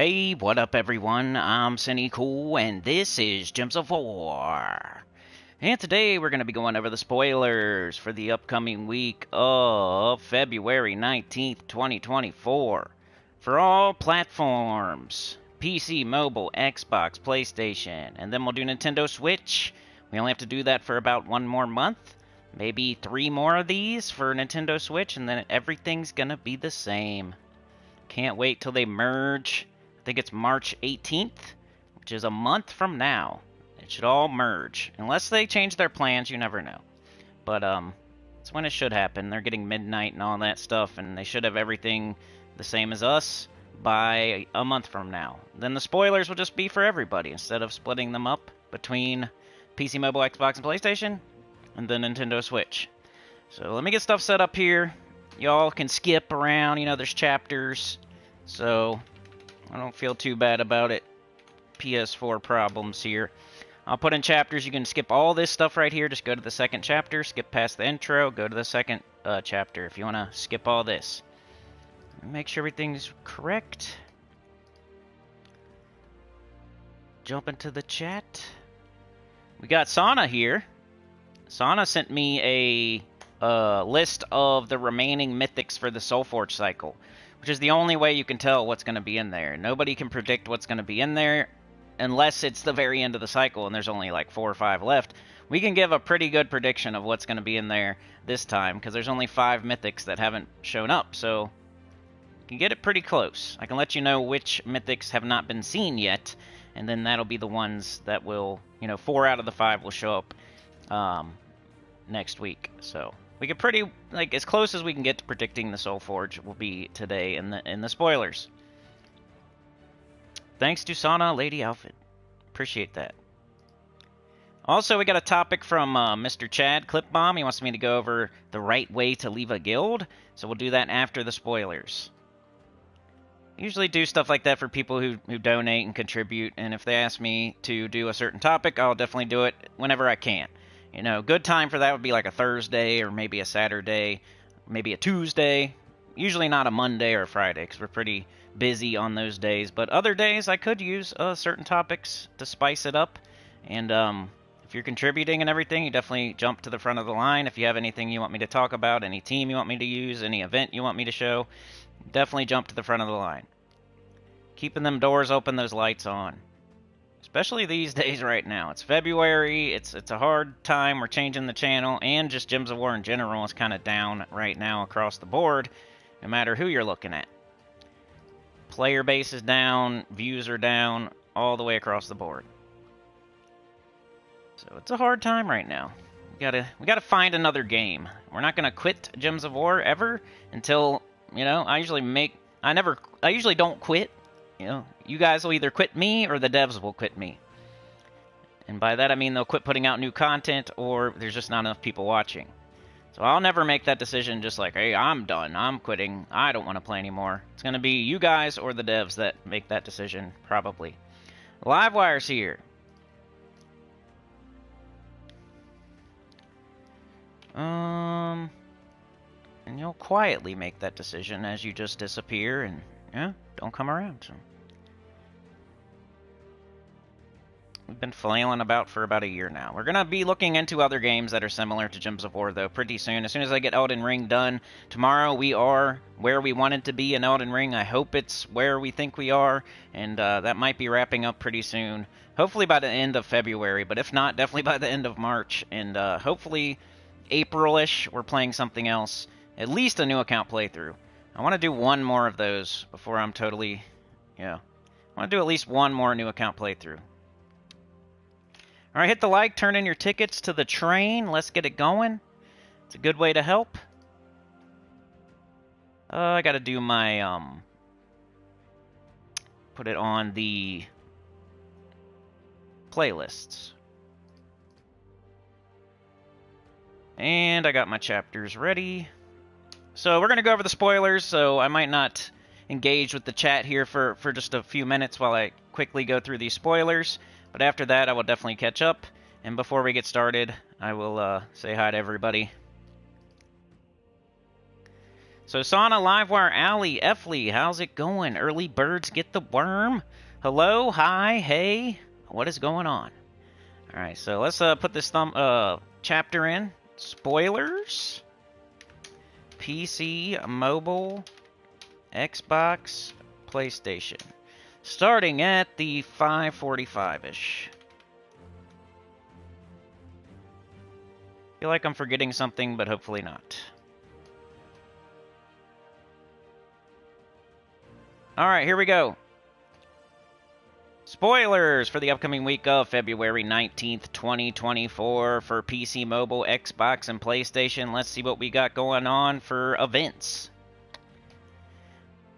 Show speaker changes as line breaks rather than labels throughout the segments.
Hey, what up everyone? I'm Sinnycool, and this is Gems of War. And today we're going to be going over the spoilers for the upcoming week of February 19th, 2024. For all platforms, PC, mobile, Xbox, PlayStation, and then we'll do Nintendo Switch. We only have to do that for about one more month. Maybe 3 more of these for Nintendo Switch, and then everything's going to be the same. Can't wait till they merge. I think it's March 18th, which is a month from now. It should all merge. Unless they change their plans, you never know. But, it's when it should happen. They're getting midnight and all that stuff, and they should have everything the same as us by a month from now. Then the spoilers will just be for everybody, instead of splitting them up between PC, mobile, Xbox, and PlayStation, and the Nintendo Switch. So let me get stuff set up here. Y'all can skip around, you know, there's chapters, so I don't feel too bad about it. PS4 problems here. I'll put in chapters. You can skip all this stuff right here. Just go to the second chapter, skip past the intro, go to the second chapter if you want to skip all this. Make sure everything's correct. Jump into the chat. We got Sana here. Sana sent me a list of the remaining mythics for the Soulforge cycle, which is the only way you can tell what's going to be in there. Nobody can predict what's going to be in there unless it's the very end of the cycle and there's only like 4 or 5 left. We can give a pretty good prediction of what's going to be in there this time because there's only 5 mythics that haven't shown up, so you can get it pretty close. I can let you know which mythics have not been seen yet, and then that'll be the ones that will, you know, 4 out of the 5 will show up next week. So we get pretty, like, as close as we can get to predicting the Soulforge will be today in the spoilers. Thanks to Sana Lady Outfit. Appreciate that. Also, we got a topic from Mr. Chad Clipbomb. He wants me to go over the right way to leave a guild, so we'll do that after the spoilers. Usually do stuff like that for people who donate and contribute, and if they ask me to do a certain topic, I'll definitely do it whenever I can. You know, good time for that would be like a Thursday or maybe a Saturday, maybe a Tuesday. Usually not a Monday or a Friday because we're pretty busy on those days. But other days I could use certain topics to spice it up. And if you're contributing and everything, you definitely jump to the front of the line. If you have anything you want me to talk about, any team you want me to use, any event you want me to show, definitely jump to the front of the line. Keeping them doors open, those lights on. Especially these days right now. It's February, it's a hard time, we're changing the channel, and just Gems of War in general is kind of down right now across the board, no matter who you're looking at. Player base is down, views are down, all the way across the board. So it's a hard time right now. We gotta find another game. We're not gonna quit Gems of War ever until, you know, I usually don't quit. You know, you guys will either quit me or the devs will quit me. And by that I mean they'll quit putting out new content or there's just not enough people watching. So I'll never make that decision just like, hey, I'm done, I'm quitting, I don't want to play anymore. It's going to be you guys or the devs that make that decision, probably. Livewire's here. And you'll quietly make that decision as you just disappear and, yeah, don't come around. So. We've been flailing about for about a year now. We're going to be looking into other games that are similar to Gems of War, though, pretty soon. As soon as I get Elden Ring done, tomorrow we are where we wanted to be in Elden Ring. I hope it's where we think we are, and that might be wrapping up pretty soon. Hopefully by the end of February, but if not, definitely by the end of March. And hopefully April-ish, we're playing something else. At least a new account playthrough. I want to do one more of those before I'm totally, yeah. I want to do at least one more new account playthrough. Alright, hit the like, turn in your tickets to the train. Let's get it going. It's a good way to help. I gotta do my, put it on the playlists. And I got my chapters ready. So we're gonna go over the spoilers, so I might not engage with the chat here for just a few minutes while I quickly go through these spoilers. But after that, I will definitely catch up. And before we get started, I will say hi to everybody. So Sauna, Livewire, Alley, Effley, how's it going? Early birds get the worm. Hello, hi, hey, what is going on? All right, so let's put this chapter in. Spoilers. PC, mobile, Xbox, PlayStation. Starting at the 5:45-ish. Feel like I'm forgetting something, but hopefully not. Alright, here we go. Spoilers for the upcoming week of February 19th, 2024 for PC, mobile, Xbox, and PlayStation. Let's see what we got going on for events.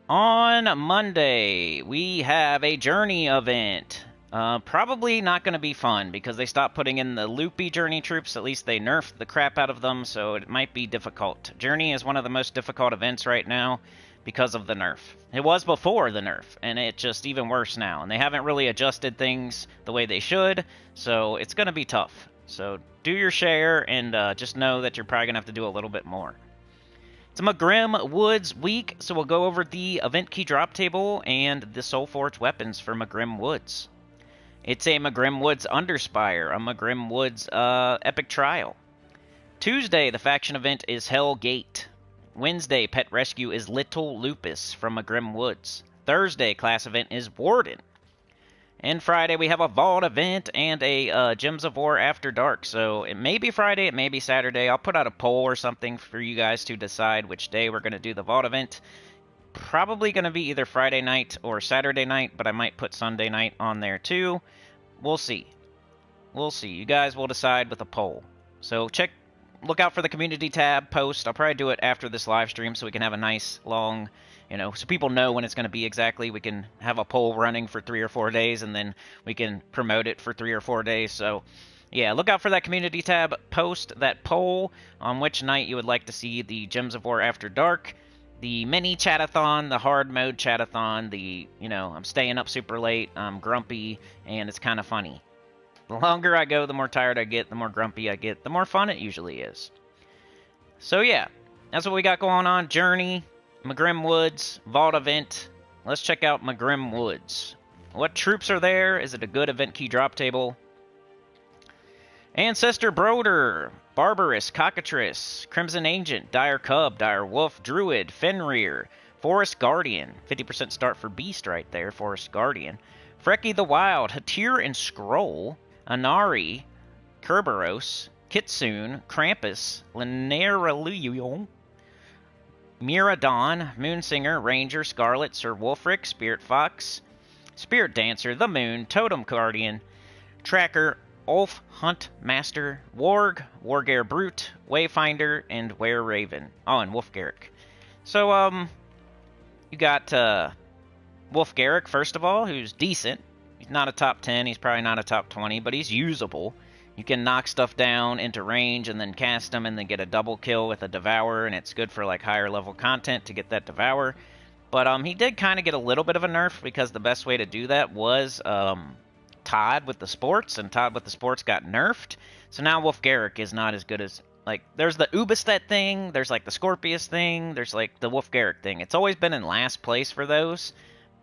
On Monday, we have a Journey event. Probably not going to be fun because they stopped putting in the loopy Journey troops. At least they nerfed the crap out of them, so it might be difficult. Journey is one of the most difficult events right now because of the nerf. It was before the nerf, and it's just even worse now. And they haven't really adjusted things the way they should, so it's going to be tough. So do your share, and just know that you're probably going to have to do a little bit more. It's WEREWOODS week, so we'll go over the event key drop table and the Soulforged weapons for WEREWOODS. It's a WEREWOODS Underspire, a WEREWOODS Epic Trial. Tuesday, the faction event is Hell Gate. Wednesday, pet rescue is Little Lupus from WEREWOODS. Thursday, class event is Warden. And Friday, we have a Vault event and a Gems of War After Dark. So it may be Friday, it may be Saturday. I'll put out a poll or something for you guys to decide which day we're going to do the Vault event. Probably going to be either Friday night or Saturday night, but I might put Sunday night on there too. We'll see. We'll see. You guys will decide with a poll. So look out for the community tab post. I'll probably do it after this live stream so we can have a nice long, so people know when it's going to be exactly. We can have a poll running for 3 or 4 days, and then we can promote it for 3 or 4 days. So yeah, look out for that community tab post, that poll on which night you would like to see the Gems of War After Dark, the mini chatathon, the hard mode chatathon, I'm staying up super late, I'm grumpy, and it's kind of funny. The longer I go, the more tired I get, the more grumpy I get, the more fun it usually is. So yeah, that's what we got going on. Journey, WEREWOODS, Vault event. Let's check out WEREWOODS. What troops are there? Is it a good event key drop table? Ancestor Broder, Barbarous, Cockatrice, Crimson Ancient, Dire Cub, Dire Wolf, Druid, Fenrir, Forest Guardian. 50% start for Beast right there, Forest Guardian. Freki the Wild, Hatir and Scroll, Anari, Kerberos, Kitsune, Krampus, Linneraluyon, Miradon, Moonsinger, Ranger, Scarlet, Sir Wolfric, Spirit Fox, Spirit Dancer, The Moon, Totem Guardian, Tracker, Ulf, Hunt Master, Warg, Wargare Brute, Wayfinder, and Wereraven. Oh, and Wolf Garrick. So, you got Wolf Garrick, first of all, who's decent. He's not a top 10, he's probably not a top 20, but he's usable. You can knock stuff down into range and then cast them and then get a double kill with a Devour, and it's good for like higher level content to get that Devour. But he did kind of get a little bit of a nerf because the best way to do that was Todd with the Sports, and Todd with the Sports got nerfed. So now Wolf Garrick is not as good as, like, there's the Ubistet thing, there's like the Scorpius thing, there's like the Wolf Garrick thing. It's always been in last place for those,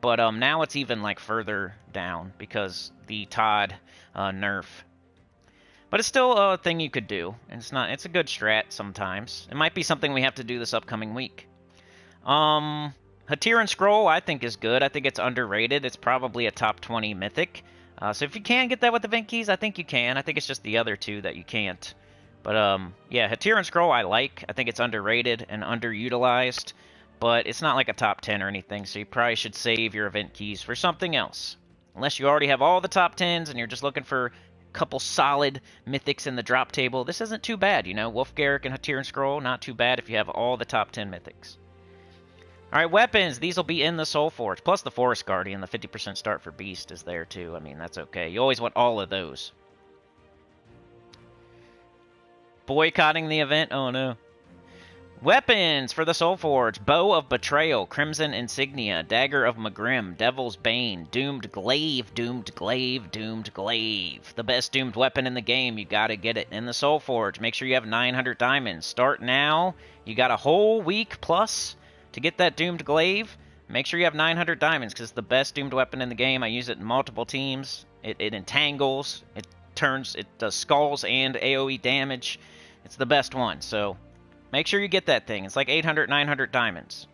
but now it's even like further down because the Todd nerf. But it's still a thing you could do. It's a good strat sometimes. It might be something we have to do this upcoming week. Hatir and Scroll I think is good. I think it's underrated. It's probably a top 20 mythic. So if you can get that with event keys, I think you can. I think it's just the other two that you can't. But yeah, Hatir and Scroll I like. I think it's underrated and underutilized. But it's not like a top 10 or anything, so you probably should save your event keys for something else. Unless you already have all the top 10s and you're just looking for a couple solid mythics in the drop table, this isn't too bad, Wolf Garrick and Hatir and Scroll, not too bad if you have all the top 10 mythics. Alright, weapons. These will be in the Soulforge. Plus the Forest Guardian, the 50% start for Beast is there too. I mean, that's okay. You always want all of those. Boycotting the event? Oh no. Weapons for the Soulforge: Bow of Betrayal, Crimson Insignia, Dagger of Magrim, Devil's Bane, Doomed Glaive, Doomed Glaive, Doomed Glaive. The best doomed weapon in the game. You gotta get it in the Soulforge. Make sure you have 900 diamonds. Start now. You got a whole week plus to get that Doomed Glaive. Make sure you have 900 diamonds, because it's the best doomed weapon in the game. I use it in multiple teams. It entangles. It does skulls and AoE damage. It's the best one, so make sure you get that thing. It's like 800, 900 diamonds.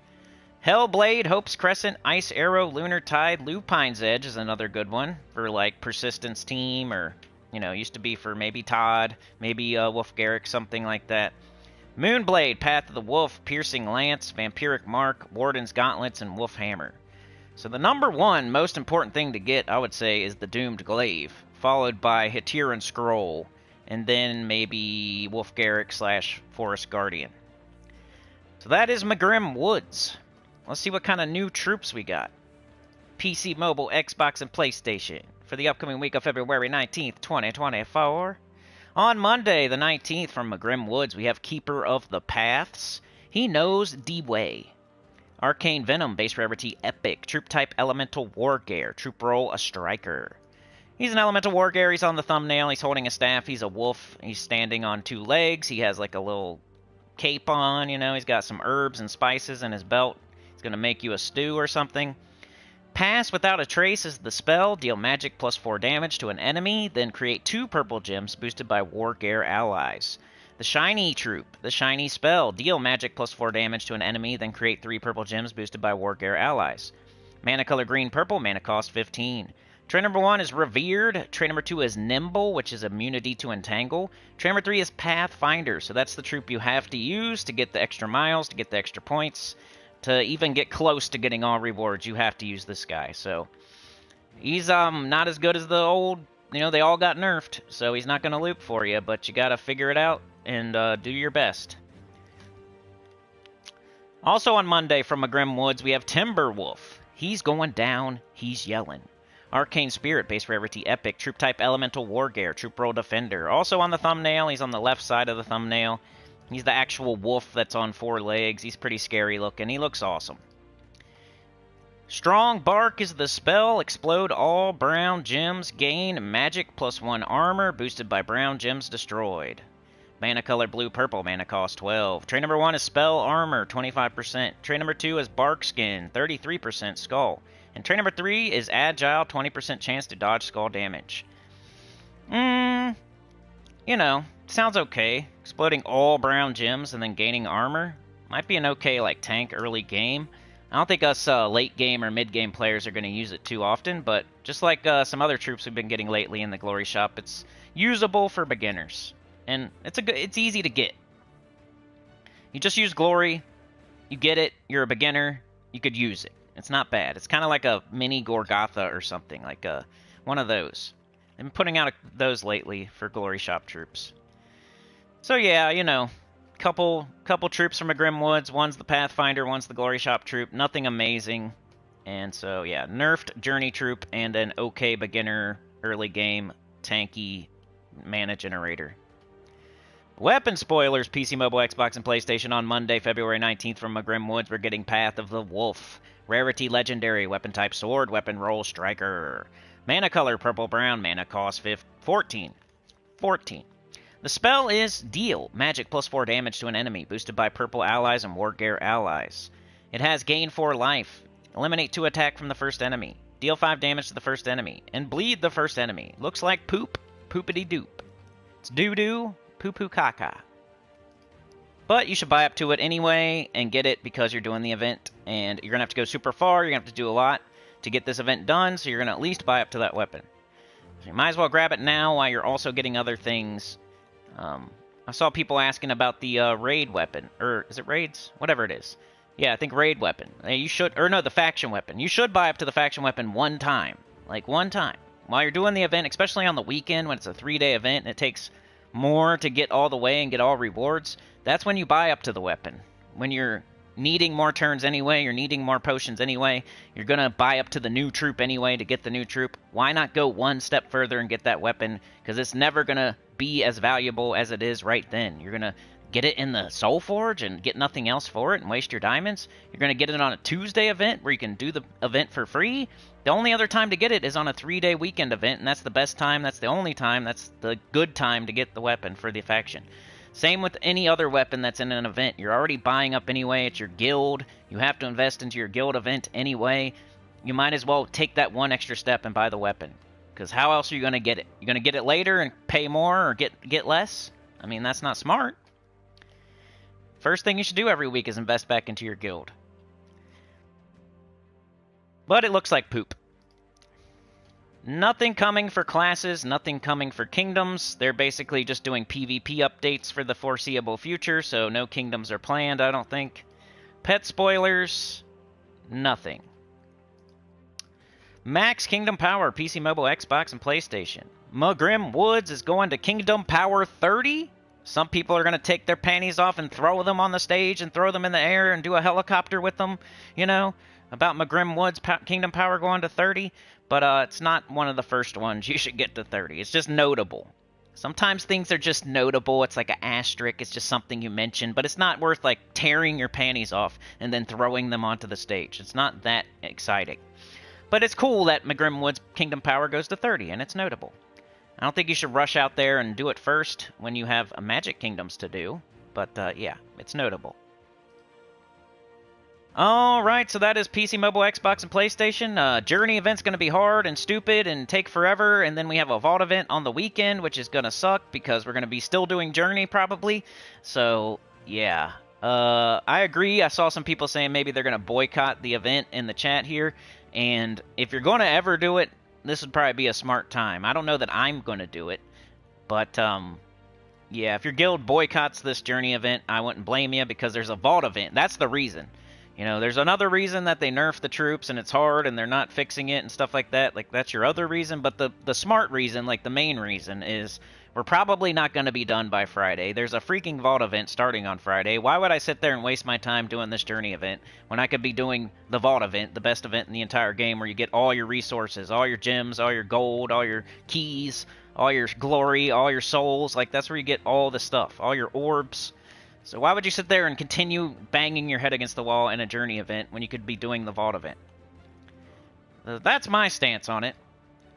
Hellblade, Hope's Crescent, Ice Arrow, Lunar Tide, Lupine's Edge is another good one for like Persistence Team, or, you know, used to be for maybe Todd, maybe Wolf Garrick, something like that. Moonblade, Path of the Wolf, Piercing Lance, Vampiric Mark, Warden's Gauntlets, and Wolf Hammer. So the number one most important thing to get, I would say, is the Doomed Glaive, followed by Hitiran Scroll, and then maybe Wolf Garrick / Forest Guardian. So that is Magrim Woods. Let's see what kind of new troops we got. PC, mobile, Xbox, and PlayStation for the upcoming week of February 19th, 2024. On Monday, the 19th, from Magrim Woods, we have Keeper of the Paths. He knows the way. Arcane Venom, base rarity, Epic. Troop type, Elemental Wargear. Troop role, a Striker. He's an Elemental Wargear. He's on the thumbnail. He's holding a staff. He's a wolf. He's standing on 2 legs. He has like a little cape on, you know. He's got some herbs and spices in his belt. He's going to make you a stew or something. Pass Without a Trace is the spell. Deal magic +4 damage to an enemy, then create 2 purple gems boosted by Wargear allies. The Shiny Troop, the Shiny spell. Deal magic +4 damage to an enemy, then create 3 purple gems boosted by Wargear allies. Mana color green purple, mana cost 15. Trait number 1 is Revered. Trait number 2 is Nimble, which is immunity to entangle. Trait number 3 is Pathfinder, so that's the troop you have to use to get the extra miles, to get the extra points. To even get close to getting all rewards, you have to use this guy. So he's not as good as the old, you know, they all got nerfed, so he's not going to loop for you, but you got to figure it out and do your best. Also on Monday from Magrim Woods, we have Timberwolf. He's going down, he's yelling. Arcane Spirit, base rarity, Epic. Troop type, Elemental Wargear. Troop role, Defender. Also on the thumbnail, he's on the left side of the thumbnail. He's the actual wolf that's on 4 legs. He's pretty scary looking. He looks awesome. Strong Bark is the spell. Explode all brown gems. Gain magic +1 armor boosted by brown gems destroyed. Mana color blue purple. Mana cost 12. Trait number 1 is Spell Armor, 25%. Trait number 2 is Bark Skin, 33% skull. And trait number 3 is Agile, 20% chance to dodge skull damage. You know, sounds okay. Exploding all brown gems and then gaining armor might be an okay, like, tank early game. I don't think us late game or mid game players are going to use it too often, but just like some other troops we've been getting lately in the Glory Shop, it's usable for beginners. And it's easy to get. You just use Glory, you get it, you're a beginner, you could use it. It's not bad. It's kind of like a mini Gorgatha or something, like one of those. I've been putting out those lately for Glory Shop troops. So yeah, you know, couple troops from Magrim Woods. One's the Pathfinder, one's the Glory Shop troop. Nothing amazing. And so yeah, nerfed Journey troop and an okay beginner early game tanky mana generator. Weapon spoilers, PC, mobile, Xbox, and PlayStation on Monday, February 19th from Magrim Woods. We're getting Path of the Wolf. Rarity legendary, weapon type sword, weapon role striker. Mana color purple brown, mana cost 14. The spell is Deal magic +4 damage to an enemy, boosted by purple allies and Wargear allies. It has gain 4 life, eliminate 2 attack from the first enemy, deal 5 damage to the first enemy, and bleed the first enemy. Looks like poop, poopity doop. It's doo doo, poo poo caca. But you should buy up to it anyway and get it because you're doing the event, and you're going to have to go super far, you're going to have to do a lot to get this event done, so you're going to at least buy up to that weapon. So you might as well grab it now while you're also getting other things. I saw people asking about the raid weapon, or is it raids? Whatever it is. Yeah, I think raid weapon. You should, or no, the faction weapon. You should buy up to the faction weapon one time. Like, one time. While you're doing the event, especially on the weekend when it's a 3-day event and it takes more to get all the way and get all rewards, that's when you buy up to the weapon. When you're needing more turns anyway, you're needing more potions anyway, you're going to buy up to the new troop anyway to get the new troop. Why not go one step further and get that weapon? Because it's never going to be as valuable as it is right then. You're going to get it in the Soul Forge and get nothing else for it and waste your diamonds. You're going to get it on a Tuesday event where you can do the event for free. The only other time to get it is on a 3-day weekend event, and that's the best time. That's the only time. That's the good time to get the weapon for the faction. Same with any other weapon that's in an event. You're already buying up anyway. It's your guild. You have to invest into your guild event anyway. You might as well take that one extra step and buy the weapon. Because how else are you going to get it? You're going to get it later and pay more or get less? I mean, that's not smart. First thing you should do every week is invest back into your guild. But it looks like poop. Nothing coming for classes, nothing coming for kingdoms. They're basically just doing PvP updates for the foreseeable future, so no kingdoms are planned, I don't think. Pet spoilers, nothing. Max Kingdom Power, PC, mobile, Xbox, and PlayStation. WEREWOODS is going to Kingdom Power 30. Some people are going to take their panties off and throw them on the stage and throw them in the air and do a helicopter with them, you know, about WEREWOODS Kingdom Power going to 30. But it's not one of the first ones. You should get to 30. It's just notable. Sometimes things are just notable. It's like an asterisk. It's just something you mention. But it's not worth, like, tearing your panties off and then throwing them onto the stage. It's not that exciting. But it's cool that WEREWOODS Kingdom Power goes to 30, and it's notable. I don't think you should rush out there and do it first when you have Magic Kingdoms to do. But, yeah, it's notable. Alright, so that is PC, mobile, Xbox, and PlayStation. Journey event's going to be hard and stupid and take forever. And then we have a Vault event on the weekend, which is going to suck because we're going to be still doing Journey, probably. So, yeah. I agree. I saw some people saying maybe they're going to boycott the event in the chat here. And if you're going to ever do it, this would probably be a smart time. I don't know that I'm going to do it. But, yeah, if your guild boycotts this Journey event, I wouldn't blame you because there's a Vault event. That's the reason. You know, there's another reason that they nerf the troops and it's hard and they're not fixing it and stuff like that. Like, that's your other reason. But the smart reason, like the main reason, is we're probably not going to be done by Friday. There's a freaking Vault event starting on Friday. Why would I sit there and waste my time doing this Journey event when I could be doing the Vault event, the best event in the entire game, where you get all your resources, all your gems, all your gold, all your keys, all your glory, all your souls. Like, that's where you get all the stuff, all your orbs. So why would you sit there and continue banging your head against the wall in a Journey event when you could be doing the Vault event? That's my stance on it.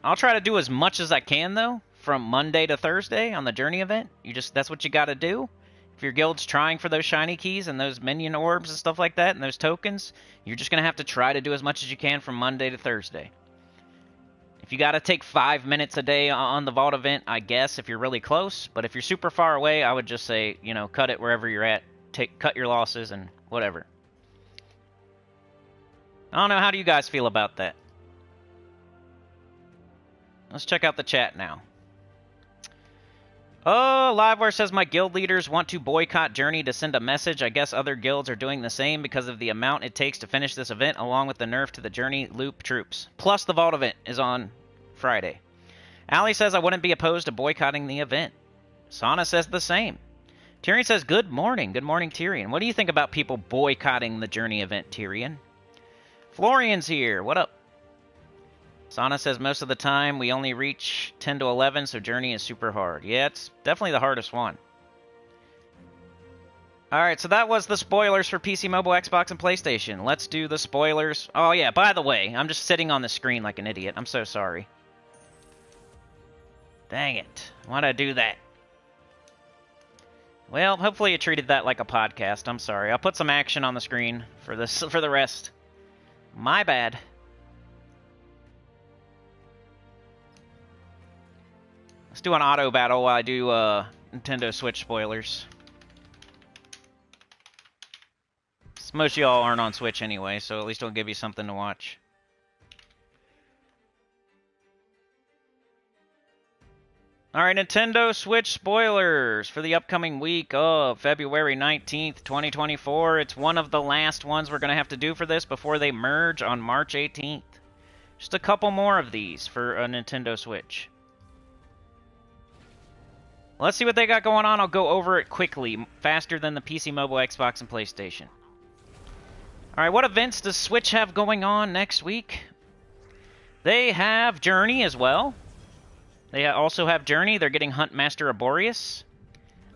I'll try to do as much as I can, though, from Monday to Thursday on the Journey event. That's what you got to do. If your guild's trying for those shiny keys and those minion orbs and stuff like that and those tokens, you're just going to have to try to do as much as you can from Monday to Thursday. If you got to take 5 minutes a day on the Vault event, I guess, if you're really close. But if you're super far away, I would just say, you know, cut it wherever you're at. Cut your losses and whatever. I don't know. How do you guys feel about that? Let's check out the chat now. Oh, Livewire says my guild leaders want to boycott Journey to send a message. I guess other guilds are doing the same because of the amount it takes to finish this event, along with the nerf to the Journey loop troops. Plus the Vault event is on Friday. Ali says I wouldn't be opposed to boycotting the event. Sana says the same. Tyrion says good morning. Good morning, Tyrion. What do you think about people boycotting the Journey event, Tyrion? Florian's here. What up? Sana says most of the time we only reach 10 to 11, so Journey is super hard. Yeah, it's definitely the hardest one. Alright, so that was the spoilers for PC, mobile, Xbox, and PlayStation. Let's do the spoilers. Oh yeah, by the way, I'm just sitting on the screen like an idiot. I'm so sorry. Dang it. Why'd I do that? Well, hopefully you treated that like a podcast. I'm sorry. I'll put some action on the screen for the rest. My bad. Let's do an auto battle while I do Nintendo Switch spoilers. Most of y'all aren't on Switch anyway, so at least I'll give you something to watch. Alright, Nintendo Switch spoilers for the upcoming week of February 19th, 2024. It's one of the last ones we're going to have to do for this before they merge on March 18th. Just a couple more of these for a Nintendo Switch. Let's see what they got going on. I'll go over it quickly, faster than the PC, mobile, Xbox, and PlayStation. Alright, what events does Switch have going on next week? They have Journey as well. They also have Journey. They're getting Huntmaster Arboreus.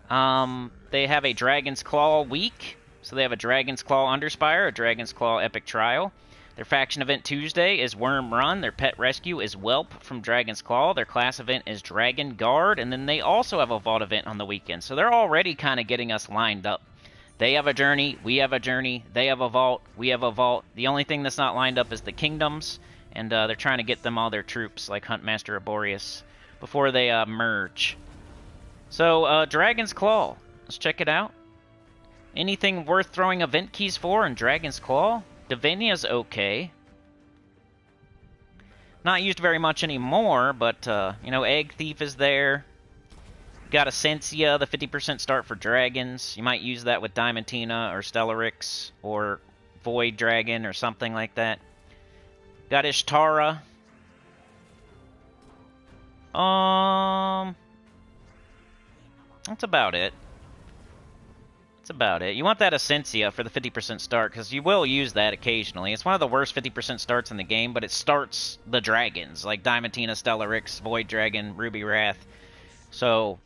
They have a Dragon's Claw week. So they have a Dragon's Claw Underspire, a Dragon's Claw Epic Trial. Their faction event Tuesday is Worm Run. Their pet rescue is Whelp from Dragon's Claw. Their class event is Dragon Guard. And then they also have a Vault event on the weekend. So they're already kind of getting us lined up. They have a journey. We have a journey. They have a vault. We have a vault. The only thing that's not lined up is the kingdoms. And they're trying to get them all their troops, like Huntmaster Arboreus, before they merge. So, Dragon's Claw. Let's check it out. Anything worth throwing event keys for in Dragon's Claw? Divinia's okay. Not used very much anymore, but, you know, Egg Thief is there. Got Essentia, the 50% start for dragons. You might use that with Diamantina or Stellarix or Void Dragon or something like that. Got Ishtara. That's about it. That's about it. You want that Essentia for the 50% start, because you will use that occasionally. It's one of the worst 50% starts in the game, but it starts the dragons, like Diamantina, Stellarix, Void Dragon, Ruby Wrath. So,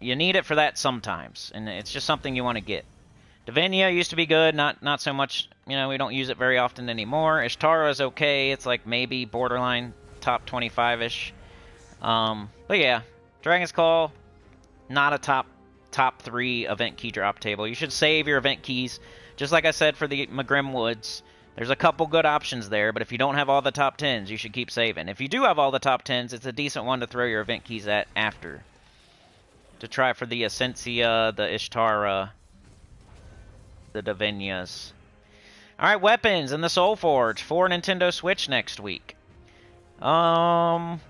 you need it for that sometimes, and it's just something you want to get. Divinia used to be good, not so much, you know, we don't use it very often anymore. Ishtara is okay, it's like maybe borderline top 25-ish. But yeah, Dragon's Claw, not a top 3 event key drop table. You should save your event keys. Just like I said for the WEREWOODS, there's a couple good options there, but if you don't have all the top 10s, you should keep saving. If you do have all the top 10s, it's a decent one to throw your event keys at after. To try for the Essentia, the Ishtara, the Divinias. Alright, weapons in the Soul Forge for Nintendo Switch next week. Dread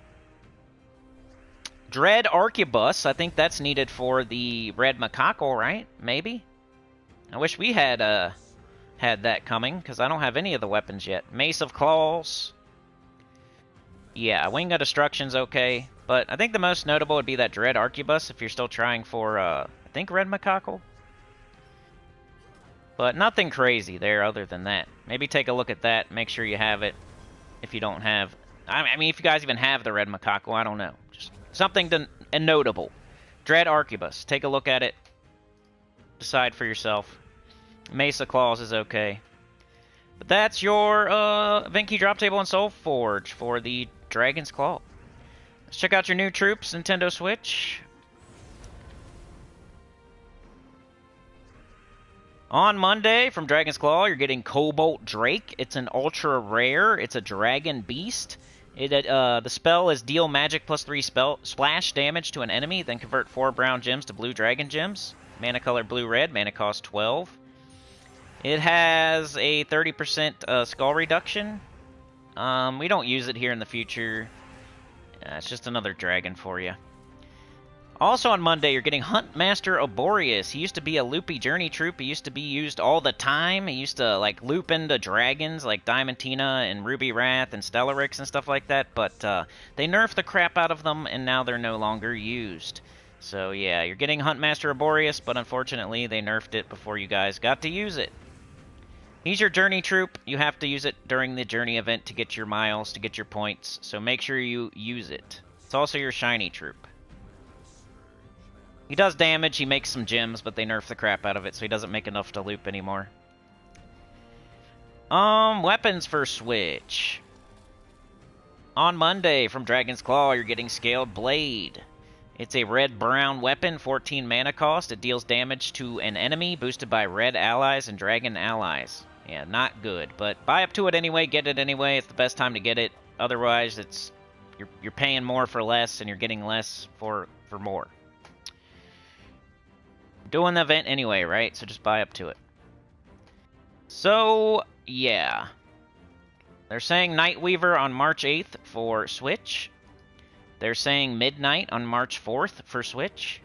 Arquebus, I think that's needed for the Red Macaco, right? Maybe? I wish we had that coming, because I don't have any of the weapons yet. Mace of Claws. Yeah, Wing of Destruction's okay, but I think the most notable would be that Dread Arquebus if you're still trying for, I think Red Macaco? But nothing crazy there other than that. Maybe take a look at that, make sure you have it if you don't have... I mean, if you guys even have the Red Macaco, I don't know. Just something notable. Dread Arquebus. Take a look at it. Decide for yourself. Mesa Claws is okay. But that's your event key drop table and Soul Forge for the Dragon's Claw. Let's check out your new troops, Nintendo Switch. On Monday, from Dragon's Claw, you're getting Cobalt Drake. It's an ultra rare. It's a dragon beast. The spell is deal magic plus 3 splash damage to an enemy, then convert 4 brown gems to blue dragon gems. Mana color blue-red, mana cost 12. It has a 30% skull reduction. We don't use it here in the future. It's just another dragon for you. Also on Monday, you're getting Huntmaster Arboreus. He used to be a loopy journey troop. He used to be used all the time. He used to like loop into dragons like Diamantina and Ruby Wrath and Stellarix and stuff like that. But they nerfed the crap out of them, and now they're no longer used. So yeah, you're getting Huntmaster Arboreus, but unfortunately they nerfed it before you guys got to use it. He's your journey troop. You have to use it during the journey event to get your miles, to get your points. So make sure you use it. It's also your shiny troop. He does damage, he makes some gems, but they nerf the crap out of it, so he doesn't make enough to loop anymore. Weapons for Switch. On Monday, from Dragon's Claw, you're getting Scaled Blade. It's a red-brown weapon, 14 mana cost. It deals damage to an enemy, boosted by red allies and dragon allies. Yeah, not good, but buy up to it anyway, get it anyway. It's the best time to get it. Otherwise, it's you're paying more for less, and you're getting less for more. Doing the event anyway, right? So just buy up to it. So, yeah. They're saying Nightweaver on March 8th for Switch. They're saying Midnight on March 4th for Switch.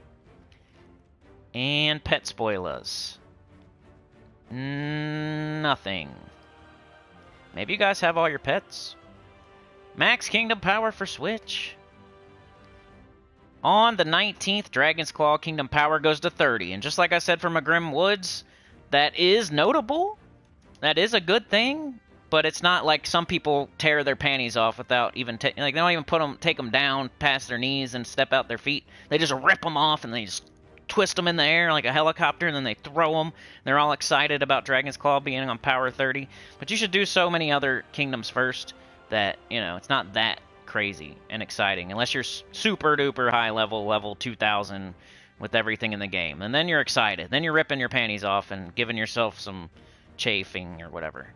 And Pet Spoilers. Nothing. Maybe you guys have all your pets. Max Kingdom Power for Switch. On the 19th, Dragon's Claw Kingdom Power goes to 30. And just like I said for my WEREWOODS, that is notable. That is a good thing. But it's not like some people tear their panties off without even... like, they don't even take them down past their knees and step out their feet. They just rip them off and they just twist them in the air like a helicopter, and then they throw them. They're all excited about Dragon's Claw being on power 30. But you should do so many other kingdoms first that, you know, it's not that crazy and exciting. Unless you're super duper high level 2000 with everything in the game. And then you're excited. Then you're ripping your panties off and giving yourself some chafing or whatever.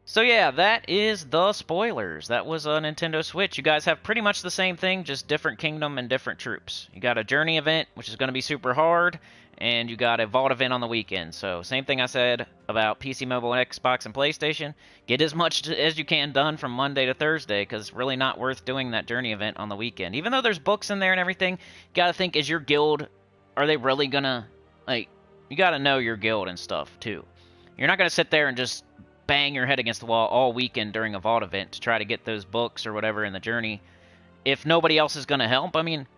So yeah, that is the spoilers. That was a Nintendo Switch. You guys have pretty much the same thing, just different kingdom and different troops. You got a journey event, which is going to be super hard, and you got a vault event on the weekend. So same thing I said about PC, mobile, Xbox, and PlayStation. Get as much as you can done from Monday to Thursday, because it's really not worth doing that journey event on the weekend. Even though there's books in there and everything, you got to think, is your guild, are they really going to, like, you got to know your guild and stuff, too. You're not going to sit there and just bang your head against the wall all weekend during a vault event to try to get those books or whatever in the journey if nobody else is going to help. I mean,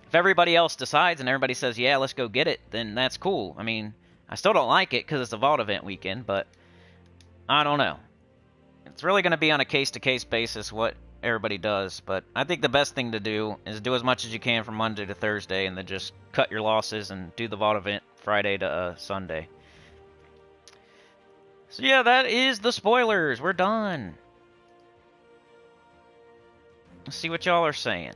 if everybody else decides and everybody says, yeah, let's go get it, then that's cool. I mean, I still don't like it because it's a vault event weekend, but I don't know. It's really going to be on a case-to-case basis what everybody does, but I think the best thing to do is do as much as you can from Monday to Thursday and then just cut your losses and do the vault event Friday to Sunday. So yeah, that is the spoilers. We're done. Let's see what y'all are saying.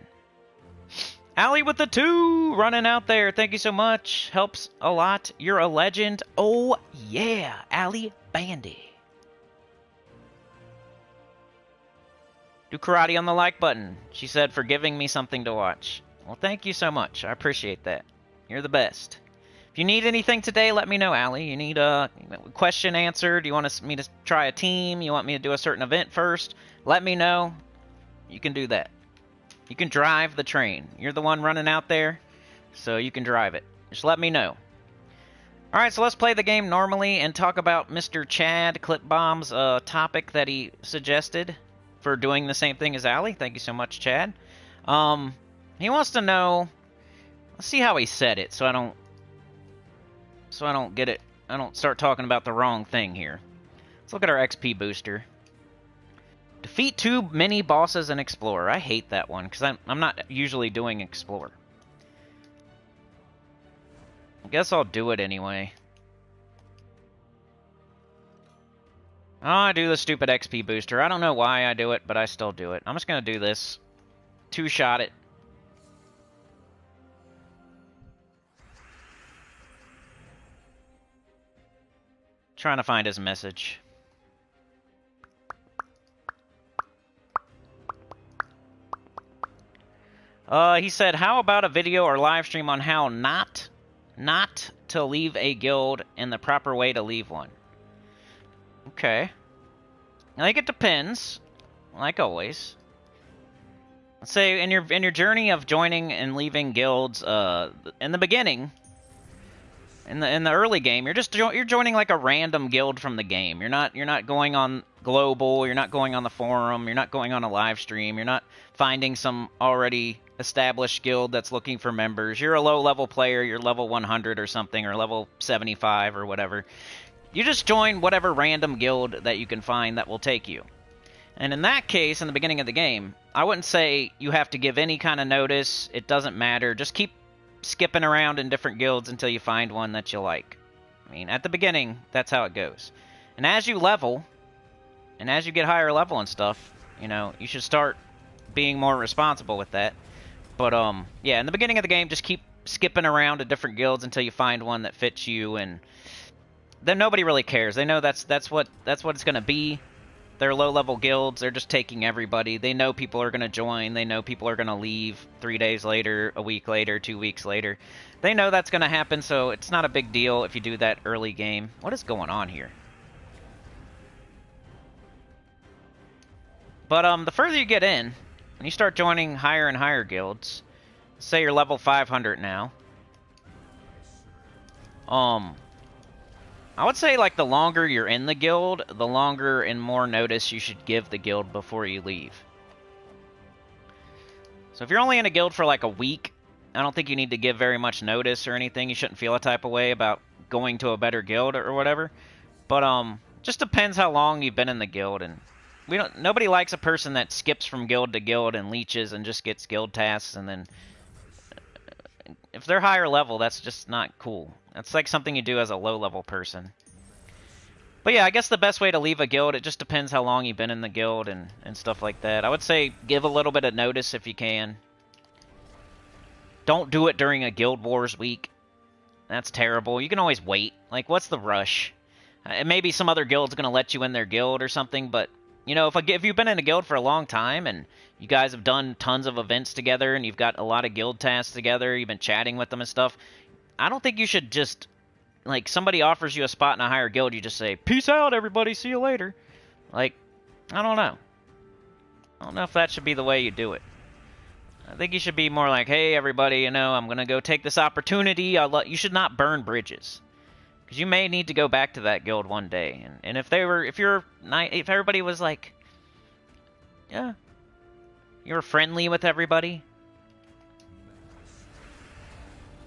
Allie with the 2 running out there. Thank you so much. Helps a lot. You're a legend. Oh yeah, Allie Bandy. Do karate on the like button. She said for giving me something to watch. Well, thank you so much. I appreciate that. You're the best. If you need anything today, let me know, Allie. You need a question answered? You want me to try a team? You want me to do a certain event first? Let me know. You can do that. You can drive the train. You're the one running out there, so you can drive it. Just let me know. Alright, so let's play the game normally and talk about Mr. Chad Clipbomb's topic that he suggested for doing the same thing as Allie. Thank you so much, Chad. He wants to know... Let's see how he said it, so I don't get it. I don't start talking about the wrong thing here. Let's look at our XP booster. Defeat 2 mini bosses in Explorer. I hate that one because I'm not usually doing Explorer. I guess I'll do it anyway. Oh, I do the stupid XP booster. I don't know why I do it, but I still do it. I'm just going to do this. 2-shot it. Trying to find his message. He said, how about a video or live stream on how not to leave a guild and the proper way to leave one? Okay. I think it depends, like always. Let's say in your journey of joining and leaving guilds, in the beginning, in the early game, you're joining like a random guild from the game. You're not going on global. You're not going on the forum. You're not going on a live stream. You're not finding some already established guild that's looking for members. You're a low-level player. You're level 100 or something, or level 75 or whatever. You just join whatever random guild that you can find that will take you. And in that case, in the beginning of the game, I wouldn't say you have to give any kind of notice. It doesn't matter. Just keep skipping around in different guilds until you find one that you like. I mean, at the beginning, that's how it goes. And as you level, and as you get higher level and stuff, you know, you should start being more responsible with that. But, yeah, in the beginning of the game, just keep skipping around to different guilds until you find one that fits you, and then nobody really cares. They know that's what it's going to be. They're low-level guilds. They're just taking everybody. They know people are going to join. They know people are going to leave 3 days later, a week later, 2 weeks later. They know that's going to happen, so it's not a big deal if you do that early game. What is going on here? But the further you get in, when you start joining higher and higher guilds, say you're level 500 now, I would say, like, the longer you're in the guild, the longer and more notice you should give the guild before you leave. So if you're only in a guild for, like, a week, I don't think you need to give very much notice or anything. You shouldn't feel a type of way about going to a better guild or whatever. But, just depends how long you've been in the guild, and nobody likes a person that skips from guild to guild and leeches and just gets guild tasks and then if they're higher level, that's just not cool. That's like something you do as a low-level person. But yeah, I guess the best way to leave a guild, it just depends how long you've been in the guild and stuff like that. I would say give a little bit of notice if you can. Don't do it during a Guild Wars week. That's terrible. You can always wait. Like, what's the rush? Maybe some other guild's going to let you in their guild or something, but, you know, if you've been in a guild for a long time and you guys have done tons of events together and you've got a lot of guild tasks together, you've been chatting with them and stuff, I don't think you should just... Like, somebody offers you a spot in a higher guild, you just say, peace out, everybody, see you later. Like, I don't know. I don't know if that should be the way you do it. I think you should be more like, hey, everybody, you know, I'm going to go take this opportunity. You should not burn bridges. Because you may need to go back to that guild one day. And if everybody was like, yeah, you were friendly with everybody,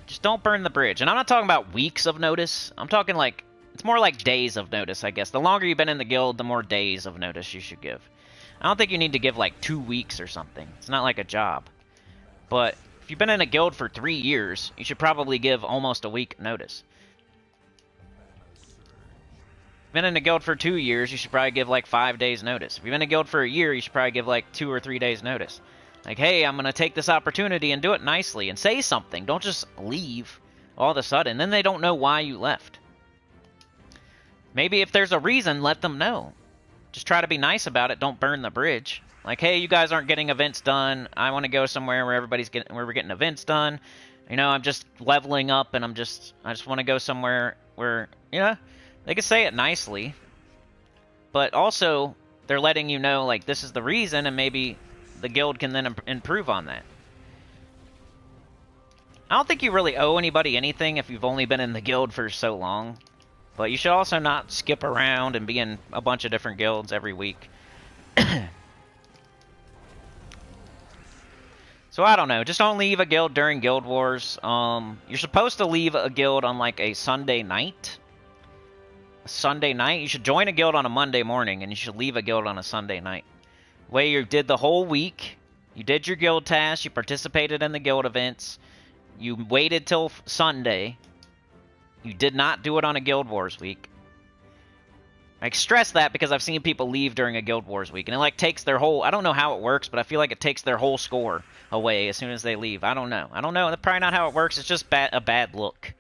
just don't burn the bridge. And I'm not talking about weeks of notice. I'm talking like, it's more like days of notice, I guess. The longer you've been in the guild, the more days of notice you should give. I don't think you need to give like 2 weeks or something. It's not like a job. But if you've been in a guild for 3 years, you should probably give almost a week notice. If you've been in a guild for 2 years, you should probably give like 5 days notice. If you've been in a guild for a year, you should probably give like 2 or 3 days notice. Like, hey, I'm going to take this opportunity and do it nicely and say something. Don't just leave all of a sudden. Then they don't know why you left. Maybe if there's a reason, let them know. Just try to be nice about it. Don't burn the bridge. Like, hey, you guys aren't getting events done. I want to go somewhere where we're getting events done. You know, I'm just leveling up and I just want to go somewhere where, you know, they can say it nicely. But also, they're letting you know, like, this is the reason, and maybe the guild can then improve on that. I don't think you really owe anybody anything if you've only been in the guild for so long. But you should also not skip around and be in a bunch of different guilds every week. So I don't know. Just don't leave a guild during Guild Wars. You're supposed to leave a guild on like a Sunday night. A Sunday night? You should join a guild on a Monday morning, and you should leave a guild on a Sunday night. Where you did the whole week, you did your guild tasks, you participated in the guild events, you waited till Sunday, you did not do it on a Guild Wars week. I stress that because I've seen people leave during a Guild Wars week, and it like takes their whole, I don't know how it works, but I feel like it takes their whole score away as soon as they leave. I don't know. That's probably not how it works. It's just a bad look.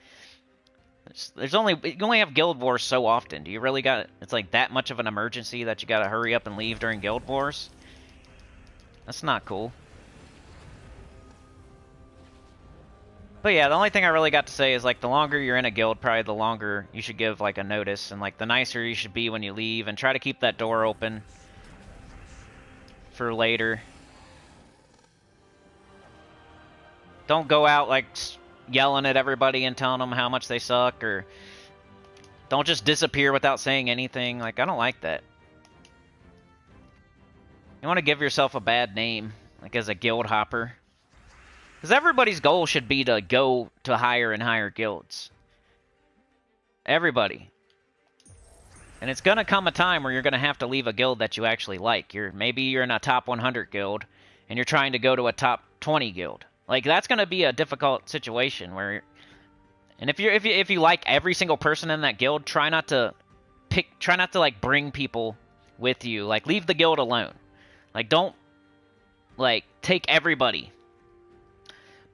You only have Guild Wars so often. Do you really it's like that much of an emergency that you gotta hurry up and leave during Guild Wars? That's not cool. But yeah, the only thing I really got to say is, like, the longer you're in a guild, probably the longer you should give, like, a notice. And, like, the nicer you should be when you leave. And try to keep that door open for later. Don't go out, like, yelling at everybody and telling them how much they suck. Or don't just disappear without saying anything. Like, I don't like that. You want to give yourself a bad name, like as a guild hopper. Because everybody's goal should be to go to higher and higher guilds. Everybody. And it's going to come a time where you're going to have to leave a guild that you actually like. Maybe you're in a top 100 guild, and you're trying to go to a top 20 guild. Like, that's going to be a difficult situation where... And if you like every single person in that guild, try not to like bring people with you. Like, leave the guild alone. Like, don't, like, take everybody.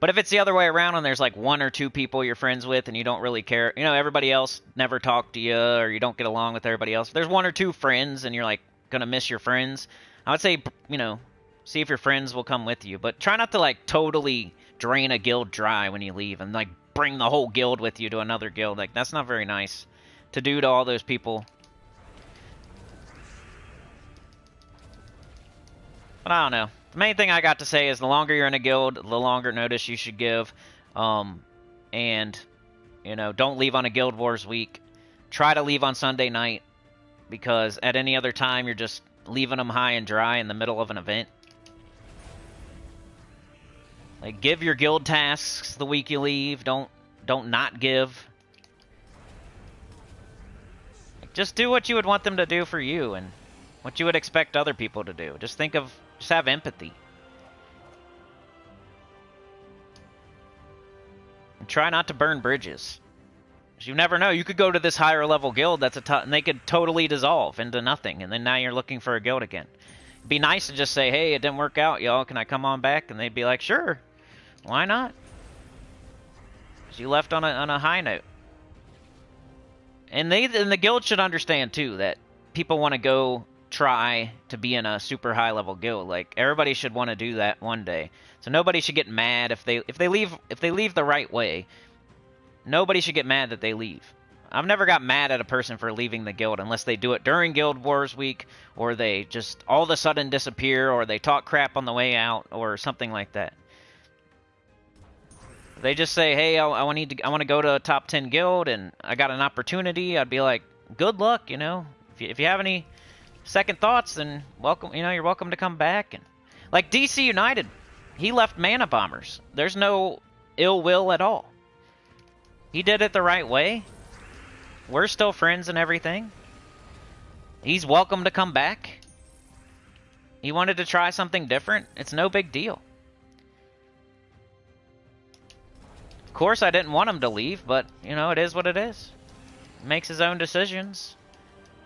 But if it's the other way around and there's, like, 1 or 2 people you're friends with and you don't really care, you know, everybody else never talk to you or you don't get along with everybody else. If there's 1 or 2 friends and you're, like, going to miss your friends, I would say, you know, see if your friends will come with you. But try not to, like, totally drain a guild dry when you leave and, like, bring the whole guild with you to another guild. Like, that's not very nice to do to all those people. But I don't know. The main thing I got to say is the longer you're in a guild, the longer notice you should give. And, you know, don't leave on a Guild Wars week. Try to leave on Sunday night, because at any other time you're just leaving them high and dry in the middle of an event. Like, give your guild tasks the week you leave. Don't not give. Like, just do what you would want them to do for you and what you would expect other people to do. Just have empathy. And try not to burn bridges. You never know. You could go to this higher level guild and they could totally dissolve into nothing, and then now you're looking for a guild again. It'd be nice to just say, hey, it didn't work out, y'all. Can I come on back? And they'd be like, sure. Why not? 'Cause you left on a high note. And the guild should understand too that people want to go try to be in a super high level guild. Like, everybody should want to do that one day. So nobody should get mad if they leave the right way. Nobody should get mad that they leave. I've never got mad at a person for leaving the guild unless they do it during Guild Wars week, or they just all of a sudden disappear, or they talk crap on the way out, or something like that. They just say, hey, I want to go to a top 10 guild, and I got an opportunity. I'd be like, good luck, you know. If you have any second thoughts, then welcome. You know, you're welcome to come back. And like DC United, he left Mana Bombers. There's no ill will at all. He did it the right way. We're still friends and everything. He's welcome to come back. He wanted to try something different. It's no big deal. Of course, I didn't want him to leave, but, you know, it is what it is. He makes his own decisions.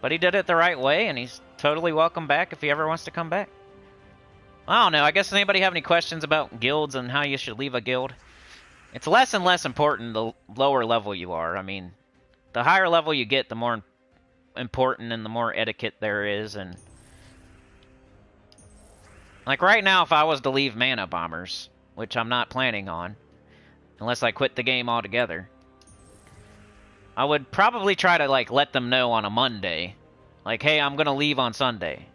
But he did it the right way, and he's totally welcome back if he ever wants to come back. I don't know. I guess anybody have any questions about guilds and how you should leave a guild? It's less and less important the lower level you are. I mean, the higher level you get, the more important and the more etiquette there is. And like right now, if I was to leave Mana Bombers, which I'm not planning on, unless I quit the game altogether, I would probably try to like let them know on a Monday, like, hey, I'm gonna leave on Sunday.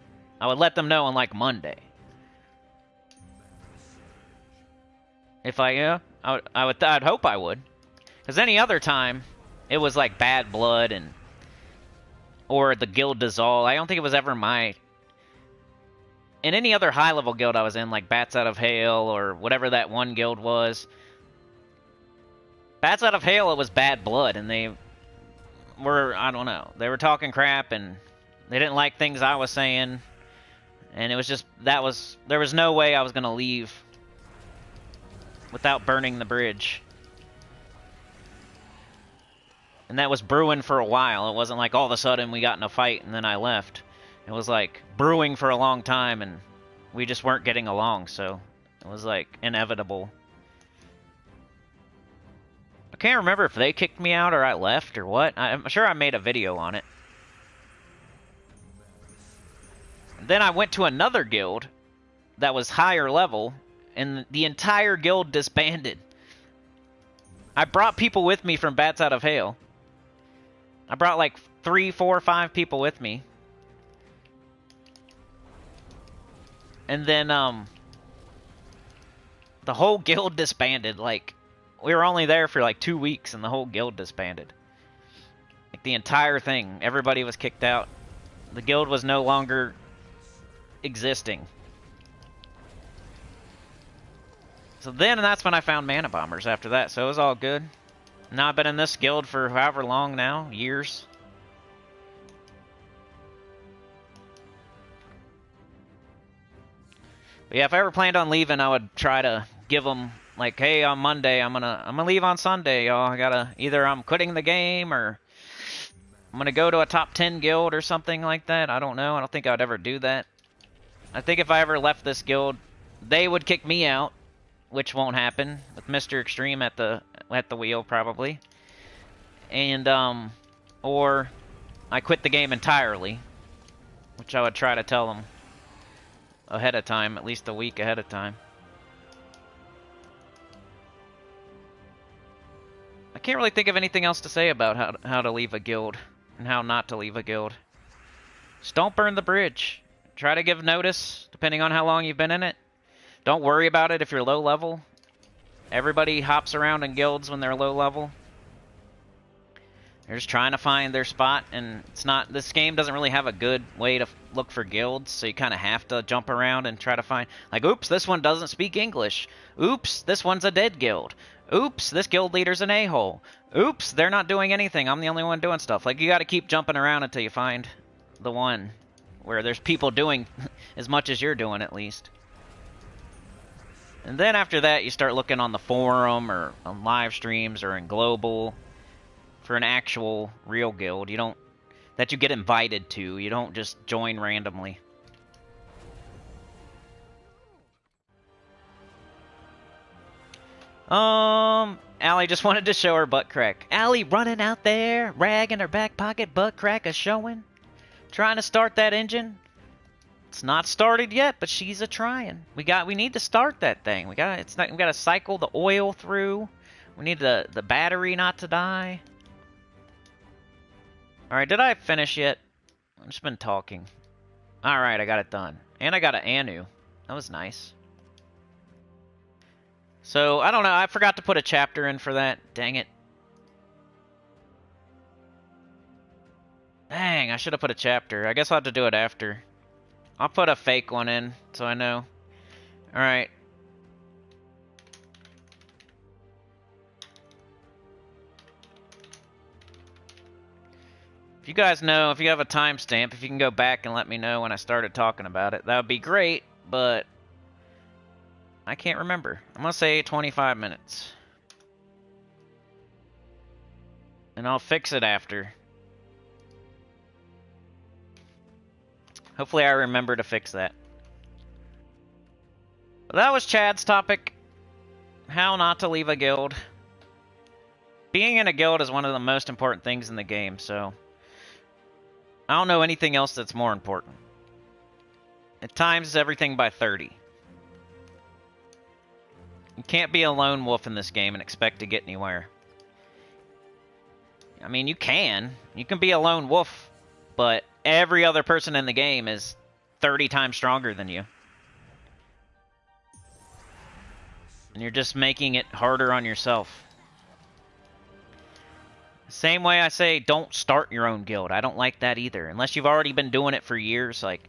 I would let them know on like Monday. If I'd hope I would. Because any other time, it was like bad blood or the guild dissolve. I don't think it was ever in any other high level guild I was in, like Bats Out of Hail or whatever that one guild was. Bats Out of Hail, it was bad blood, and they were, I don't know, they were talking crap, and they didn't like things I was saying, and it was just, there was no way I was going to leave without burning the bridge. And that was brewing for a while. It wasn't like all of a sudden we got in a fight and then I left. It was like brewing for a long time, and we just weren't getting along, so it was like inevitable. I can't remember if they kicked me out or I left or what. I'm sure I made a video on it. Then I went to another guild that was higher level, and the entire guild disbanded. I brought people with me from Bats Out of Hail. I brought like 3, 4, 5 people with me. And then, the whole guild disbanded. Like, we were only there for like 2 weeks, and the whole guild disbanded. Like, the entire thing. Everybody was kicked out. The guild was no longer existing. So then, that's when I found Mana Bombers after that, so it was all good. Now I've been in this guild for however long now, years. But yeah, if I ever planned on leaving, I would try to give them, like, hey, on Monday, I'm gonna leave on Sunday, y'all. I gotta, either I'm quitting the game, or I'm gonna go to a top 10 guild or something like that. I don't know. I don't think I'd ever do that. I think if I ever left this guild, they would kick me out, which won't happen with Mr. Extreme at the wheel probably. And or I quit the game entirely, which I would try to tell them ahead of time, at least a week ahead of time. I can't really think of anything else to say about how to leave a guild and how not to leave a guild. Just don't burn the bridge. Try to give notice depending on how long you've been in it. Don't worry about it if you're low level. Everybody hops around in guilds when they're low level. They're just trying to find their spot, and it's not, this game doesn't really have a good way to look for guilds, so you kind of have to jump around and try to find, like, oops, this one doesn't speak English. Oops, this one's a dead guild. Oops, this guild leader's an a-hole. Oops, they're not doing anything. I'm the only one doing stuff. Like, you got to keep jumping around until you find the one where there's people doing as much as you're doing, at least. And then after that, you start looking on the forum or on live streams or in global for an actual real guild. You don't that you get invited to. You don't just join randomly. Allie just wanted to show her butt crack. Allie running out there, rag in her back pocket, butt crack is showing. Trying to start that engine. It's not started yet, but she's a trying. We need to start that thing. We gotta cycle the oil through. We need the battery not to die. Alright, did I finish yet? I've just been talking. Alright, I got it done. And I got an Anu. That was nice. So, I don't know. I forgot to put a chapter in for that. Dang it. Dang, I should have put a chapter. I guess I'll have to do it after. I'll put a fake one in, so I know. Alright. If you guys know, if you have a timestamp, if you can go back and let me know when I started talking about it, that would be great, but I can't remember. I'm going to say 25 minutes. And I'll fix it after. Hopefully I remember to fix that. But that was Chad's topic. How not to leave a guild. Being in a guild is one of the most important things in the game, so I don't know anything else that's more important. It times everything by 30. You can't be a lone wolf in this game and expect to get anywhere. I mean, you can. You can be a lone wolf, but every other person in the game is 30 times stronger than you. And you're just making it harder on yourself. Same way I say don't start your own guild. I don't like that either. Unless you've already been doing it for years. Like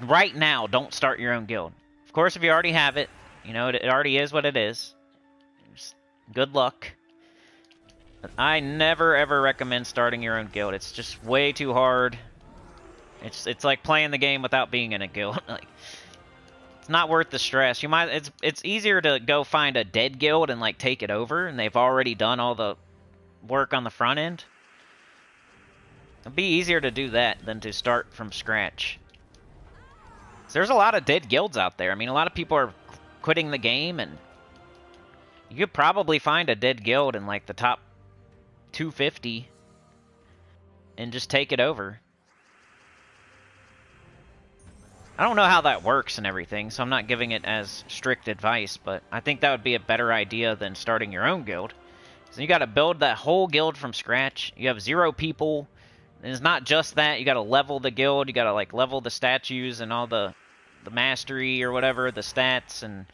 right now, don't start your own guild. Of course, if you already have it, you know, it already is what it is. Just good luck. But I never, ever recommend starting your own guild. It's just way too hard. It's like playing the game without being in a guild. Like, it's not worth the stress. You might it's easier to go find a dead guild and like take it over, and they've already done all the work on the front end. It'd be easier to do that than to start from scratch. There's a lot of dead guilds out there. I mean, a lot of people are quitting the game, and you could probably find a dead guild in like the top 250 and just take it over. I don't know how that works and everything, so I'm not giving it as strict advice, but I think that would be a better idea than starting your own guild. So you got to build that whole guild from scratch. You have 0 people. And it's not just that. You got to level the guild. You got to like level the statues and all the mastery or whatever, the stats, and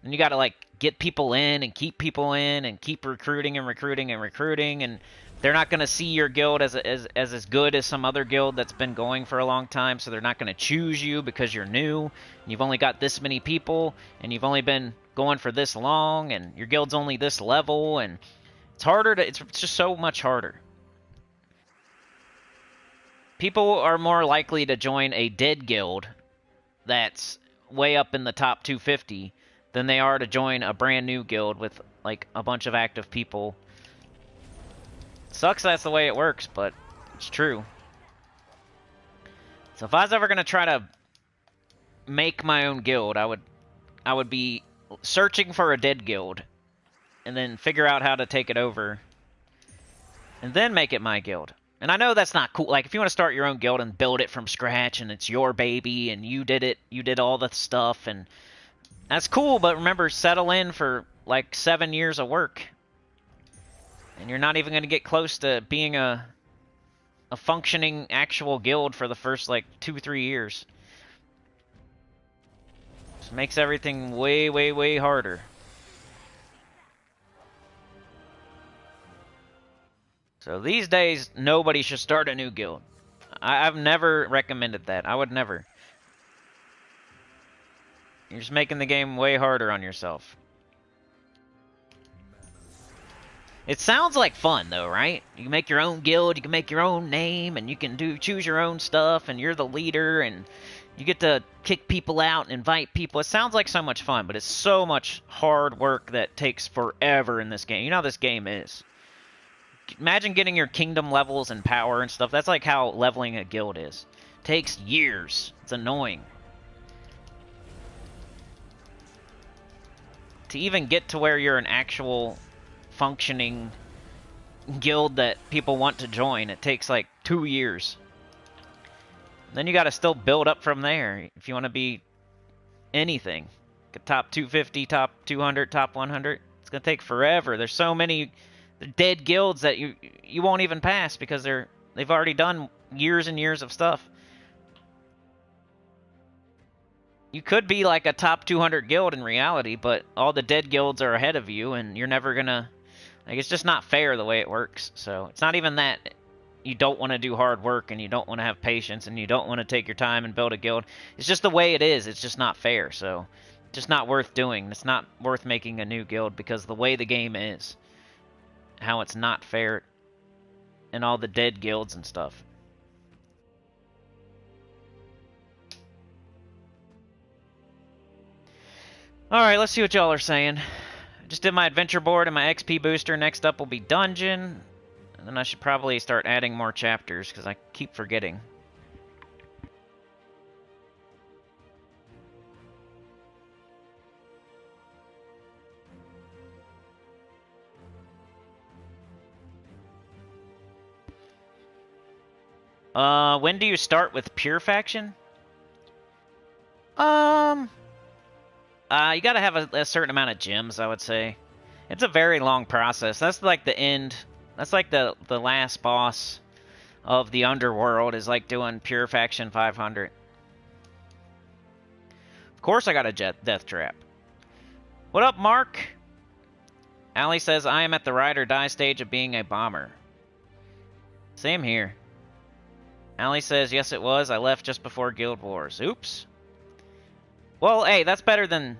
you got to like get people in and keep people in and keep recruiting and recruiting and recruiting, and they're not going to see your guild as good as some other guild that's been going for a long time, so they're not going to choose you because you're new, and you've only got this many people, and you've only been going for this long, and your guild's only this level, and it's harder to, it's just so much harder. People are more likely to join a dead guild that's way up in the top 250 than they are to join a brand new guild with like a bunch of active people. Sucks that's the way it works, but it's true. So if I was ever going to try to make my own guild, I would be searching for a dead guild and then figure out how to take it over and then make it my guild. And I know that's not cool. Like, if you want to start your own guild and build it from scratch and it's your baby and you did it, you did all the stuff, and that's cool, but remember, settle in for like 7 years of work. And you're not even going to get close to being a functioning actual guild for the first like 2-3 years. Just makes everything way, way, way harder. So these days, nobody should start a new guild. I've never recommended that. I would never. You're just making the game way harder on yourself. It sounds like fun, though, right? You can make your own guild, you can make your own name, and you can choose your own stuff, and you're the leader, and You get to kick people out and invite people. It sounds like so much fun, but it's so much hard work that takes forever in this game. You know how this game is. Imagine getting your kingdom levels and power and stuff. That's like how leveling a guild is. Takes years. It's annoying. To even get to where you're an actual functioning guild that people want to join, it takes like 2 years. Then you got to still build up from there if you want to be anything. Top 250, top 200, top 100. It's going to take forever. There's so many dead guilds that you won't even pass because they've already done years and years of stuff. You could be like a top 200 guild in reality, but all the dead guilds are ahead of you, and you're never gonna... Like, it's just not fair the way it works. So it's not even that you don't want to do hard work and you don't want to have patience and you don't want to take your time and build a guild. It's just the way it is. It's just not fair. So just not worth doing. It's not worth making a new guild because the way the game is, how it's not fair, and all the dead guilds and stuff. Alright, let's see what y'all are saying. I just did my adventure board and my XP booster. Next up will be dungeon. And then I should probably start adding more chapters because I keep forgetting. When do you start with pure faction? You gotta have a certain amount of gems, I would say. It's a very long process. That's like the end. That's like the last boss of the underworld is like doing pure faction 500. Of course I got a death trap. What up, Mark? Allie says, I am at the ride or die stage of being a bomber. Same here. Allie says, yes it was. I left just before Guild Wars. Oops. Well, hey, that's better than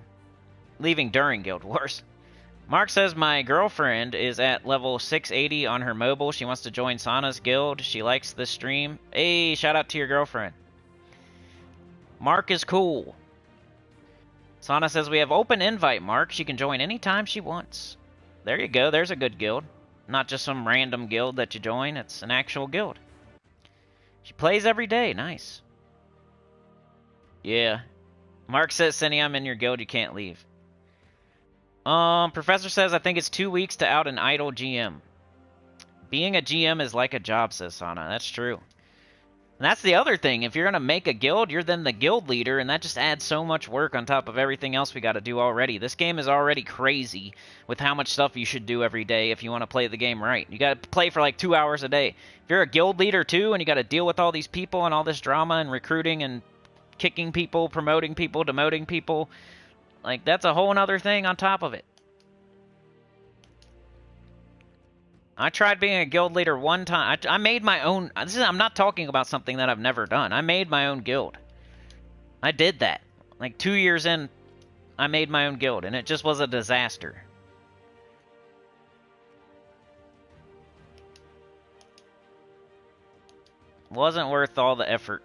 leaving during Guild Wars. Mark says, my girlfriend is at level 680 on her mobile. She wants to join Sana's guild. She likes the stream. Hey, shout out to your girlfriend. Mark is cool. Sana says, we have open invite, Mark. She can join anytime she wants. There you go. There's a good guild. Not just some random guild that you join. It's an actual guild. She plays every day. Nice. Yeah. Mark says, Cindy, I'm in your guild. You can't leave. Professor says, I think it's 2 weeks to out an idle GM. Being a GM is like a job, says Sana. That's true. And that's the other thing. If you're going to make a guild, you're then the guild leader, and that just adds so much work on top of everything else we got to do already. This game is already crazy with how much stuff you should do every day if you want to play the game right. You got to play for like 2 hours a day. If you're a guild leader too, and you got to deal with all these people and all this drama and recruiting and kicking people, promoting people, demoting people, like, that's a whole other thing on top of it. I tried being a guild leader one time. I made my own... I'm not talking about something that I've never done. I made my own guild. I did that. Like, 2 years in, I made my own guild, and it just was a disaster. Wasn't worth all the effort.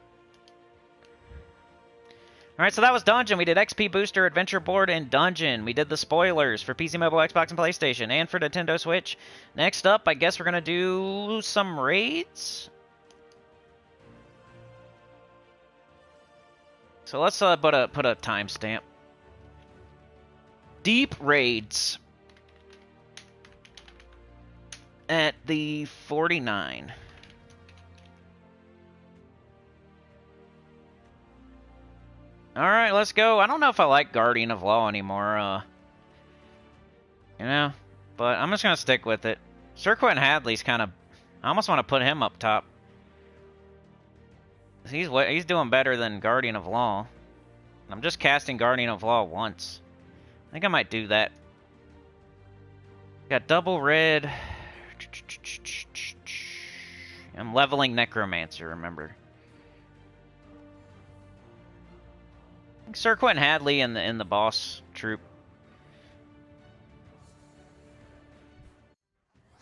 Alright, so that was Dungeon. We did XP Booster, Adventure Board, and Dungeon. We did the spoilers for PC, Mobile, Xbox, and PlayStation, and for Nintendo Switch. Next up, I guess we're going to do some raids? So let's put a timestamp. Deep raids. At the 49. Alright, let's go. I don't know if I like Guardian of Law anymore, you know, but I'm just going to stick with it. Sir Quentin Hadley's kind of... I almost want to put him up top. He's doing better than Guardian of Law. I'm just casting Guardian of Law once. I think I might do that. Got double red. I'm leveling Necromancer, remember. Sir Quentin Hadley in the boss troop.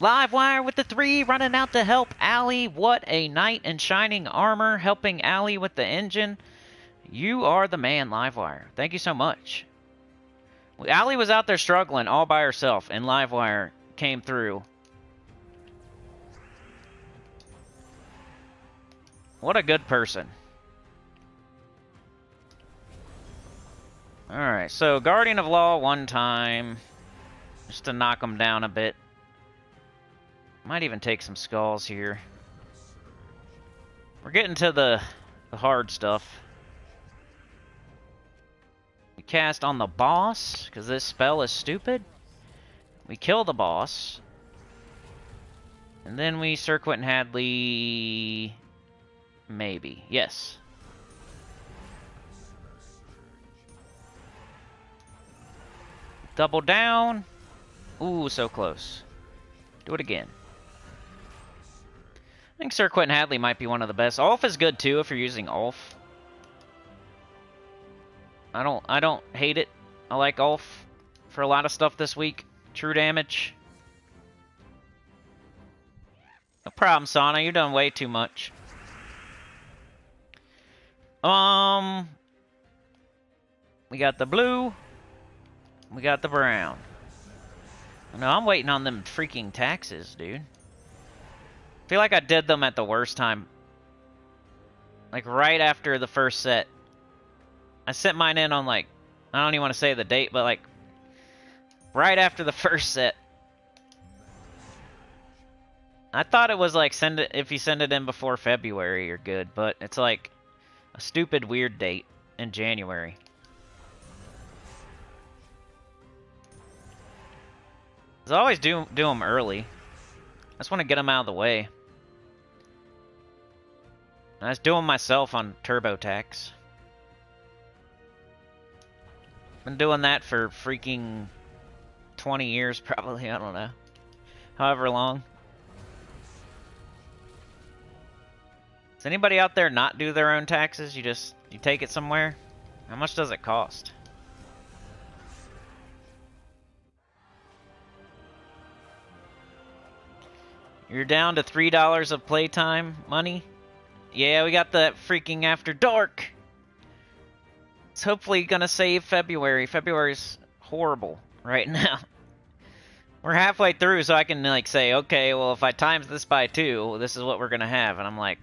Livewire with the 3, running out to help Allie. What a knight in shining armor, helping Allie with the engine. You are the man, Livewire. Thank you so much. Allie was out there struggling all by herself, and Livewire came through. What a good person. Alright, so Guardian of Law one time, just to knock him down a bit. Might even take some skulls here. We're getting to the hard stuff. We cast on the boss, because this spell is stupid. We kill the boss. And then we Sir Quentin Hadley... Maybe. Yes. Double down. Ooh, so close. Do it again. I think Sir Quentin Hadley might be one of the best. Ulf is good too if you're using Ulf. I don't hate it. I like Ulf for a lot of stuff this week. True damage. No problem, Sana. You've done way too much. We got the blue. We got the brown. No, I'm waiting on them freaking taxes, dude. I feel like I did them at the worst time. Like right after the first set. I sent mine in on like, I don't even want to say the date, but like right after the first set. I thought it was like if you send it in before February, you're good, but it's like a stupid weird date in January. I always do them early. I just want to get them out of the way. I was doing myself on TurboTax. Been doing that for freaking 20 years probably, I don't know. However long. Does anybody out there not do their own taxes? You take it somewhere? How much does it cost? You're down to $3 of playtime money? Yeah, we got the freaking After Dark. It's hopefully gonna save February. February's horrible right now. We're halfway through, so I can like say, okay, well if I times this by 2, this is what we're gonna have, and I'm like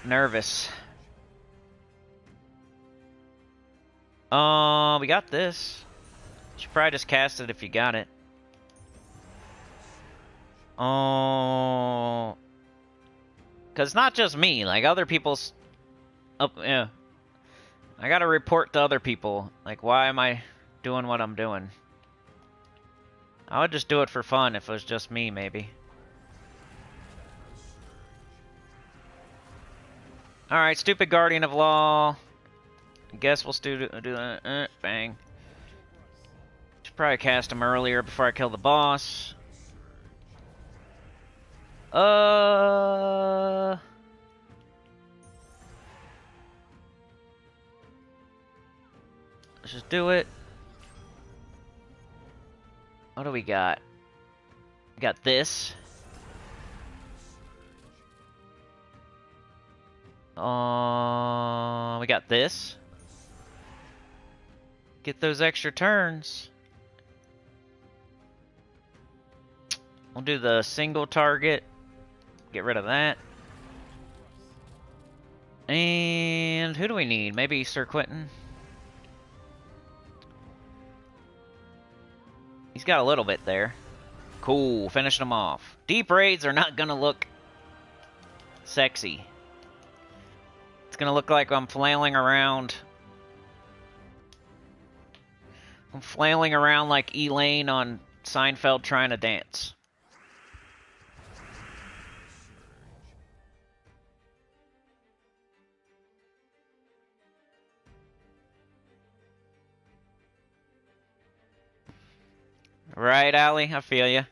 nervous. We got this. Should probably just cast it if you got it. Oh, because not just me, like other people's. Yeah, I gotta report to other people. Like, why am I doing what I'm doing? I would just do it for fun if it was just me, maybe. All right, stupid Guardian of Law. I guess we'll do that. Bang. Should probably cast him earlier before I kill the boss. Let's just do it. What do we got? We got this. We got this. Get those extra turns. We'll do the single target. Get rid of that. And who do we need? Maybe Sir Quentin? He's got a little bit there. Cool, finishing him off. Deep raids are not gonna look sexy. It's gonna look like I'm flailing around. I'm flailing around like Elaine on Seinfeld trying to dance. Right, Allie? I feel you.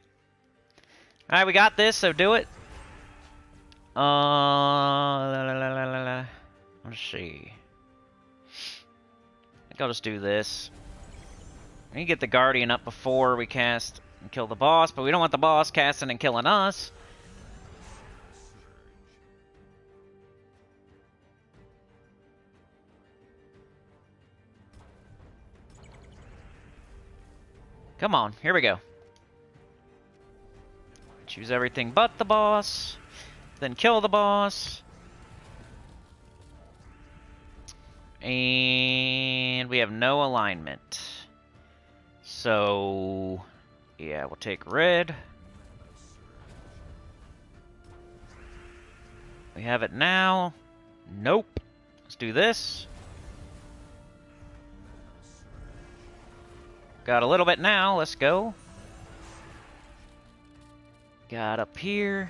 Alright, we got this, so do it. Let's see. I think I'll just do this. We can get the Guardian up before we cast and kill the boss, but we don't want the boss casting and killing us. Come on, here we go. Choose everything but the boss. Then kill the boss. And we have no alignment. So, yeah, we'll take red. We have it now. Nope. Let's do this. Got a little bit now. Let's go. Got up here.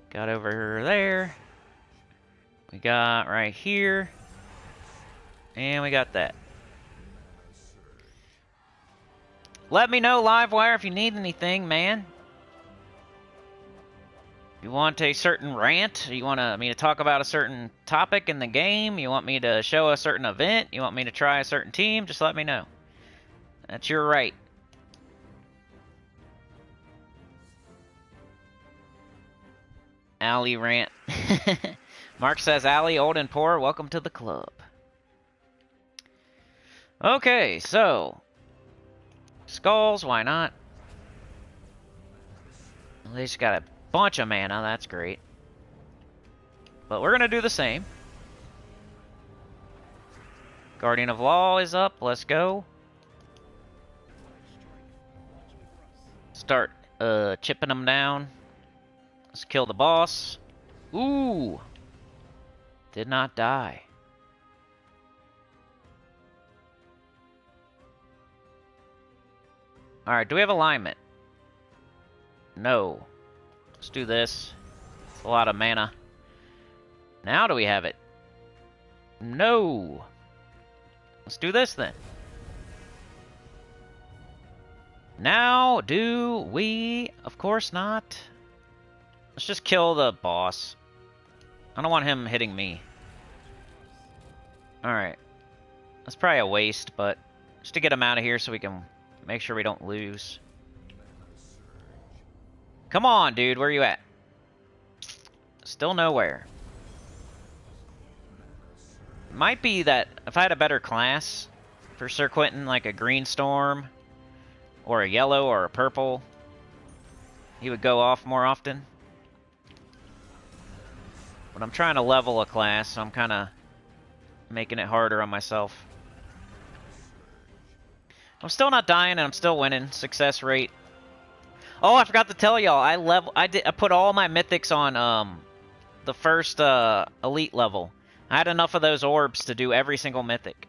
Got over there. We got right here. And we got that. Let me know, Livewire, if you need anything, man. You want a certain rant? You want me to talk about a certain topic in the game? You want me to show a certain event? You want me to try a certain team? Just let me know. That's your right. Alley rant. Mark says, Alley, old and poor, welcome to the club. Okay, so. Skulls, why not? At least got a bunch of mana, that's great. But we're gonna do the same. Guardian of Law is up, let's go. Start chipping them down. Let's kill the boss. Ooh! Did not die. Alright, do we have alignment? No. Let's do this. It's a lot of mana. Now do we have it? No. Let's do this then. Now do we? Of course not. Let's just kill the boss. I don't want him hitting me. Alright. That's probably a waste, but just to get him out of here so we can make sure we don't lose. Come on, dude. Where you at? Still nowhere. Might be that if I had a better class for Sir Quentin, like a green storm, or a yellow, or a purple, he would go off more often. But I'm trying to level a class, so I'm kind of making it harder on myself. I'm still not dying, and I'm still winning. Success rate. Oh, I forgot to tell y'all. I put all my mythics on the first elite level. I had enough of those orbs to do every single mythic.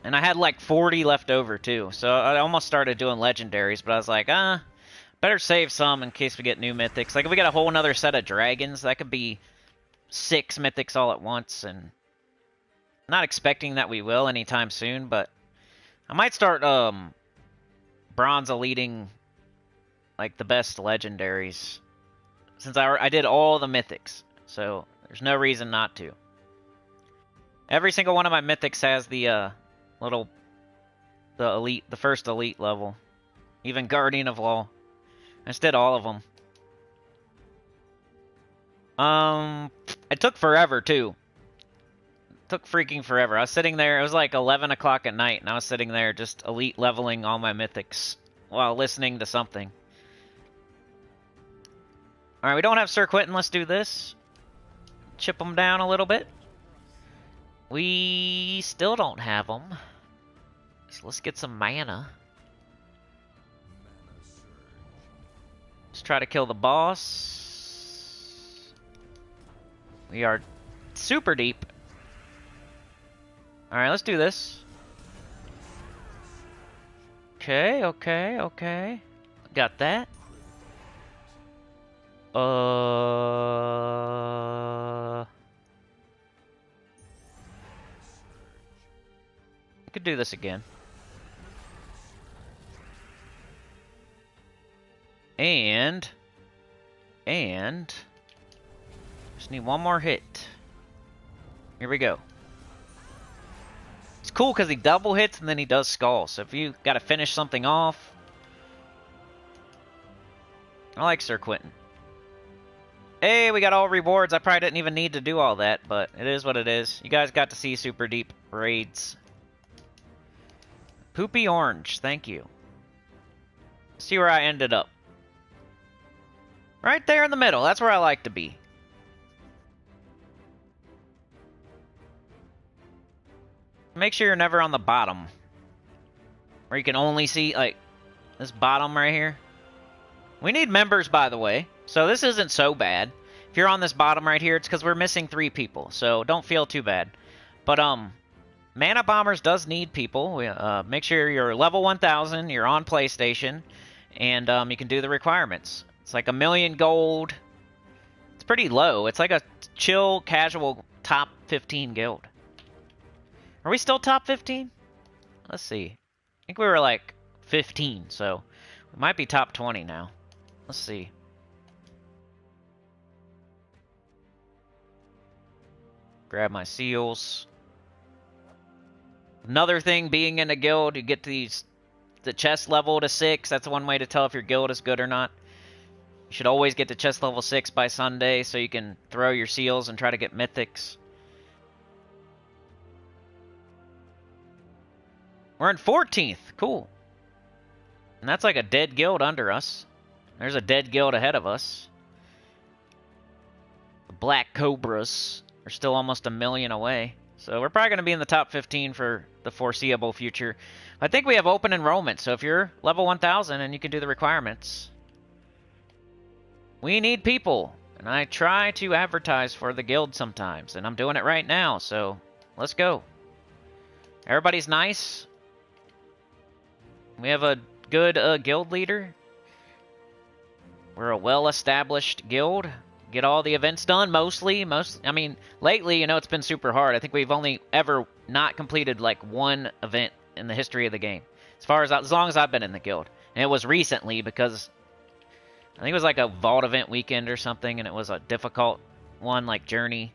And I had like 40 left over too. So I almost started doing legendaries, but I was like, better save some in case we get new mythics. Like if we get a whole another set of dragons, that could be 6 mythics all at once. And I'm not expecting that we will anytime soon, but I might start bronze eliting like the best legendaries. Since I did all the mythics, so there's no reason not to. Every single one of my mythics has the the first elite level. Even Guardian of Law. I just did all of them. It took forever too. It took freaking forever. I was sitting there, it was like 11 o'clock at night, and I was sitting there just elite leveling all my mythics while listening to something. Alright, we don't have Sir Quentin. Let's do this. Chip them down a little bit. We still don't have them. So let's get some mana. Let's try to kill the boss. We are super deep. Alright, let's do this. Okay, okay, okay. Got that. I could do this again. And just need one more hit. Here we go. It's cool because he double hits and then he does skull. So if you got to finish something off, I like Sir Quentin. Hey, we got all rewards. I probably didn't even need to do all that, but it is what it is. You guys got to see super deep raids. Poopy orange, thank you. See where I ended up. Right there in the middle, that's where I like to be. Make sure you're never on the bottom. Where you can only see, like, this bottom right here. We need members, by the way, so this isn't so bad. If you're on this bottom right here, it's because we're missing 3 people, so don't feel too bad. But, Mana Bombers does need people. Make sure you're level 1000, you're on PlayStation, and you can do the requirements. It's like 1,000,000 gold. It's pretty low. It's like a chill, casual top 15 guild. Are we still top 15? Let's see. I think we were like 15, so we might be top 20 now. Let's see. Grab my seals. Another thing, being in a guild, you get the chest level to 6. That's one way to tell if your guild is good or not. You should always get to chest level 6 by Sunday so you can throw your seals and try to get mythics. We're in 14th. Cool. And that's like a dead guild under us. There's a dead guild ahead of us. The Black Cobras are still almost 1,000,000 away. So we're probably going to be in the top 15 for the foreseeable future. I think we have open enrollment, so if you're level 1000 and you can do the requirements. We need people, and I try to advertise for the guild sometimes, and I'm doing it right now, so let's go. Everybody's nice. We have a good guild leader. We're a well-established guild. Get all the events done, mostly. I mean, lately, you know, it's been super hard. I think we've only ever not completed, like, 1 event in the history of the game. As long as I've been in the guild. And it was recently because I think it was like a vault event weekend or something, and it was a difficult one, like Journey.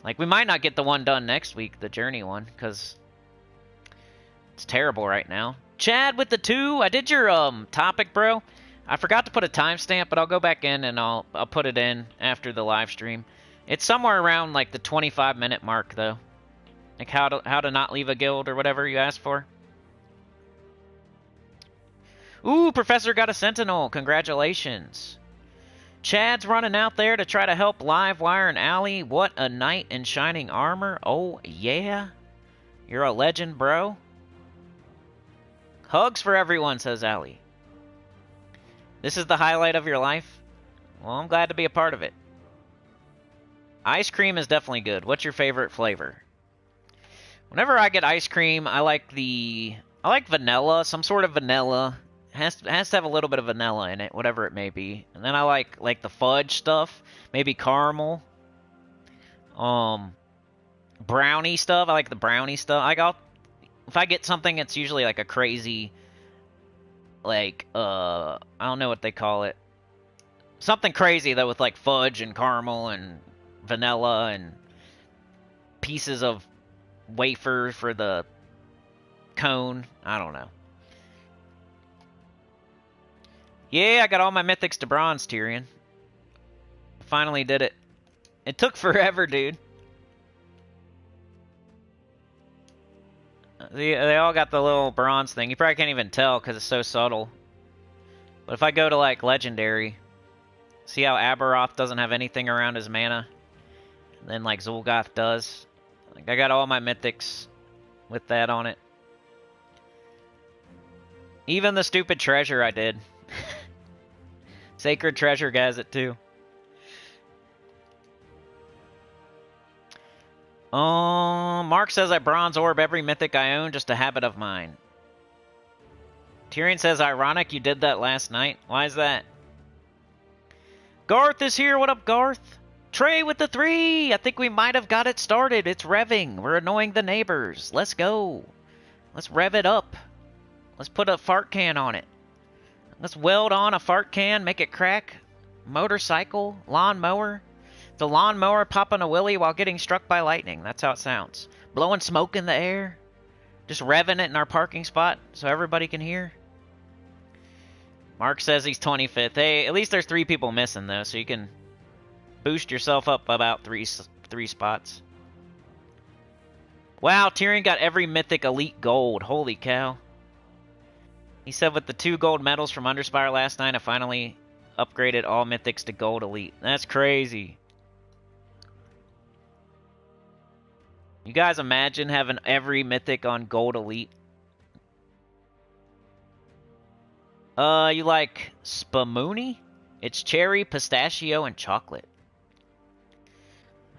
Like, we might not get the one done next week, the Journey one, because it's terrible right now. Chad with the 2, I did your topic, bro. I forgot to put a timestamp, but I'll go back in and I'll put it in after the live stream. It's somewhere around like the 25-minute mark, though. Like how to not leave a guild or whatever you asked for. Ooh, Professor got a Sentinel. Congratulations. Chad's running out there to try to help Livewire and Allie. What a knight in shining armor. Oh, yeah. You're a legend, bro. Hugs for everyone, says Allie. This is the highlight of your life? Well, I'm glad to be a part of it. Ice cream is definitely good. What's your favorite flavor? Whenever I get ice cream, I like vanilla, some sort of vanilla. Has to have a little bit of vanilla in it, whatever it may be. And then I like the fudge stuff, maybe caramel. Brownie stuff. I like the brownie stuff. If I get something, it's usually like a crazy, like, I don't know what they call it. Something crazy, though, with, like, fudge and caramel and vanilla and pieces of wafer for the cone. I don't know. Yeah, I got all my mythics to bronze, Tyrion. Finally did it. It took forever, dude. They all got the little bronze thing. You probably can't even tell because it's so subtle. But if I go to, like, Legendary, see how Aberoth doesn't have anything around his mana? And then, like, Zul'Goth does. Like, I got all my mythics with that on it. Even the stupid treasure I did. Sacred Treasure has it, too. Mark says I bronze orb every mythic I own, just a habit of mine. Tyrion says, ironic you did that last night. Why is that? Garth is here. What up, Garth? Trey with the 3. I think we might have got it started. It's revving. We're annoying the neighbors. Let's go. Let's rev it up. Let's put a fart can on it. Let's weld on a fart can, make it crack. Motorcycle, lawnmower. The lawnmower popping a wheelie while getting struck by lightning. That's how it sounds. Blowing smoke in the air. Just revving it in our parking spot so everybody can hear. Mark says he's 25th. Hey, at least there's 3 people missing, though, so you can boost yourself up about 3 spots. Wow, Tyrion got every mythic elite gold. Holy cow. He said with the 2 gold medals from Underspire last night, I finally upgraded all mythics to gold elite. That's crazy. You guys imagine having every mythic on gold elite? You like Spamoony? It's cherry, pistachio, and chocolate.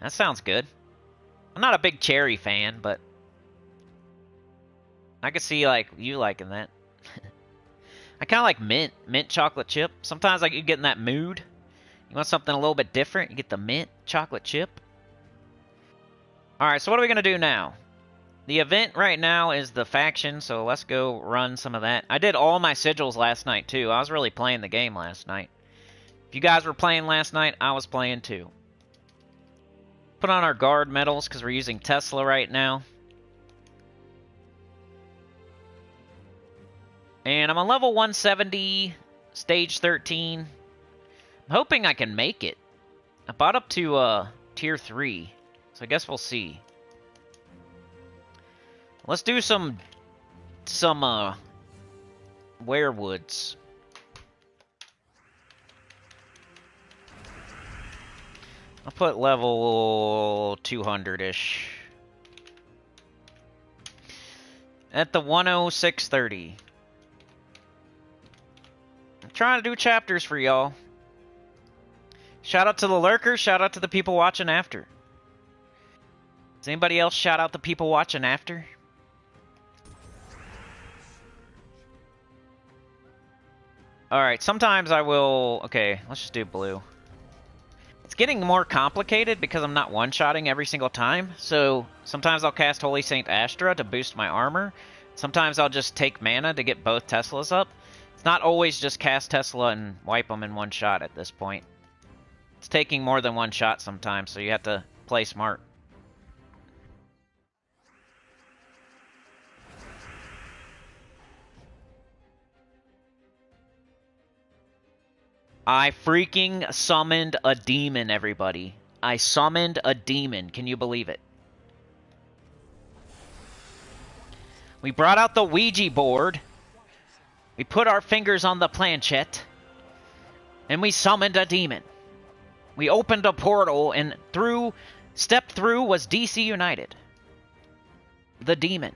That sounds good. I'm not a big cherry fan, but I could see like you liking that. I kind of like mint chocolate chip. Sometimes like you get in that mood. You want something a little bit different, you get the mint chocolate chip. Alright, so what are we going to do now? The event right now is the faction, so let's go run some of that. I did all my sigils last night, too. I was really playing the game last night. If you guys were playing last night, I was playing, too. Put on our guard medals, because we're using Tesla right now. And I'm on level 170, stage 13. I'm hoping I can make it. I bought up to tier 3, so I guess we'll see. Let's do some werewoods. I'll put level 200-ish. At the 106.30. I'm trying to do chapters for y'all. Shout out to the lurkers, shout out to the people watching after. Does anybody else shout out the people watching after? Alright, sometimes I will... Okay, let's just do blue. It's getting more complicated because I'm not one-shotting every single time. So, sometimes I'll cast Holy Saint Astra to boost my armor. Sometimes I'll just take mana to get both Teslas up. It's not always just cast Tesla and wipe them in one shot at this point. It's taking more than one shot sometimes, so you have to play smart. I freaking summoned a demon, everybody. I summoned a demon. Can you believe it? We brought out the Ouija board. We put our fingers on the planchette. And we summoned a demon. We opened a portal and stepped through was DC United. The demon.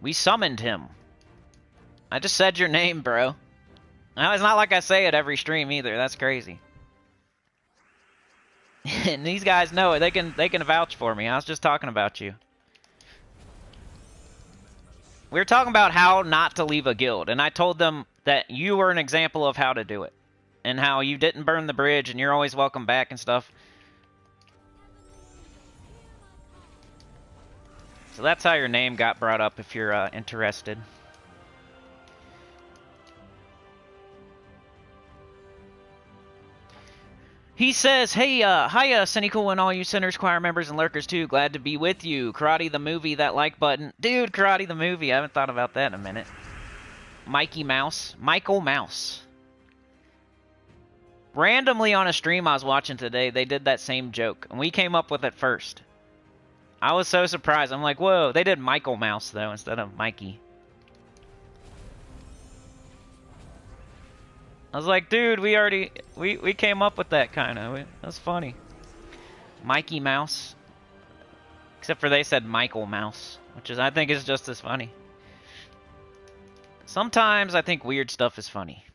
We summoned him. I just said your name, bro. Now, it's not like I say it every stream either. That's crazy. And these guys know it. They can vouch for me. I was just talking about you. We were talking about how not to leave a guild, and I told them that you were an example of how to do it. And how you didn't burn the bridge, and you're always welcome back and stuff. So that's how your name got brought up if you're interested. He says, hey, hiya, Sinnycool and all you Sinners Choir members and lurkers too. Glad to be with you. Karate the movie, that like button. Dude, Karate the movie. I haven't thought about that in a minute. Mikey Mouse. Michael Mouse. Randomly on a stream I was watching today, they did that same joke. And we came up with it first. I was so surprised. I'm like, whoa. They did Michael Mouse, though, instead of Mikey. I was like, dude, we came up with that kind of. That's funny. Mikey Mouse. Except for they said Michael Mouse, which I think is just as funny. Sometimes I think weird stuff is funny.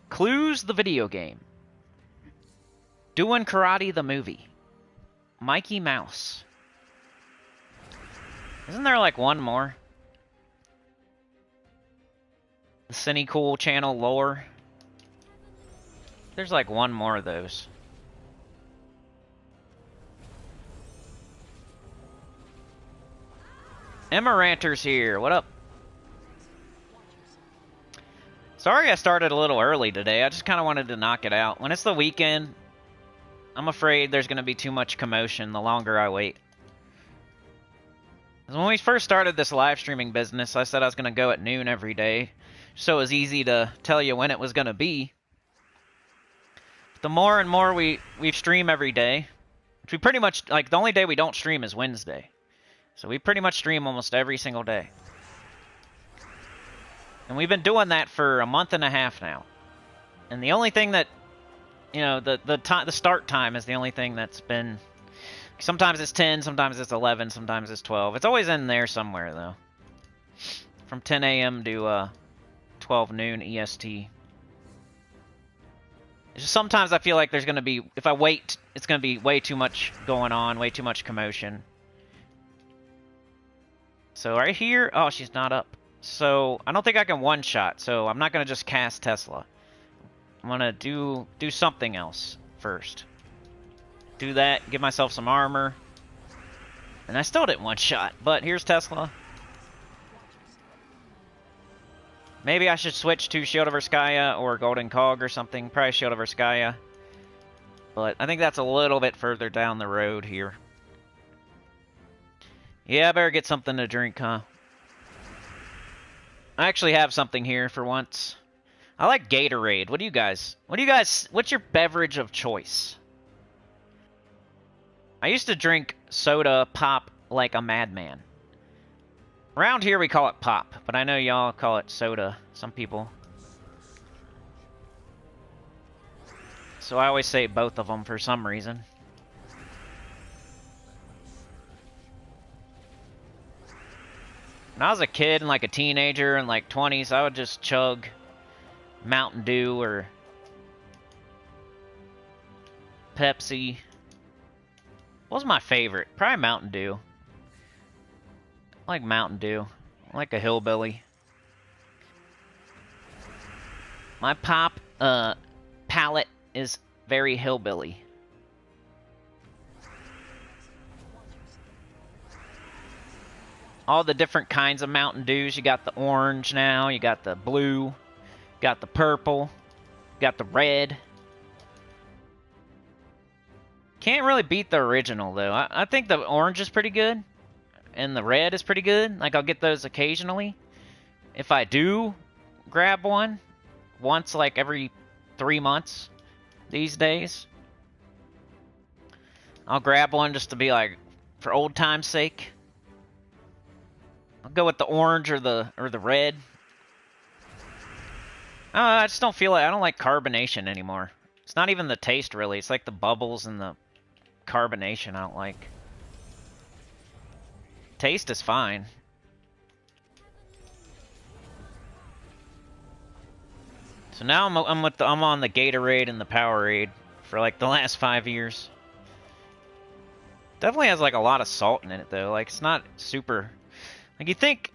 Clues the video game. Doing Karate the movie. Mikey Mouse. Isn't there like one more? The Sinnycool channel lore. There's like one more of those. Emaranter's here. What up? Sorry I started a little early today. I just kind of wanted to knock it out. When it's the weekend, I'm afraid there's going to be too much commotion the longer I wait. When we first started this live streaming business, I said I was going to go at noon every day. So it was easy to tell you when it was going to be. But the more and more we stream every day, which we pretty much, like, the only day we don't stream is Wednesday. So we pretty much stream almost every single day. And we've been doing that for a month and a half now. And the only thing that, you know, the start time is the only thing that's been... Sometimes it's 10, sometimes it's 11, sometimes it's 12. It's always in there somewhere, though. From 10 a.m. to 12 noon EST. It's just sometimes I feel like there's going to be... If I wait, it's going to be way too much going on, way too much commotion. So right here... Oh, she's not up. So I don't think I can one-shot, so I'm not going to just cast Tesla. I'm going to do something else first. Do that, give myself some armor. And I still didn't one-shot, but here's Tesla. Maybe I should switch to Shield of Erskaya or Golden Cog or something. Probably Shield of Erskaya. But I think that's a little bit further down the road here. Yeah, I better get something to drink, huh? I actually have something here for once. I like Gatorade. What's your beverage of choice? I used to drink soda pop like a madman. Around here we call it pop, but I know y'all call it soda, some people. So I always say both of them for some reason. When I was a kid and like a teenager and like 20s, I would just chug Mountain Dew or Pepsi. What was my favorite? Probably Mountain Dew. I like Mountain Dew. I like a hillbilly. My pop palate is very hillbilly. All the different kinds of Mountain Dews. You got the orange now, you got the blue, got the purple, got the red. Can't really beat the original, though. I think the orange is pretty good, and the red is pretty good. Like, I'll get those occasionally. If I do grab one, once, like, every 3 months these days, I'll grab one just to be, like, for old time's sake. I'll go with the orange or the red. I just don't feel like... I don't like carbonation anymore. It's not even the taste, really. It's like the bubbles and the carbonation I don't like. Taste is fine. So now I'm on the Gatorade and the Powerade for like the last 5 years. Definitely has like a lot of salt in it though. Like it's not super... Like you think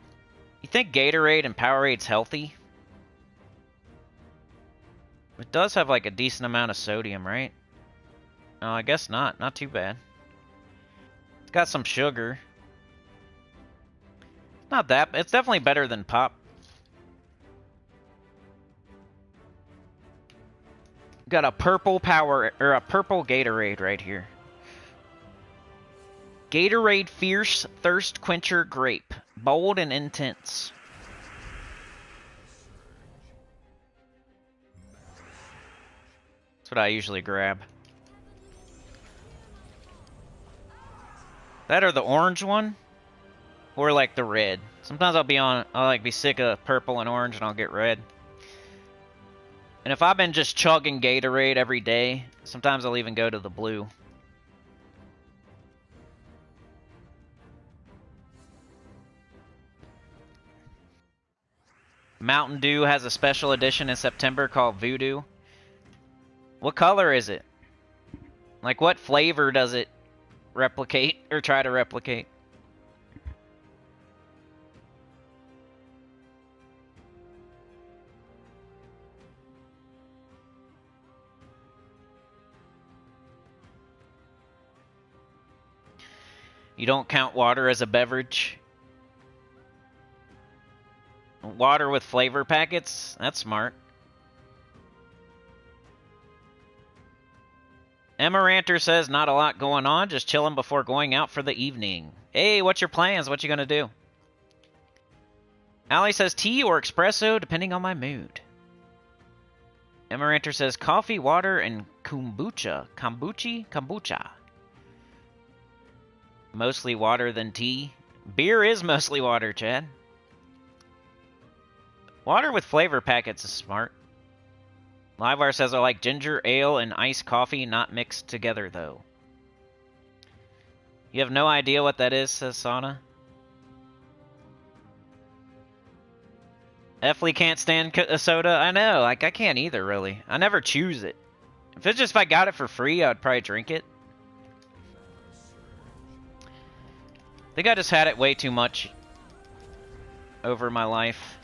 Gatorade and Powerade's healthy? It does have like a decent amount of sodium, right? No, I guess not. Not too bad. It's got some sugar. Not that. It's definitely better than pop. Got a purple a purple Gatorade right here. Gatorade Fierce Thirst Quencher Grape. Bold and intense. That's what I usually grab. That or the orange one, or like the red. Sometimes I'll like be sick of purple and orange, and I'll get red. And if I've been just chugging Gatorade every day, sometimes I'll even go to the blue. Mountain Dew has a special edition in September called Voodoo. What color is it? Like what flavor does it replicate or try to replicate? You don't count water as a beverage? Water with flavor packets? That's smart. Amaranter says, not a lot going on, just chilling before going out for the evening. Hey, what's your plans? What you gonna do? Allie says, tea or espresso, depending on my mood. Amaranter says, coffee, water, and kombucha. Kombucha? Mostly water than tea. Beer is mostly water, Chad. Water with flavor packets is smart. Livewire says I like ginger ale and iced coffee, not mixed together, though. You have no idea what that is, says Sauna. Efley can't stand a soda. I know, like, I can't either, really. I never choose it. If I got it for free, I would probably drink it. I think I just had it way too much over my life.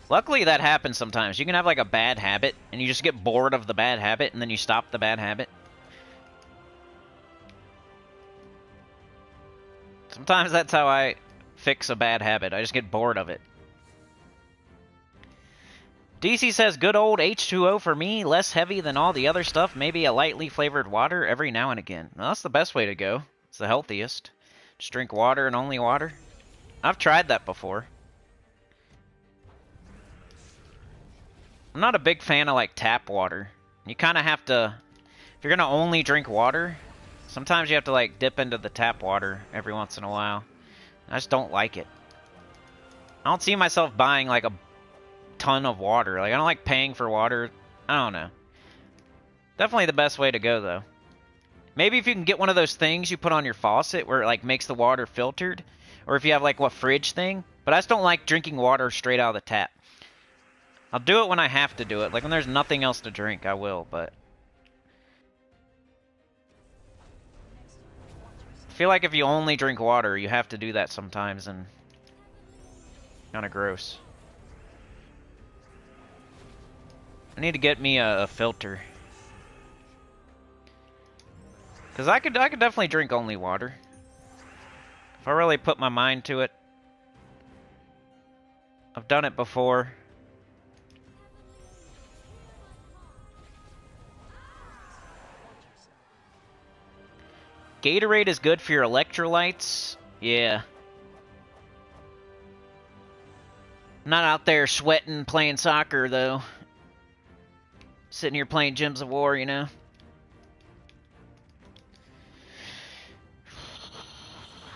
Luckily, that happens sometimes. You can have, like, a bad habit, and you just get bored of the bad habit, and then you stop the bad habit. Sometimes that's how I fix a bad habit. I just get bored of it. DC says, good old H2O for me, less heavy than all the other stuff, maybe a lightly flavored water every now and again. Well, that's the best way to go. It's the healthiest. Just drink water and only water. I've tried that before. I'm not a big fan of, like, tap water. You kind of have to, if you're going to only drink water, sometimes you have to, like, dip into the tap water every once in a while. I just don't like it. I don't see myself buying, like, a ton of water. Like, I don't like paying for water. I don't know. Definitely the best way to go, though. Maybe if you can get one of those things you put on your faucet where it, like, makes the water filtered. Or if you have, like, a fridge thing. But I just don't like drinking water straight out of the tap. I'll do it when I have to do it. Like, when there's nothing else to drink, I will, but I feel like if you only drink water, you have to do that sometimes, and kind of gross. I need to get me a filter. Because I could definitely drink only water. If I really put my mind to it. I've done it before. Gatorade is good for your electrolytes. Yeah. I'm not out there sweating playing soccer, though. Sitting here playing Gems of War, you know.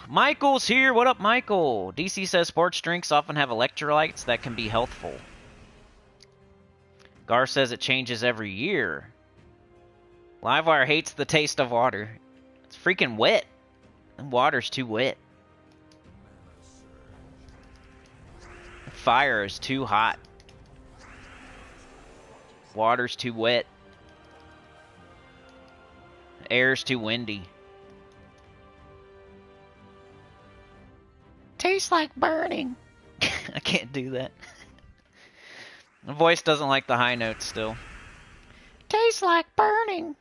Michael's here. What up, Michael? DC says sports drinks often have electrolytes that can be healthful. Gar says it changes every year. Livewire hates the taste of water. It's freaking wet. And water's too wet. Fire is too hot. Water's too wet. Air's too windy. Tastes like burning. I can't do that. My voice doesn't like the high notes still. Tastes like burning.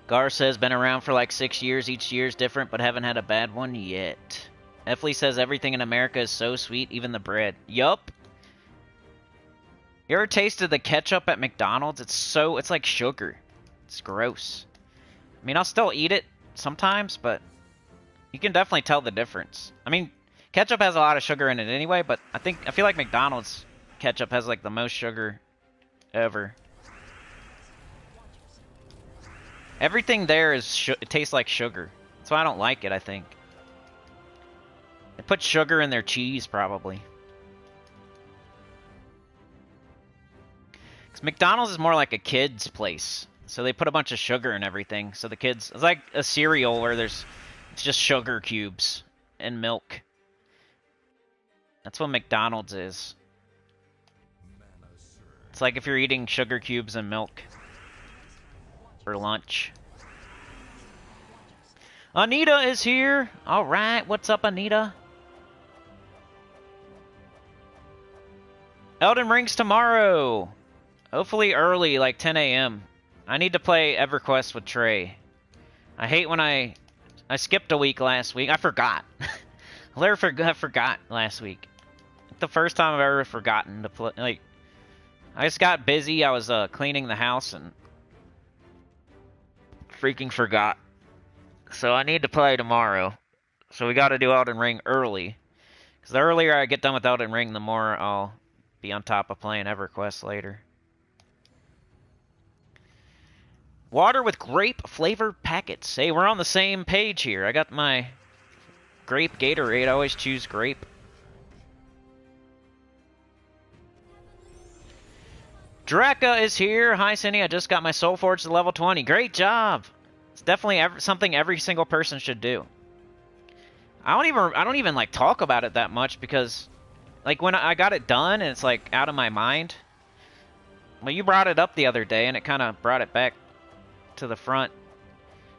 Gar says, been around for like 6 years. Each year's different, but haven't had a bad one yet. Efley says, everything in America is so sweet, even the bread. Yup. You ever tasted the ketchup at McDonald's? It's like sugar. It's gross. I mean, I'll still eat it sometimes, but you can definitely tell the difference. I mean, ketchup has a lot of sugar in it anyway, but I feel like McDonald's ketchup has like the most sugar ever. Everything there it tastes like sugar. That's why I don't like it, I think. They put sugar in their cheese, probably. Because McDonald's is more like a kid's place. So they put a bunch of sugar in everything. So the kids... It's like a cereal where it's just sugar cubes and milk. That's what McDonald's is. It's like if you're eating sugar cubes and milk for lunch. Anita is here. All right, what's up, Anita? Elden Ring's tomorrow. Hopefully early, like 10 a.m. I need to play EverQuest with Trey. I hate when I skipped a week last week. I forgot. I forgot last week. The first time I've ever forgotten to play. Like, I just got busy. I was cleaning the house and freaking forgot. So I need to play tomorrow. So we got to do Elden Ring early. Because the earlier I get done with Elden Ring, the more I'll be on top of playing EverQuest later. Water with grape flavored packets. Hey, we're on the same page here. I got my grape Gatorade. I always choose grape. Draka is here. Hi, Cindy. I just got my Soul Forge to level 20. Great job. It's definitely something every single person should do. I don't even like talk about it that much because, like, when I got it done and it's like out of my mind. Well, you brought it up the other day and it kind of brought it back to the front.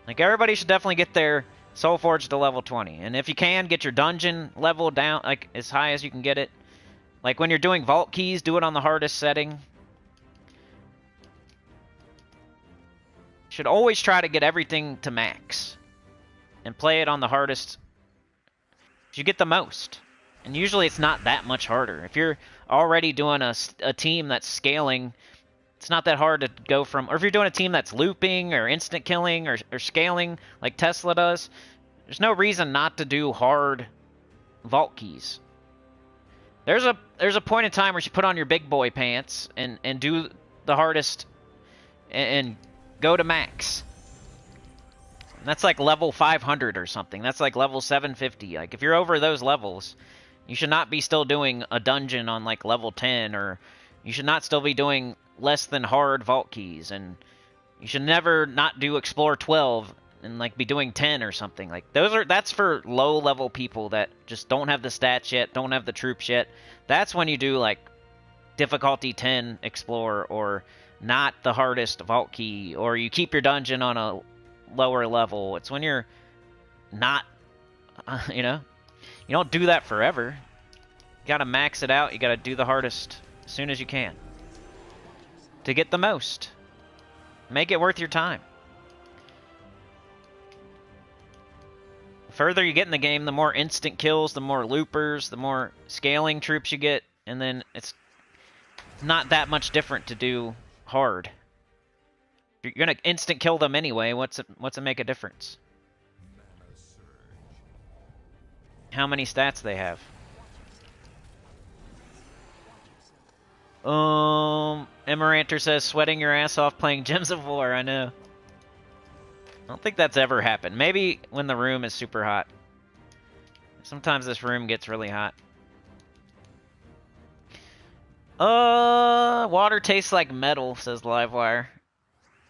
Like, everybody should definitely get their Soul Forge to level 20, and if you can, get your dungeon level down like as high as you can get it. Like, when you're doing vault keys, do it on the hardest setting. Should always try to get everything to max and play it on the hardest. You get the most, and usually it's not that much harder. If you're already doing a team that's scaling, it's not that hard to go from, or if you're doing a team that's looping or instant killing or scaling like Tesla does, there's no reason not to do hard vault keys. There's a point in time where you put on your big boy pants and do the hardest and go to max. And that's like level 500 or something. That's like level 750. Like, if you're over those levels, you should not be still doing a dungeon on like level 10, or you should not still be doing less than hard vault keys, and you should never not do explore 12 and like be doing 10 or something. Like, that's for low level people that just don't have the stats yet, don't have the troops yet. That's when you do like difficulty 10 explore, or not the hardest vault key, or you keep your dungeon on a lower level. It's when you're not, you know, you don't do that forever. You gotta max it out. You gotta do the hardest as soon as you can to get the most. Make it worth your time. The further you get in the game, the more instant kills, the more loopers, the more scaling troops you get, and then it's not that much different to do hard. You're gonna instant kill them anyway. What's it make a difference? How many stats they have? Emeranter says, sweating your ass off playing Gems of War. I know. I don't think that's ever happened. Maybe when the room is super hot. Sometimes this room gets really hot. Water tastes like metal, says Livewire.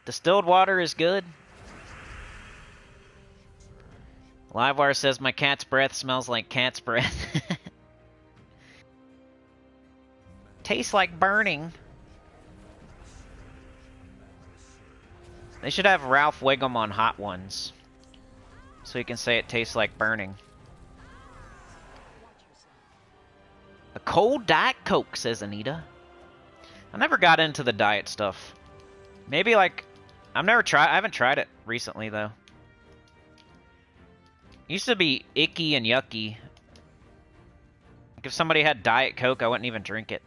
Distilled water is good. Livewire says my cat's breath smells like cat's breath. Tastes like burning. They should have Ralph Wiggum on Hot Ones, so you can say it tastes like burning. A cold Diet Coke, says Anita. I never got into the diet stuff. Maybe like, I haven't tried it recently though. It used to be icky and yucky. Like, if somebody had Diet Coke, I wouldn't even drink it.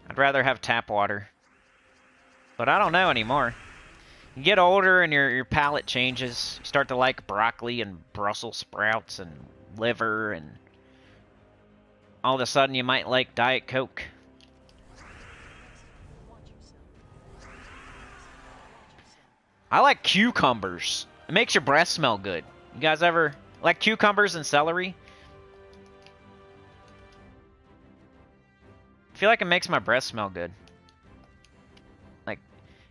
I'd rather have tap water. But I don't know anymore. You get older and your palate changes. You start to like broccoli and Brussels sprouts and liver, and all of a sudden you might like Diet Coke. I like cucumbers. It makes your breath smell good. You guys ever like cucumbers and celery? I feel like it makes my breath smell good. Like,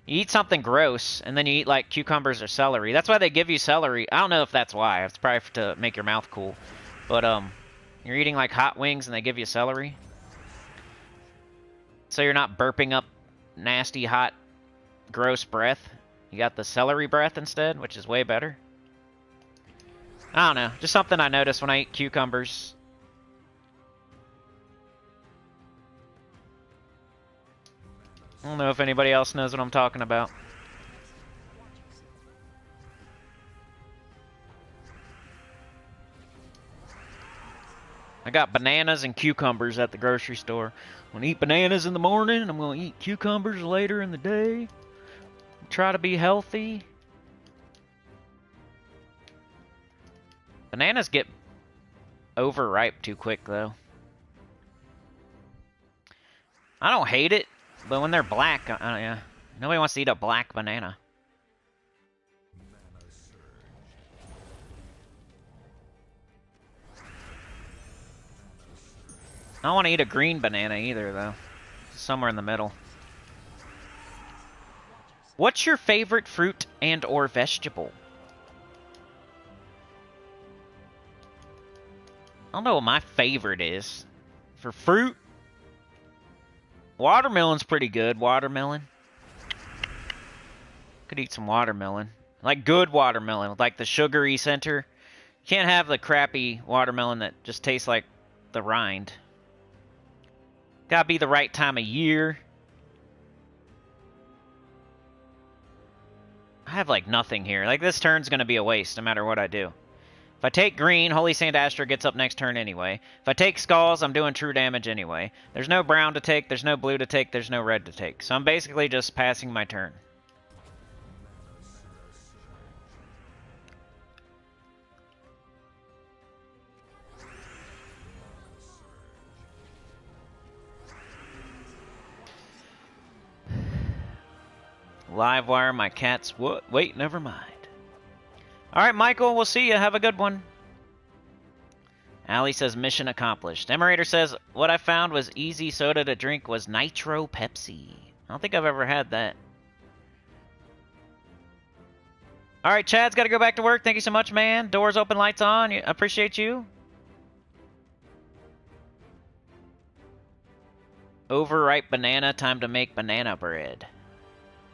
you eat something gross, and then you eat like cucumbers or celery. That's why they give you celery. I don't know if that's why. It's probably to make your mouth cool. But you're eating like hot wings and they give you celery, so you're not burping up nasty, hot, gross breath. You got the celery breath instead, which is way better. I don't know. Just something I notice when I eat cucumbers. I don't know if anybody else knows what I'm talking about. I got bananas and cucumbers at the grocery store. I'm gonna eat bananas in the morning, and I'm gonna eat cucumbers later in the day. Try to be healthy. Bananas get overripe too quick, though. I don't hate it, but when they're black, yeah. Nobody wants to eat a black banana. I don't want to eat a green banana either, though. Somewhere in the middle. What's your favorite fruit and or vegetable? I don't know what my favorite is. For fruit, watermelon's pretty good. Watermelon. Could eat some watermelon. Like good watermelon, like the sugary center. You can't have the crappy watermelon that just tastes like the rind. Gotta be the right time of year. I have like nothing here. Like this turn's gonna be a waste no matter what I do. If I take green, Holy Sandastra gets up next turn anyway. If I take skulls, I'm doing true damage anyway. There's no brown to take, there's no blue to take, there's no red to take. So I'm basically just passing my turn. Livewire, my cat's... What? Wait, never mind. Alright, Michael, we'll see you. Have a good one. Allie says, mission accomplished. Emerator says, what I found was easy soda to drink was Nitro Pepsi. I don't think I've ever had that. Alright, Chad's got to go back to work. Thank you so much, man. Doors open, lights on. Appreciate you. Overripe banana. Time to make banana bread.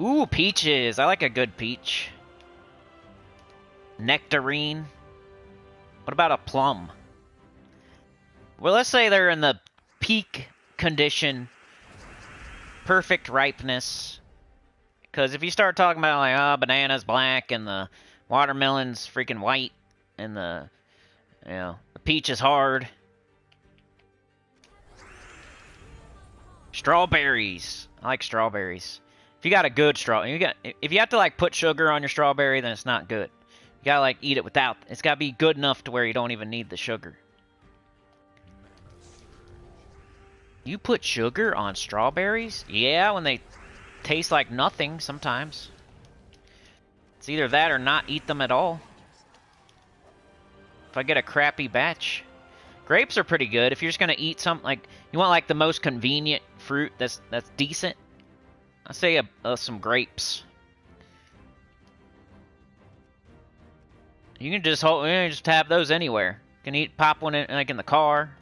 Ooh, peaches. I like a good peach. Nectarine. What about a plum? Well, let's say they're in the peak condition. Perfect ripeness. Because if you start talking about, like, oh, banana's black and the watermelon's freaking white and the peach is hard. Strawberries. I like strawberries. If you got a good if you have to like put sugar on your strawberry, then it's not good. You gotta like eat it without. It's gotta be good enough to where you don't even need the sugar. You put sugar on strawberries? Yeah, when they taste like nothing sometimes. It's either that or not eat them at all. If I get a crappy batch. Grapes are pretty good. If you're just gonna eat something like you want like the most convenient fruit that's decent. I say some grapes. You can just have those anywhere. You can pop one in, like in the car,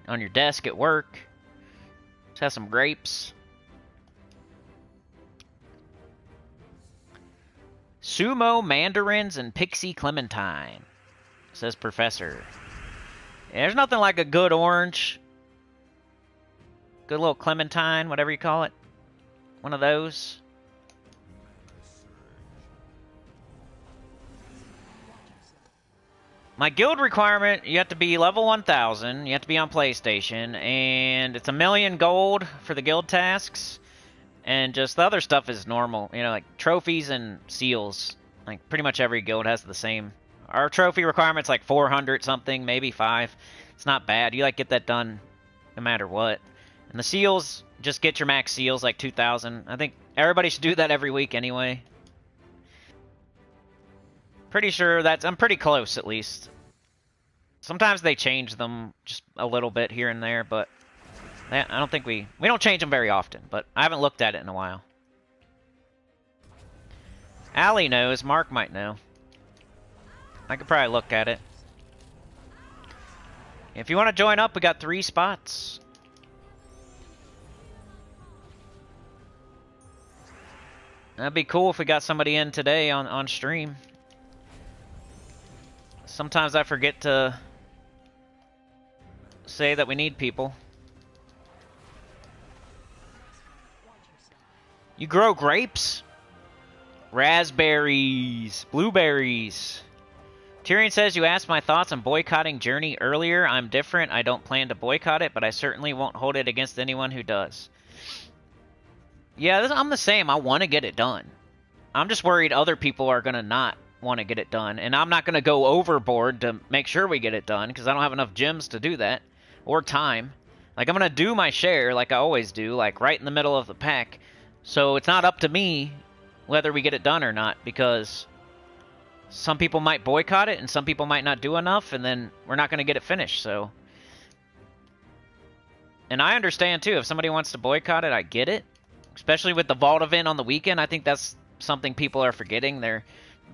on your desk at work. Just have some grapes. Sumo mandarins and pixie clementine, says Professor. Yeah, there's nothing like a good orange, good little clementine, whatever you call it. One of those. My guild requirement, you have to be level 1000, you have to be on PlayStation, and it's 1,000,000 gold for the guild tasks, and just the other stuff is normal, like trophies and seals. Like, pretty much every guild has the same. Our trophy requirement's like 400 something, maybe 5. It's not bad. You, like, get that done no matter what. And the seals, just get your max seals, like 2,000. I think everybody should do that every week anyway. Pretty sure I'm pretty close, at least. Sometimes they change them just a little bit here and there, but I don't think we don't change them very often, but I haven't looked at it in a while. Allie knows. Mark might know. I could probably look at it. If you want to join up, we got 3 spots. That'd be cool if we got somebody in today on stream. Sometimes I forget to say that we need people. You grow grapes? Raspberries. Blueberries. Tyrion says, you asked my thoughts on boycotting Journey earlier. I'm different. I don't plan to boycott it, but I certainly won't hold it against anyone who does. Yeah, I'm the same. I want to get it done. I'm just worried other people are going to not want to get it done. And I'm not going to go overboard to make sure we get it done, because I don't have enough gems to do that, or time. Like, I'm going to do my share, like I always do, like right in the middle of the pack. So it's not up to me whether we get it done or not, because some people might boycott it, and some people might not do enough, and then we're not going to get it finished, so... And I understand, too, if somebody wants to boycott it, I get it. Especially with the Vault event on the weekend, I think that's something people are forgetting. They're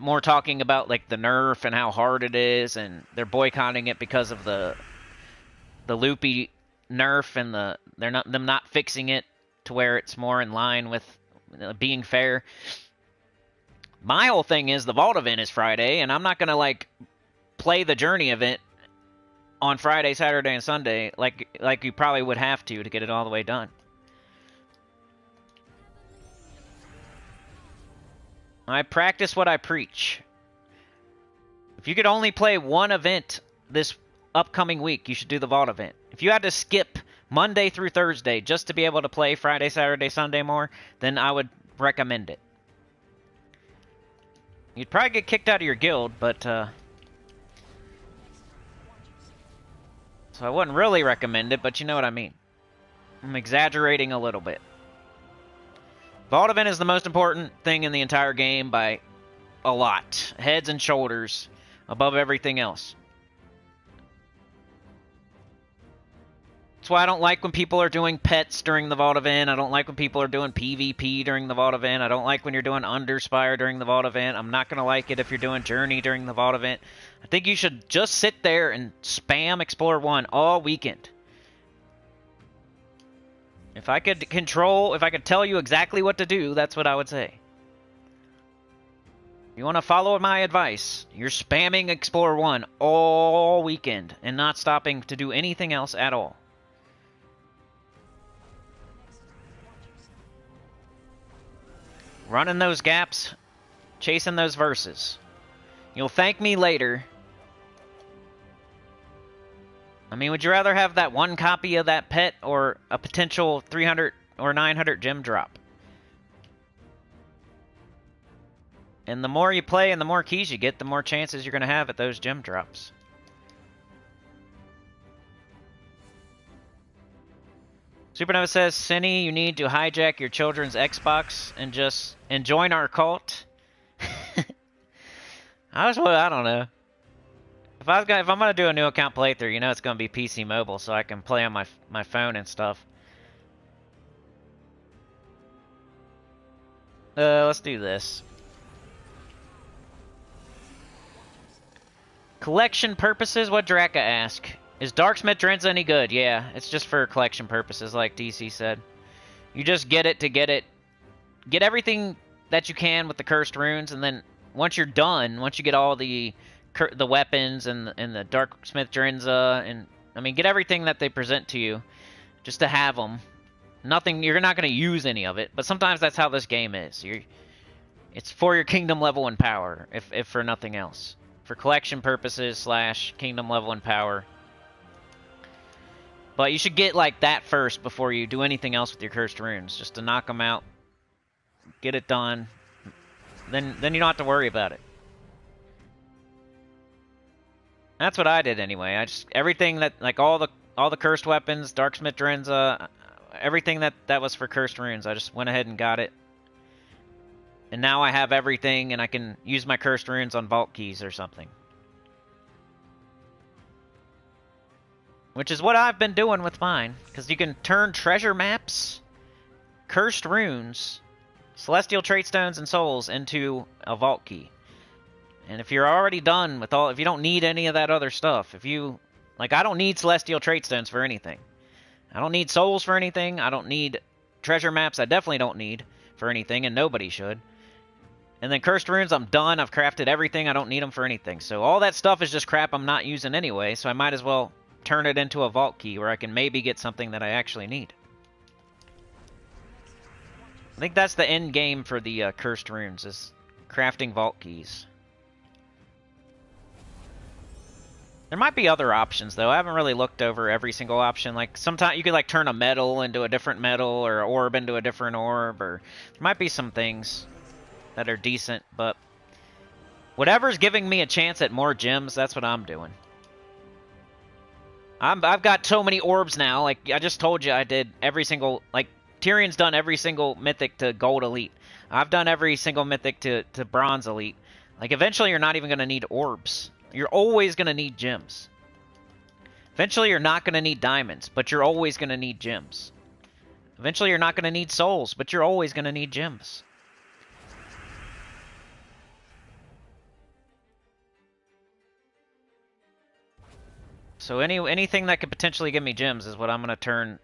more talking about, like, the nerf and how hard it is, and they're boycotting it because of the loopy nerf and them not fixing it to where it's more in line with being fair. My whole thing is the Vault event is Friday, and I'm not going to, like, play the Journey event on Friday, Saturday, and Sunday like you probably would have to get it all the way done. I practice what I preach. If you could only play one event this upcoming week, you should do the Vault event. If you had to skip Monday through Thursday just to be able to play Friday, Saturday, Sunday more, then I would recommend it. You'd probably get kicked out of your guild, but so I wouldn't really recommend it, but you know what I mean. I'm exaggerating a little bit. Vault event is the most important thing in the entire game by a lot. Heads and shoulders above everything else. That's why I don't like when people are doing pets during the Vault event. I don't like when people are doing PvP during the Vault event. I don't like when you're doing Underspire during the Vault event. I'm not going to like it if you're doing Journey during the Vault event. I think you should just sit there and spam Explorer 1 all weekend. If I could tell you exactly what to do, that's what I would say. If you want to follow my advice, you're spamming Explorer 1 all weekend and not stopping to do anything else at all. Running those gaps, chasing those verses. You'll thank me later. I mean, would you rather have that one copy of that pet or a potential 300 or 900 gem drop? And the more you play and the more keys you get, the more chances you're going to have at those gem drops. Supernova says, Cinny, you need to hijack your children's Xbox and join our cult. I don't know. If I'm gonna do a new account playthrough, you know it's gonna be PC mobile, so I can play on my phone and stuff. Let's do this. Collection purposes. What Draka ask? Is Darksmith Drenza any good? Yeah, it's just for collection purposes, like DC said. You just get it to get it. Get everything that you can with the cursed runes, and then once you're done, once you get all the weapons and the Darksmith Drenza, and I mean, get everything that they present to you, just to have them. Nothing, you're not going to use any of it, but sometimes that's how this game is. It's for your kingdom level and power, if for nothing else, for collection purposes / kingdom level and power. But you should get like that first before you do anything else with your cursed runes, just to knock them out, get it done. Then you don't have to worry about it. That's what I did anyway. I just everything that like all the cursed weapons, Darksmith Drenza, everything that was for cursed runes, I just went ahead and got it. And now I have everything, and I can use my cursed runes on vault keys or something. Which is what I've been doing with mine, because you can turn treasure maps, cursed runes, celestial trait stones, and souls into a vault key. And if you're already done with if you don't need any of that other stuff, I don't need celestial trait stones for anything. I don't need souls for anything. I don't need treasure maps. I definitely don't need for anything, and nobody should. And then cursed runes, I'm done. I've crafted everything. I don't need them for anything. So all that stuff is just crap I'm not using anyway, so I might as well turn it into a vault key where I can maybe get something that I actually need. I think that's the end game for the cursed runes, is crafting vault keys. There might be other options, though. I haven't really looked over every single option. Like, sometimes you could, like, turn a metal into a different metal, or an orb into a different orb, or there might be some things that are decent, but Whatever's giving me a chance at more gems, that's what I'm doing. I've got so many orbs now. Like, I just told you I did every single... Like, Tyrion's done every single mythic to gold elite. I've done every single mythic to bronze elite. Like, eventually you're not even going to need orbs. You're always going to need gems. Eventually you're not going to need diamonds, but you're always going to need gems. Eventually you're not going to need souls, but you're always going to need gems. So anything that could potentially give me gems is what I'm going to turn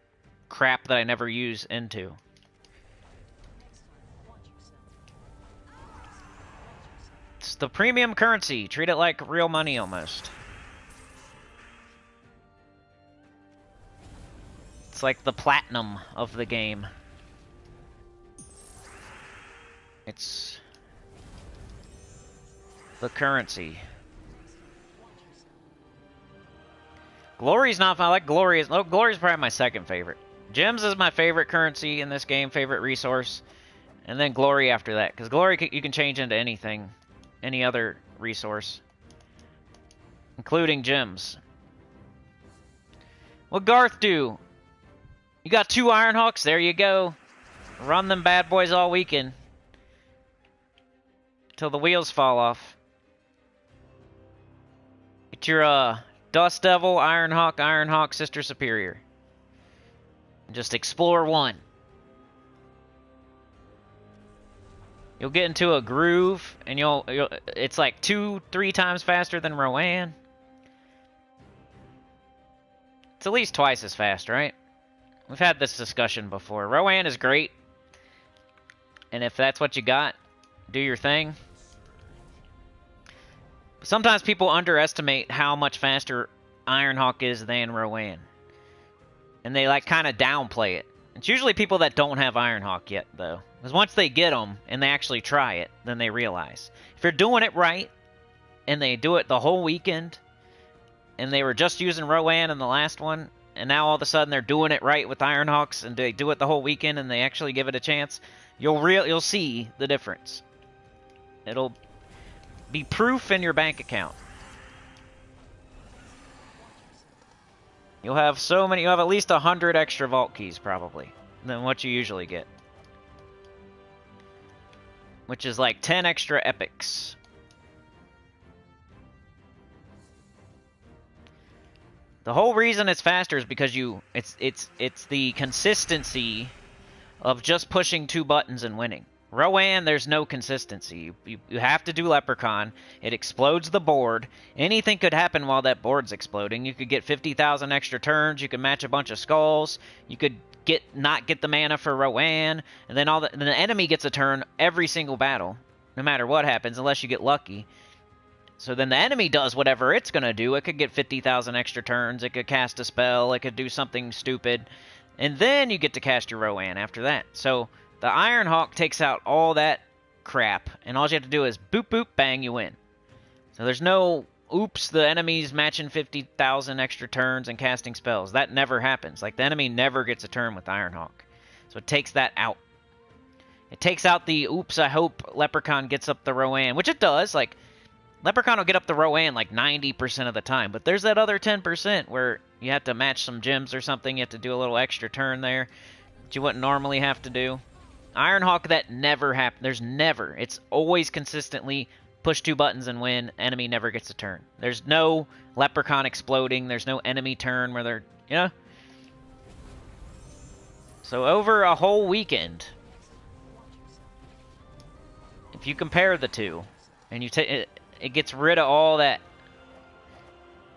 crap that I never use into. It's the premium currency. Treat it like real money almost. It's like the platinum of the game. It's the currency. Glory's not... I like Glory. Glory's probably my second favorite. Gems is my favorite currency in this game, favorite resource. And then Glory after that. Because Glory, you can change into anything. Any other resource. Including gems. What Garth do? You got 2 Ironhawks? There you go. Run them bad boys all weekend. Till the wheels fall off. Get your, Dust Devil, Ironhawk, Sister Superior. Just explore one. You'll get into a groove, and it's like 2-3 times faster than Rowan. It's at least twice as fast, right? We've had this discussion before. Rowan is great, and if that's what you got, do your thing. Sometimes people underestimate how much faster Ironhawk is than Rowan. And they like kind of downplay it. It's usually people that don't have Ironhawk yet, though. Because once they get them and they actually try it, then they realize. If you're doing it right, and they do it the whole weekend, and they were just using Rowan in the last one, and now all of a sudden they're doing it right with Ironhawks, and they do it the whole weekend, and they actually give it a chance, you'll see the difference. It'll be proof in your bank account. You'll have at least 100 extra vault keys, probably, than what you usually get. Which is like 10 extra epics. The whole reason it's faster is because it's the consistency of just pushing 2 buttons and winning. Rowan, there's no consistency. You have to do Leprechaun. It explodes the board. Anything could happen while that board's exploding. You could get 50,000 extra turns. You could match a bunch of skulls. You could not get the mana for Rowan. And then the enemy gets a turn every single battle, no matter what happens, unless you get lucky. So then the enemy does whatever it's going to do. It could get 50,000 extra turns. It could cast a spell. It could do something stupid. And then you get to cast your Rowan after that. So the Ironhawk takes out all that crap, and all you have to do is boop, boop, bang, you win. So there's no, oops, the enemy's matching 50,000 extra turns and casting spells. That never happens. Like, the enemy never gets a turn with Ironhawk. So it takes that out. It takes out the, oops, I hope Leprechaun gets up the Rowan, which it does. Like, Leprechaun will get up the Rowan like 90% of the time, but there's that other 10% where you have to match some gems or something. You have to do a little extra turn there that you wouldn't normally have to do. Ironhawk, that never happens. There's never. It's always consistently push 2 buttons and win. Enemy never gets a turn. There's no Leprechaun exploding. There's no enemy turn where they're, you know? So over a whole weekend, if you compare the two, and you take it gets rid of all that.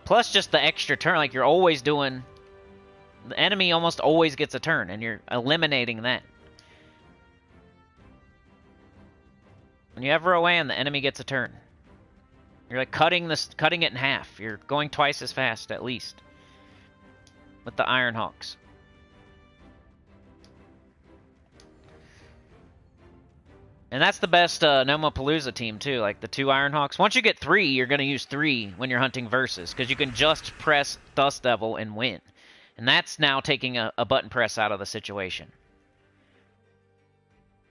Plus just the extra turn. Like, you're always doing... The enemy almost always gets a turn, and you're eliminating that. When you have Rowan, the enemy gets a turn. You're like cutting it in half. You're going twice as fast, at least, with the Ironhawks. And that's the best Nomapalooza team, too. Like, the 2 Ironhawks. Once you get 3, you're going to use 3 when you're hunting Versus, because you can just press Dust Devil and win. And that's now taking a button press out of the situation.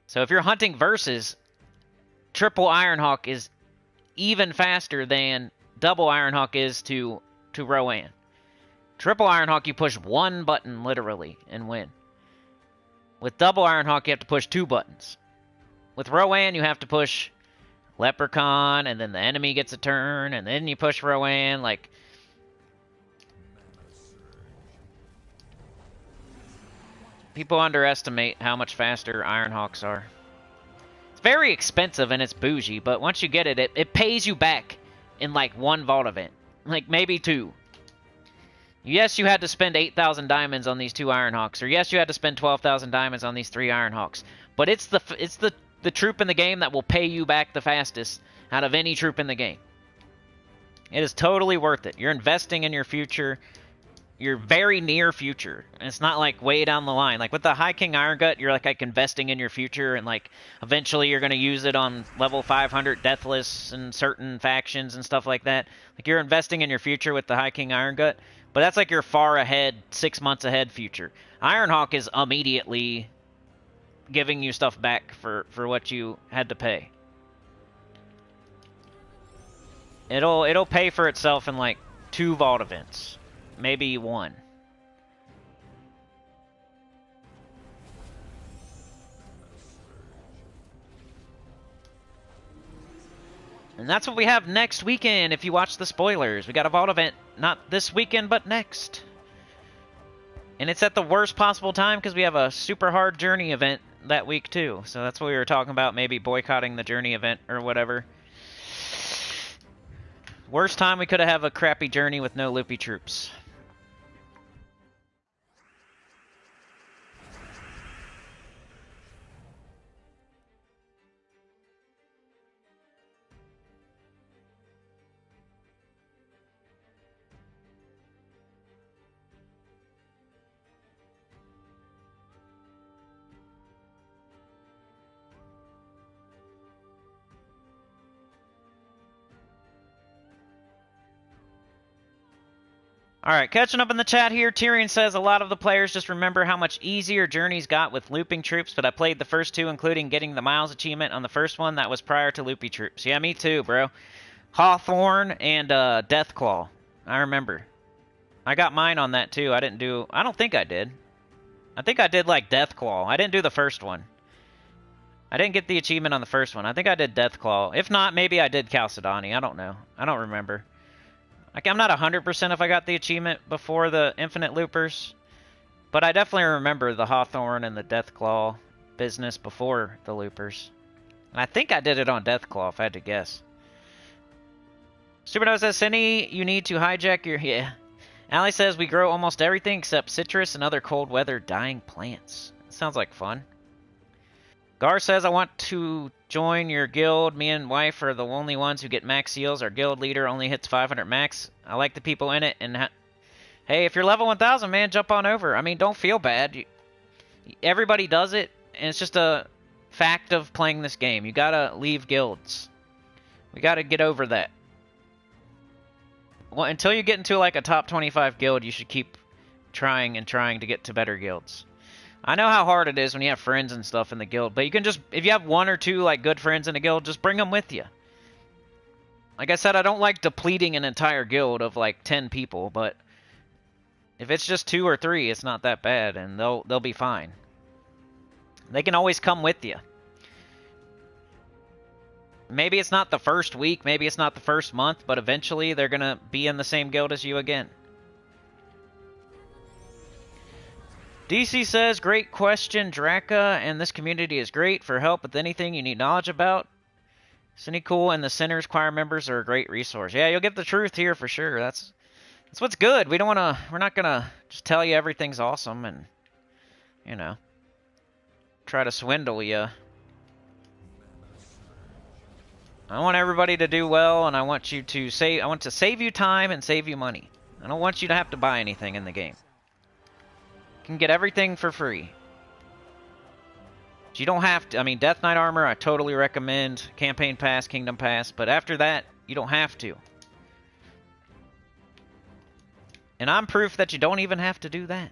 So if you're hunting Versus, triple Ironhawk is even faster than double Ironhawk is to Rowan. Triple Ironhawk, you push one button, literally, and win. With double Ironhawk, you have to push 2 buttons. With Rowan, you have to push Leprechaun, and then the enemy gets a turn, and then you push Rowan, like... People underestimate how much faster Ironhawks are. It's very expensive and it's bougie, but once you get it, it pays you back in like 1 vault event. Like maybe 2. Yes, you had to spend 8,000 diamonds on these 2 Ironhawks, or yes, you had to spend 12,000 diamonds on these 3 Ironhawks. But it's the troop in the game that will pay you back the fastest out of any troop in the game. It is totally worth it. You're investing in your future. Your very near future. And it's not like way down the line. Like with the High King Iron Gut, you're like investing in your future, and like eventually you're going to use it on level 500 Deathless and certain factions and stuff like that. Like you're investing in your future with the High King Iron Gut, but that's like your far ahead, 6 months ahead future. Ironhawk is immediately giving you stuff back for what you had to pay. It'll pay for itself in like 2 vault events. Maybe 1. And that's what we have next weekend if you watch the spoilers. We got a vault event, not this weekend, but next. And it's at the worst possible time because we have a super hard journey event that week too. So that's what we were talking about, maybe boycotting the journey event or whatever. Worst time we could have a crappy journey with no loopy troops. Alright, catching up in the chat here, Tyrion says, a lot of the players just remember how much easier journeys got with looping troops, but I played the first 2, including getting the Miles achievement on the first one. That was prior to loopy troops. Yeah, me too, bro. Hawthorne and Deathclaw. I remember. I got mine on that too. I don't think I did. I think I did like Deathclaw. I didn't do the first one. I didn't get the achievement on the first one. I think I did Deathclaw. If not, maybe I did Chalcedony. I don't know. I don't remember. Like, I'm not 100% if I got the achievement before the Infinite Loopers, but I definitely remember the Hawthorne and the Deathclaw business before the Loopers. And I think I did it on Deathclaw, if I had to guess. Supernova says, Cinny, you need to hijack your... Yeah. Allie says, we grow almost everything except citrus and other cold weather dying plants. That sounds like fun. Gar says, I want to join your guild. Me and wife are the only ones who get max seals. Our guild leader only hits 500 max. I like the people in it. And hey, if you're level 1000, man, jump on over. I mean, don't feel bad. Everybody does it, and it's just a fact of playing this game. You gotta leave guilds. We gotta get over that. Well, until you get into like a top 25 guild, you should keep trying and trying to get to better guilds. I know how hard it is when you have friends and stuff in the guild, but you can just, if you have 1 or 2 like good friends in a guild, just bring them with you. Like I said, I don't like depleting an entire guild of like 10 people, but if it's just 2 or 3, it's not that bad, and they'll be fine. They can always come with you. Maybe it's not the first week, maybe it's not the first month, but eventually they're gonna be in the same guild as you again. DC says, great question, Draka, and this community is great for help with anything you need knowledge about. Sinnycool and the Sinners Choir members are a great resource. Yeah, you'll get the truth here for sure. That's what's good. We're not gonna just tell you everything's awesome and, you know, try to swindle you. I want everybody to do well, and I want to save you time and save you money. I don't want you to have to buy anything in the game. You can get everything for free. You don't have to. I mean, Death Knight armor, I totally recommend. Campaign Pass, Kingdom Pass. But after that, you don't have to. And I'm proof that you don't even have to do that.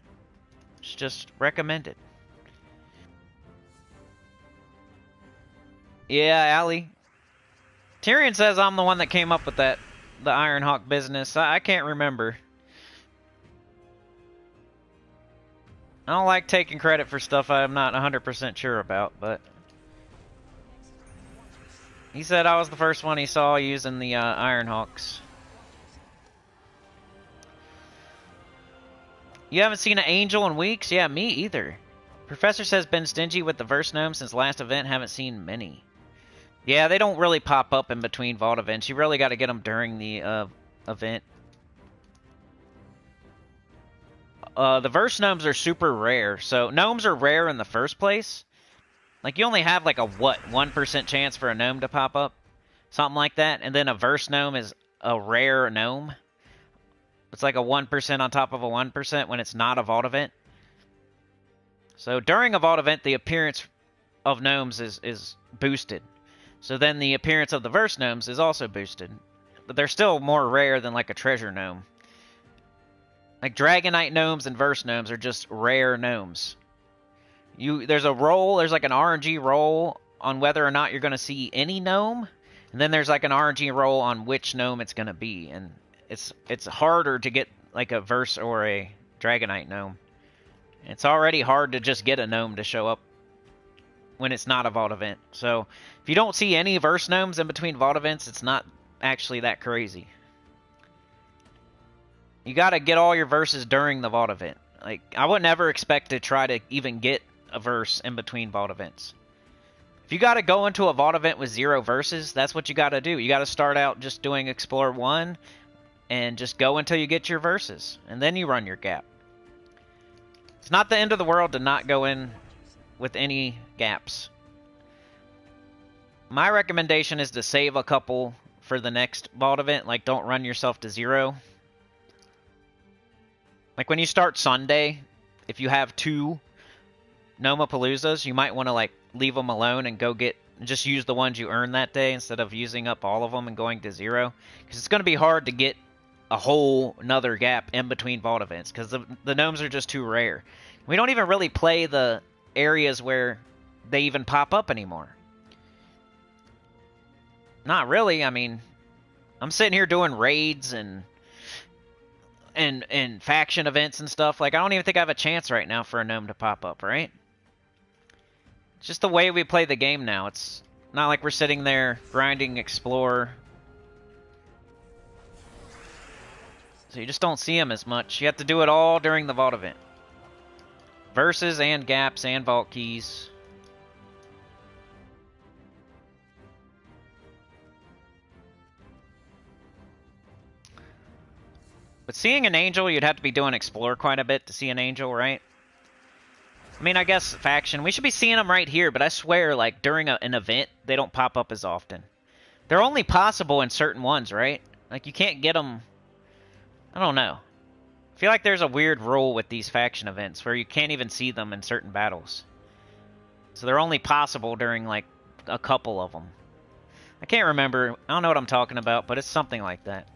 It's just recommended. Yeah, Allie. Tyrion says I'm the one that came up with the Ironhawk business. I can't remember. I don't like taking credit for stuff I'm not 100% sure about, but... He said I was the first one he saw using the Ironhawks. You haven't seen an angel in weeks? Yeah, me either. Professor says been stingy with the verse gnomes since last event. Haven't seen many. Yeah, they don't really pop up in between vault events. You really got to get them during the event. The verse gnomes are super rare. So gnomes are rare in the first place. Like, you only have, like, a, what, 1% chance for a gnome to pop up? Something like that. And then a verse gnome is a rare gnome. It's like a 1% on top of a 1% when it's not a vault event. So during a vault event, the appearance of gnomes is boosted. So then the appearance of the verse gnomes is also boosted. But they're still more rare than, like, a treasure gnome. Like, Dragonite gnomes and verse gnomes are just rare gnomes. There's a roll, there's like an RNG roll on whether or not you're going to see any gnome, and then there's like an RNG roll on which gnome it's going to be, and it's harder to get like a verse or a Dragonite gnome. It's already hard to just get a gnome to show up when it's not a vault event. So if you don't see any verse gnomes in between vault events, it's not actually that crazy. You got to get all your verses during the vault event. Like, I would never expect to try to even get a verse in between vault events. If you got to go into a vault event with 0 verses, that's what you got to do. You got to start out just doing Explore 1 and just go until you get your verses, and then you run your gap. It's not the end of the world to not go in with any gaps. My recommendation is to save a couple for the next vault event. Like, don't run yourself to 0. Like, when you start Sunday, if you have 2 Nomapaloozas, you might want to, like, leave them alone and go get... Just use the ones you earned that day instead of using up all of them and going to 0. Because it's going to be hard to get a whole another gap in between vault events. Because the gnomes are just too rare. We don't even really play the areas where they even pop up anymore. Not really. I mean, I'm sitting here doing raids and faction events and stuff. Like, I don't even think I have a chance right now for a gnome to pop up, right? It's just the way we play the game now. It's not like we're sitting there grinding Explore. So you just don't see them as much. You have to do it all during the vault event. Verses and gaps and vault keys. But seeing an angel, you'd have to be doing Explore quite a bit to see an angel, right? I mean, I guess faction. We should be seeing them right here, but I swear, like, during an event, they don't pop up as often. They're only possible in certain ones, right? Like, you can't get them... I don't know. I feel like there's a weird rule with these faction events where you can't even see them in certain battles. So they're only possible during, like, a couple of them. I can't remember. I don't know what I'm talking about, but it's something like that.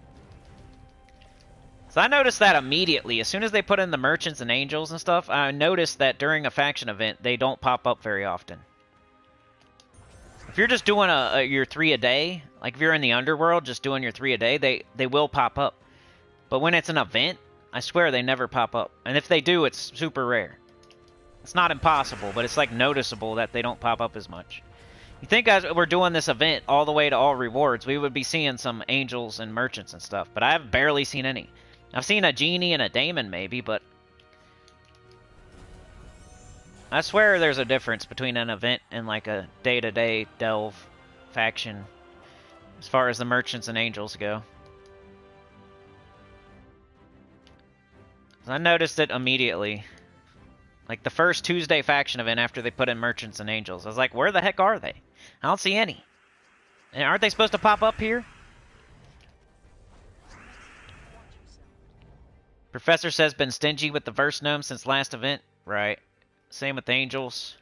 So I noticed that immediately. As soon as they put in the merchants and angels and stuff, I noticed that during a faction event, they don't pop up very often. If you're just doing your 3 a day, like if you're in the underworld just doing your 3 a day, they will pop up. But when it's an event, I swear they never pop up. And if they do, it's super rare. It's not impossible, but it's like noticeable that they don't pop up as much. You think as we're doing this event all the way to all rewards, we would be seeing some angels and merchants and stuff, but I've barely seen any. I've seen a genie and a daemon maybe, but I swear there's a difference between an event and like a day-to-day delve faction as far as the merchants and angels go. I noticed it immediately. Like the first Tuesday faction event after they put in merchants and angels. I was like, where the heck are they? I don't see any. And aren't they supposed to pop up here? Professor says been stingy with the verse gnome since last event. Right. Same with the angels.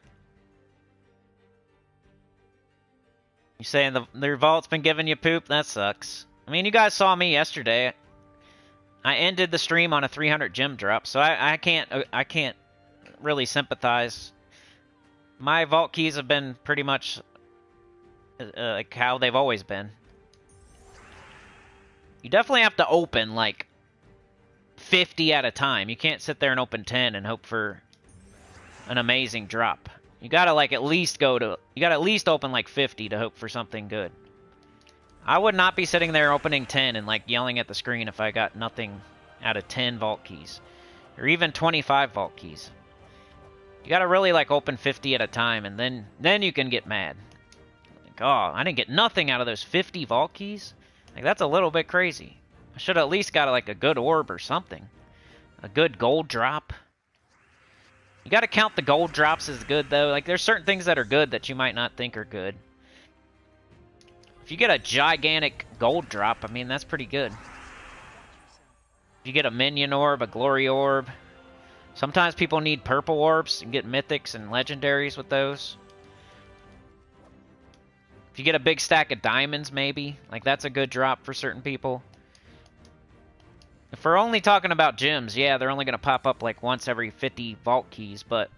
You saying the revolt's been giving you poop? That sucks. I mean, you guys saw me yesterday. I ended the stream on a 300 gem drop, so I can't really sympathize. My vault keys have been pretty much like how they've always been. You definitely have to open, like, 50 at a time. You can't sit there and open 10 and hope for an amazing drop. You gotta, like, at least go to... You gotta at least open, like, 50 to hope for something good. I would not be sitting there opening 10 and, like, yelling at the screen if I got nothing out of 10 vault keys. Or even 25 vault keys. You gotta really, like, open 50 at a time, and then you can get mad. Like, oh, I didn't get nothing out of those 50 vault keys? Like, that's a little bit crazy. I should have at least got, like, a good orb or something. A good gold drop. You gotta count the gold drops as good, though. Like, there's certain things that are good that you might not think are good. If you get a gigantic gold drop, I mean, that's pretty good. If you get a minion orb, a glory orb. Sometimes people need purple orbs and get mythics and legendaries with those. If you get a big stack of diamonds, maybe. Like, that's a good drop for certain people. If we're only talking about gems, yeah, they're only going to pop up like once every 50 vault keys, but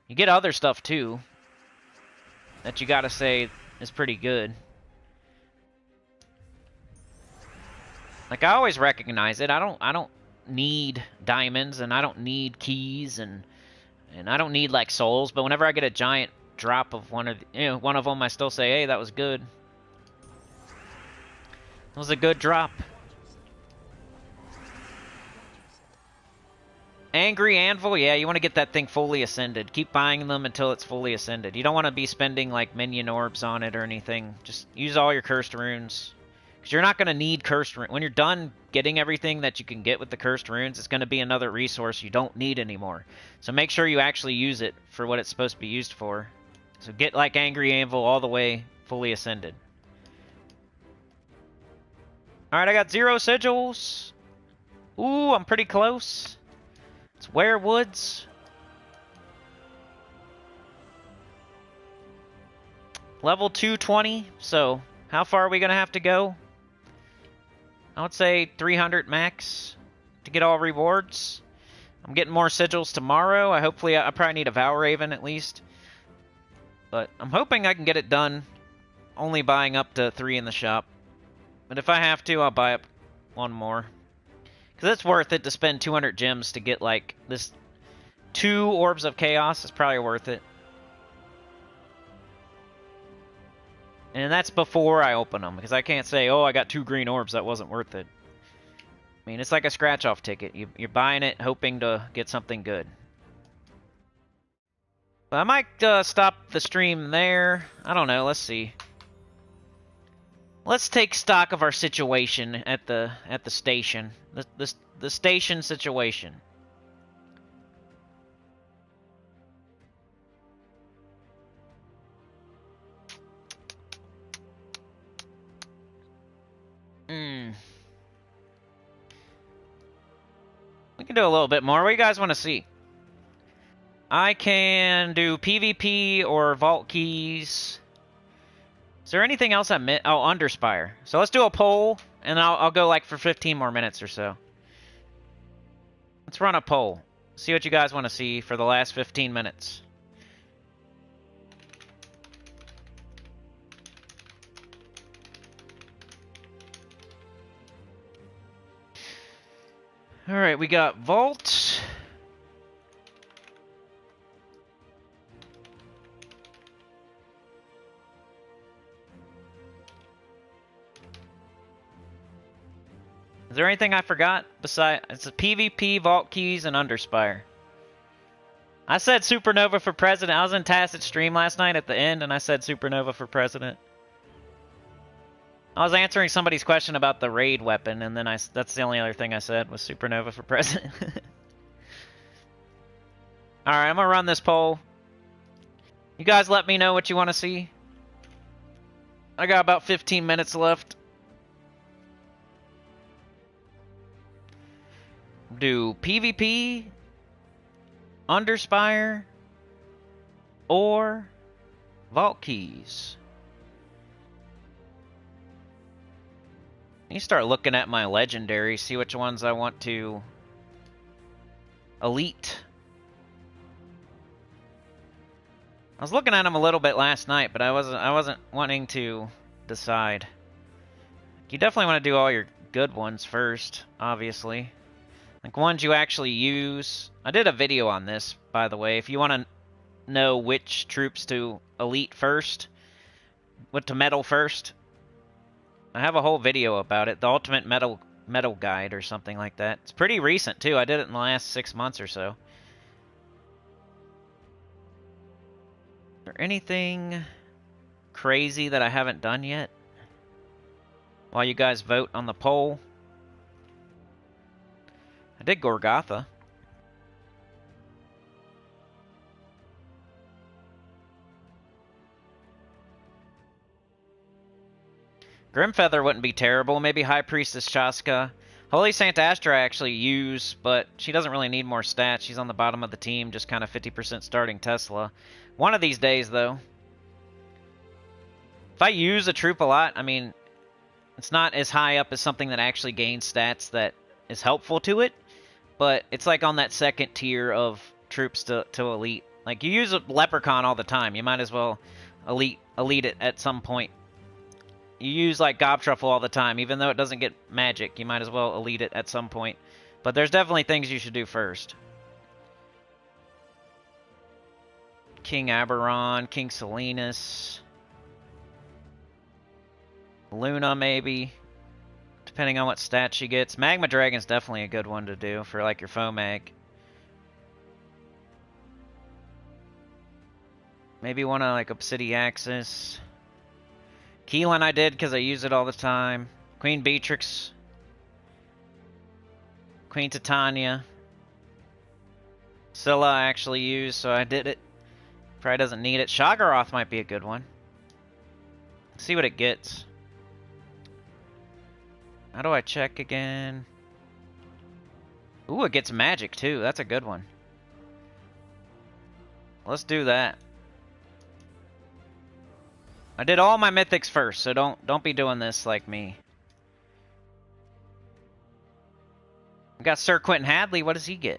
you get other stuff too that you got to say is pretty good. Like, I always recognize it. I don't need diamonds, and I don't need keys, and I don't need like souls, but whenever I get a giant drop of one of them, I still say, hey, that was good. That was a good drop. Angry Anvil, yeah, you want to get that thing fully ascended. Keep buying them until it's fully ascended. You don't want to be spending like minion orbs on it or anything. Just use all your cursed runes. Because you're not going to need cursed runes. When you're done getting everything that you can get with the cursed runes, it's going to be another resource you don't need anymore. So make sure you actually use it for what it's supposed to be used for. So get like Angry Anvil all the way fully ascended. Alright, I got 0 sigils. Ooh, I'm pretty close. It's WEREWOODS. Level 220, so how far are we going to have to go? I would say 300 max to get all rewards. I'm getting more sigils tomorrow. I probably need a Vow Raven at least. But I'm hoping I can get it done only buying up to 3 in the shop. But if I have to, I'll buy up 1 more. Because it's worth it to spend 200 gems to get like this 2 Orbs of Chaos. It's probably worth it. And that's before I open them, because I can't say, oh, I got 2 green orbs, that wasn't worth it. I mean, it's like a scratch-off ticket. You're buying it hoping to get something good. But I might stop the stream there. I don't know, let's see. Let's take stock of our situation at the station. The station situation. We can do a little bit more. What do you guys want to see? I can do PvP or vault keys. Is there anything else I missed? Oh, Underspire. So let's do a poll, and I'll go like for 15 more minutes or so. Let's run a poll. See what you guys want to see for the last 15 minutes. Alright, we got Vault. Is there anything I forgot besides it's a PvP, Vault Keys, and Underspire? I said Supernova for President. I was in Tacit's stream last night at the end, and I said Supernova for President. I was answering somebody's question about the raid weapon, and then that's the only other thing I said was Supernova for President. Alright, I'm gonna run this poll. You guys let me know what you want to see. I got about 15 minutes left. Do PvP, Underspire, or Vault Keys. You start looking at my legendary, see which ones I want to elite. I was looking at them a little bit last night, but I wasn't wanting to decide. You definitely want to do all your good ones first, obviously. Like ones you actually use. I did a video on this, by the way. If you want to know which troops to elite first, what to medal first, I have a whole video about it. The Ultimate Medal Guide or something like that. It's pretty recent, too. I did it in the last 6 months or so. Is there anything crazy that I haven't done yet? While you guys vote on the poll. I did Gorgotha. Grimfeather wouldn't be terrible. Maybe High Priestess Chaska. Holy Saint Astra I actually use, but she doesn't really need more stats. She's on the bottom of the team, just kind of 50% starting Tesla. One of these days, though. If I use a troop a lot, I mean, it's not as high up as something that actually gains stats that is helpful to it, but it's like on that second tier of troops to elite. Like, you use a Leprechaun all the time. You might as well elite it at some point. You use, like, Gobtruffle all the time. Even though it doesn't get magic, you might as well elite it at some point. But there's definitely things you should do first. King Aberon, King Salinas... Luna, maybe. Depending on what stat she gets. Magma Dragon's definitely a good one to do for, like, your Fomag. Maybe one of, like, Obsidiaxis. Keelan I did because I use it all the time. Queen Beatrix. Queen Titania. Scylla I actually used, so I did it. Probably doesn't need it. Shoggoth might be a good one. Let's see what it gets. How do I check again? Ooh, it gets magic too. That's a good one. Let's do that. I did all my mythics first, so don't be doing this like me. We got Sir Quentin Hadley. What does he get?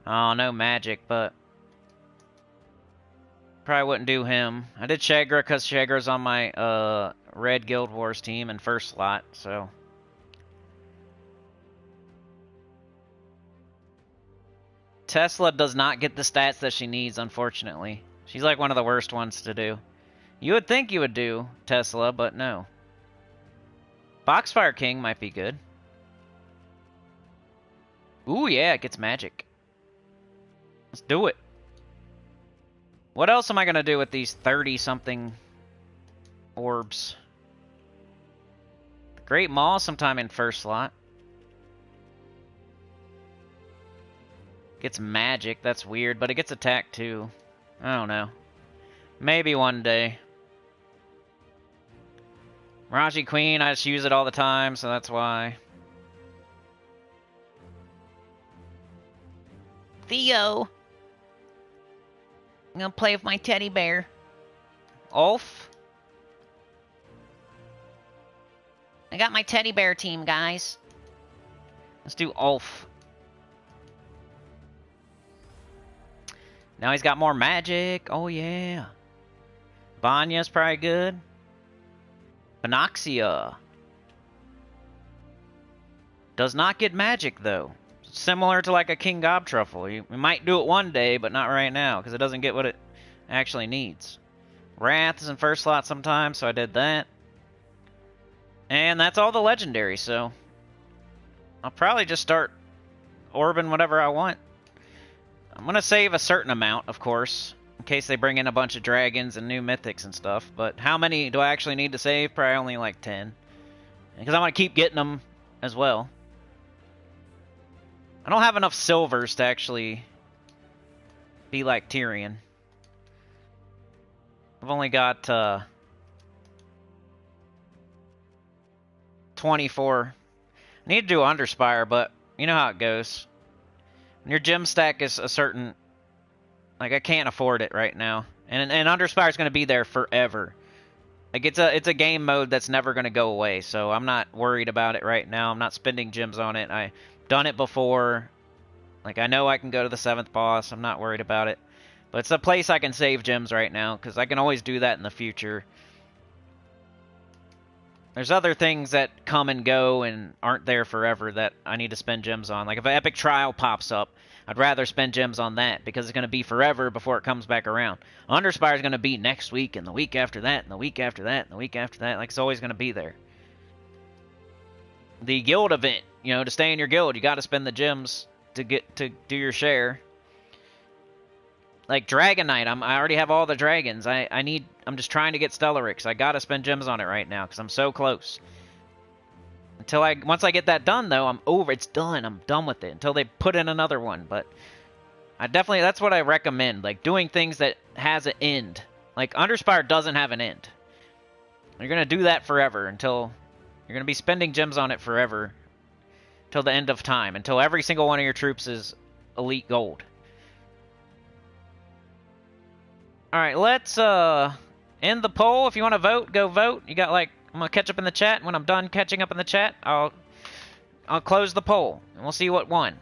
Oh, no magic, but probably wouldn't do him. I did Shagra because Shagra's on my Red Guild Wars team in first slot, so. Tesla does not get the stats that she needs, unfortunately. She's like one of the worst ones to do. You would think you would do Tesla, but no. Foxfire King might be good. Ooh, yeah, it gets magic. Let's do it. What else am I going to do with these 30-something orbs? The Great Maw sometime in first slot. Gets magic, that's weird, but it gets attack too. I don't know. Maybe one day. Raji Queen, I just use it all the time, so that's why. Theo! I'm gonna play with my teddy bear. Ulf? I got my teddy bear team, guys. Let's do Ulf. Now he's got more magic. Oh, yeah. Vanya's probably good. Panoxia. Does not get magic, though. Similar to like a King Gobtruffle. We might do it one day, but not right now, because it doesn't get what it actually needs. Wrath is in first slot sometimes, so I did that. And that's all the legendary, so I'll probably just start orbing whatever I want. I'm going to save a certain amount, of course, in case they bring in a bunch of dragons and new mythics and stuff. But how many do I actually need to save? Probably only like 10. Because I want to keep getting them as well. I don't have enough silvers to actually be like Tyrion. I've only got 24. I need to do Underspire, but you know how it goes. When your gem stack is a certain... Like, I can't afford it right now. And Underspire is going to be there forever. Like, it's a game mode that's never going to go away, so I'm not worried about it right now. I'm not spending gems on it. I've done it before. Like, I know I can go to the 7th boss. I'm not worried about it. But it's a place I can save gems right now, because I can always do that in the future. There's other things that come and go and aren't there forever that I need to spend gems on. Like if an epic trial pops up, I'd rather spend gems on that because it's going to be forever before it comes back around. Underspire is going to be next week and the week after that and the week after that and the week after that. Like it's always going to be there. The guild event, you know, to stay in your guild, you got to spend the gems to get to do your share. Like Dragon Knight, I already have all the dragons. I'm just trying to get Stellarix. I gotta spend gems on it right now because I'm so close. Once I get that done though, I'm over. It's done. I'm done with it until they put in another one. But that's what I recommend. Like doing things that has an end. Like Underspire doesn't have an end. You're gonna do that forever until you're gonna be spending gems on it forever till the end of time. Until every single one of your troops is elite gold. Alright, let's end the poll. If you want to vote, go vote. You got like, I'm going to catch up in the chat. When I'm done catching up in the chat, I'll close the poll. And we'll see what won.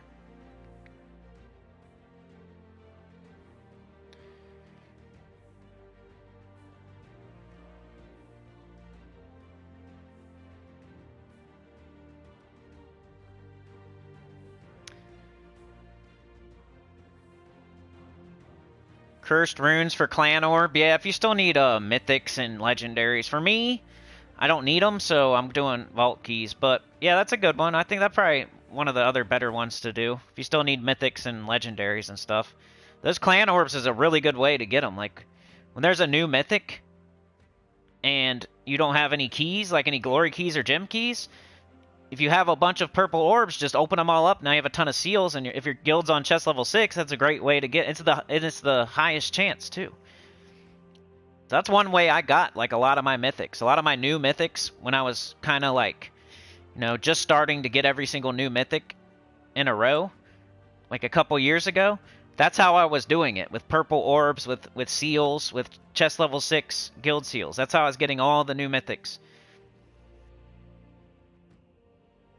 Cursed runes for clan orb. Yeah, if you still need mythics and legendaries. For me, I don't need them, so I'm doing vault keys. But yeah, that's a good one. I think that's probably one of the other better ones to do. If you still need mythics and legendaries and stuff. Those clan orbs is a really good way to get them. Like, when there's a new mythic and you don't have any keys, like any glory keys or gem keys, if you have a bunch of purple orbs, just open them all up. Now you have a ton of seals, and if your guild's on chest level 6, that's a great way to get. It's the highest chance too. So that's one way I got like a lot of my mythics. A lot of my new mythics when I was kind of like, you know, just starting to get every single new mythic in a row, like a couple years ago. That's how I was doing it, with purple orbs, with seals, with chest level 6 guild seals. That's how I was getting all the new mythics.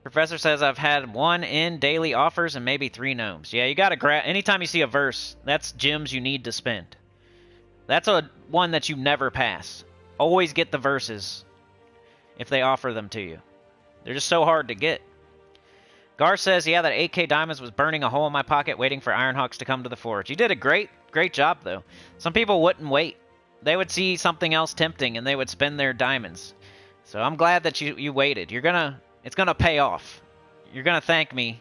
Professor says I've had 1 in daily offers and maybe 3 gnomes. Yeah, you gotta grab. Anytime you see a verse, that's gems you need to spend. That's one that you never pass. Always get the verses if they offer them to you. They're just so hard to get. Gar says, yeah, that 8k diamonds was burning a hole in my pocket waiting for Ironhawks to come to the forge. You did a great job, though. Some people wouldn't wait. They would see something else tempting and they would spend their diamonds. So I'm glad that you waited. It's going to pay off. You're going to thank me.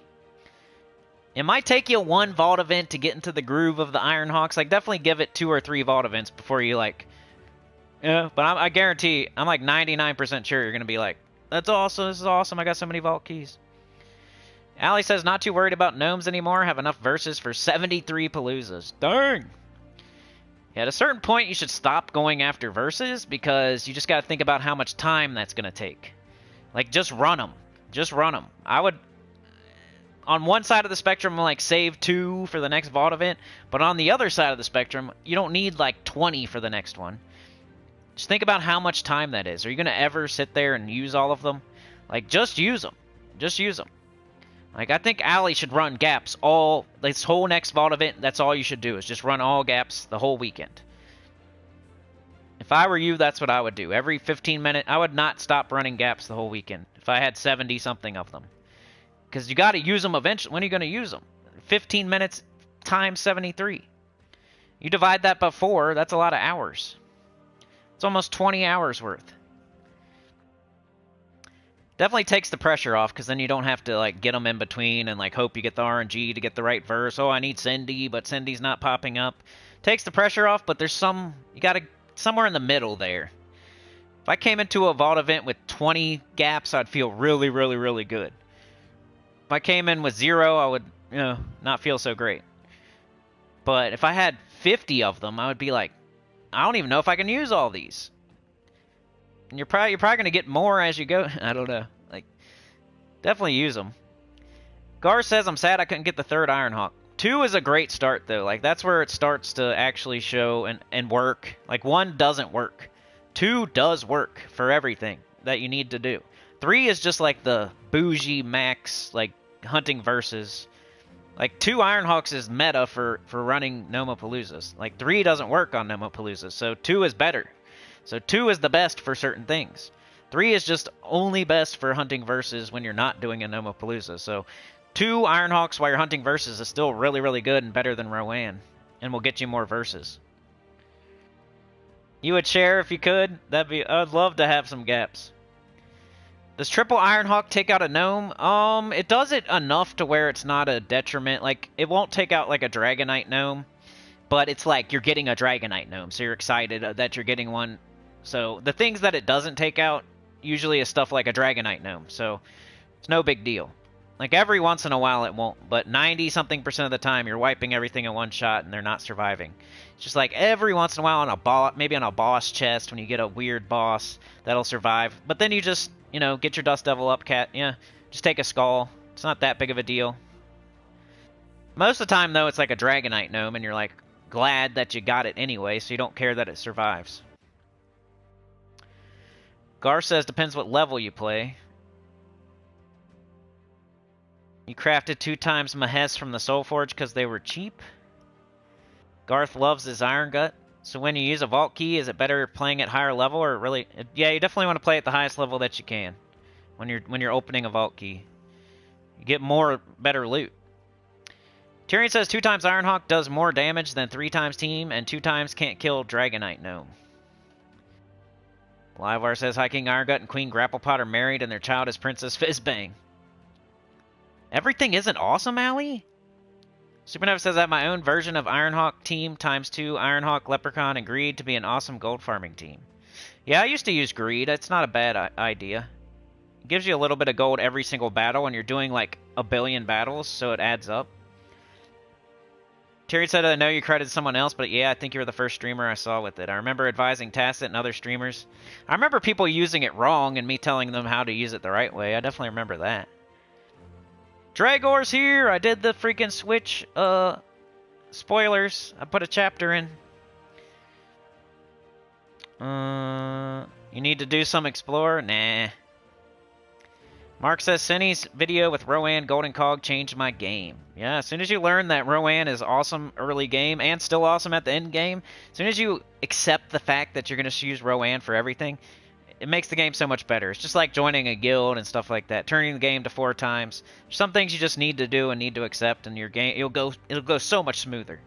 It might take you 1 vault event to get into the groove of the Ironhawks. Like, definitely give it 2 or 3 vault events before you, like... Yeah, but I guarantee, I'm like 99% sure you're going to be like, that's awesome, this is awesome, I got so many vault keys. Allie says, not too worried about gnomes anymore. Have enough verses for 73 paloozas. Dang! Yeah, at a certain point, you should stop going after verses because you just got to think about how much time that's going to take. Like, just run them. Just run them. I would, on one side of the spectrum, like, save 2 for the next vault event. But on the other side of the spectrum, you don't need, like, 20 for the next one. Just think about how much time that is. Are you going to ever sit there and use all of them? Like, just use them. Just use them. Like, I think Allie should run gaps all, this whole next vault event, that's all you should do, is just run all gaps the whole weekend. If I were you, that's what I would do. Every 15 minutes, I would not stop running gaps the whole weekend if I had 70-something of them. Because you got to use them eventually. When are you going to use them? 15 minutes times 73. You divide that by 4, that's a lot of hours. It's almost 20 hours worth. Definitely takes the pressure off, because then you don't have to like get them in between and like hope you get the RNG to get the right verse. Oh, I need Cindy, but Cindy's not popping up. Takes the pressure off, but there's you got to somewhere in the middle there. If I came into a vault event with 20 gaps, I'd feel really, really, really good. If I came in with 0, I would, not feel so great. But if I had 50 of them, I would be like, I don't even know if I can use all these. And you're probably going to get more as you go. I don't know. Like, definitely use them. Gar says, I'm sad I couldn't get the 3rd Ironhawk. 2 is a great start, though. Like, that's where it starts to actually show and work. Like, 1 doesn't work. 2 does work for everything that you need to do. 3 is just like the bougie max, like, hunting versus. Like, 2 Ironhawks is meta for running Nomapaloozas. Like, 3 doesn't work on Nomapaloozas, so 2 is better. So 2 is the best for certain things. 3 is just only best for hunting versus when you're not doing a Nomapalooza. So 2 Ironhawks while you're hunting versus is still really, really good and better than Rowan. And will get you more verses. You would share if you could? I'd love to have some gaps. Does triple Ironhawk take out a gnome? It does it enough to where it's not a detriment. Like, it won't take out like a Dragonite gnome, but it's like you're getting a Dragonite gnome, so you're excited that you're getting one. So the things that it doesn't take out usually is stuff like a Dragonite gnome, so it's no big deal. Like, every once in a while it won't, but 90-something% of the time you're wiping everything in one shot and they're not surviving. It's just like every once in a while on a boss, maybe on a boss chest when you get a weird boss that'll survive. But then you just, you know, get your Dust Devil up, cat. Yeah, just take a skull. It's not that big of a deal. Most of the time, though, it's like a Dragonite gnome and you're like glad that you got it anyway, so you don't care that it survives. Gar says depends what level you play. You crafted 2 times Mahes from the Soul Forge because they were cheap. Garth loves his Iron Gut. So when you use a Vault Key, is it better playing at higher level or really? Yeah, you definitely want to play at the highest level that you can when you're opening a Vault Key. You get more better loot. Tyrion says 2 times Ironhawk does more damage than 3 times Team, and 2 times can't kill Dragonite Gnome. Livar says High King Iron Gut and Queen Grapplepot are married and their child is Princess Fizzbang. Everything isn't awesome, Allie? Supernova says I have my own version of Ironhawk team times 2 Ironhawk, Leprechaun, and Greed to be an awesome gold farming team. Yeah, I used to use Greed. It's not a bad idea. It gives you a little bit of gold every single battle, and you're doing like a billion battles, so it adds up. Terry said, I know you credited someone else, but yeah, I think you were the first streamer I saw with it. I remember advising Tacit and other streamers. I remember people using it wrong and me telling them how to use it the right way. I definitely remember that. Dragor's here! I did the freaking Switch, spoilers. I put a chapter in. You need to do some explore? Nah. Mark says, Senny's video with Rowan Golden Cog changed my game. Yeah, as soon as you learn that Rowan is awesome early game and still awesome at the end game, as soon as you accept the fact that you're going to use Rowan for everything, it makes the game so much better. It's just like joining a guild and stuff like that. Turning the game to 4 times. There's some things you just need to do and need to accept, and your game it'll go so much smoother.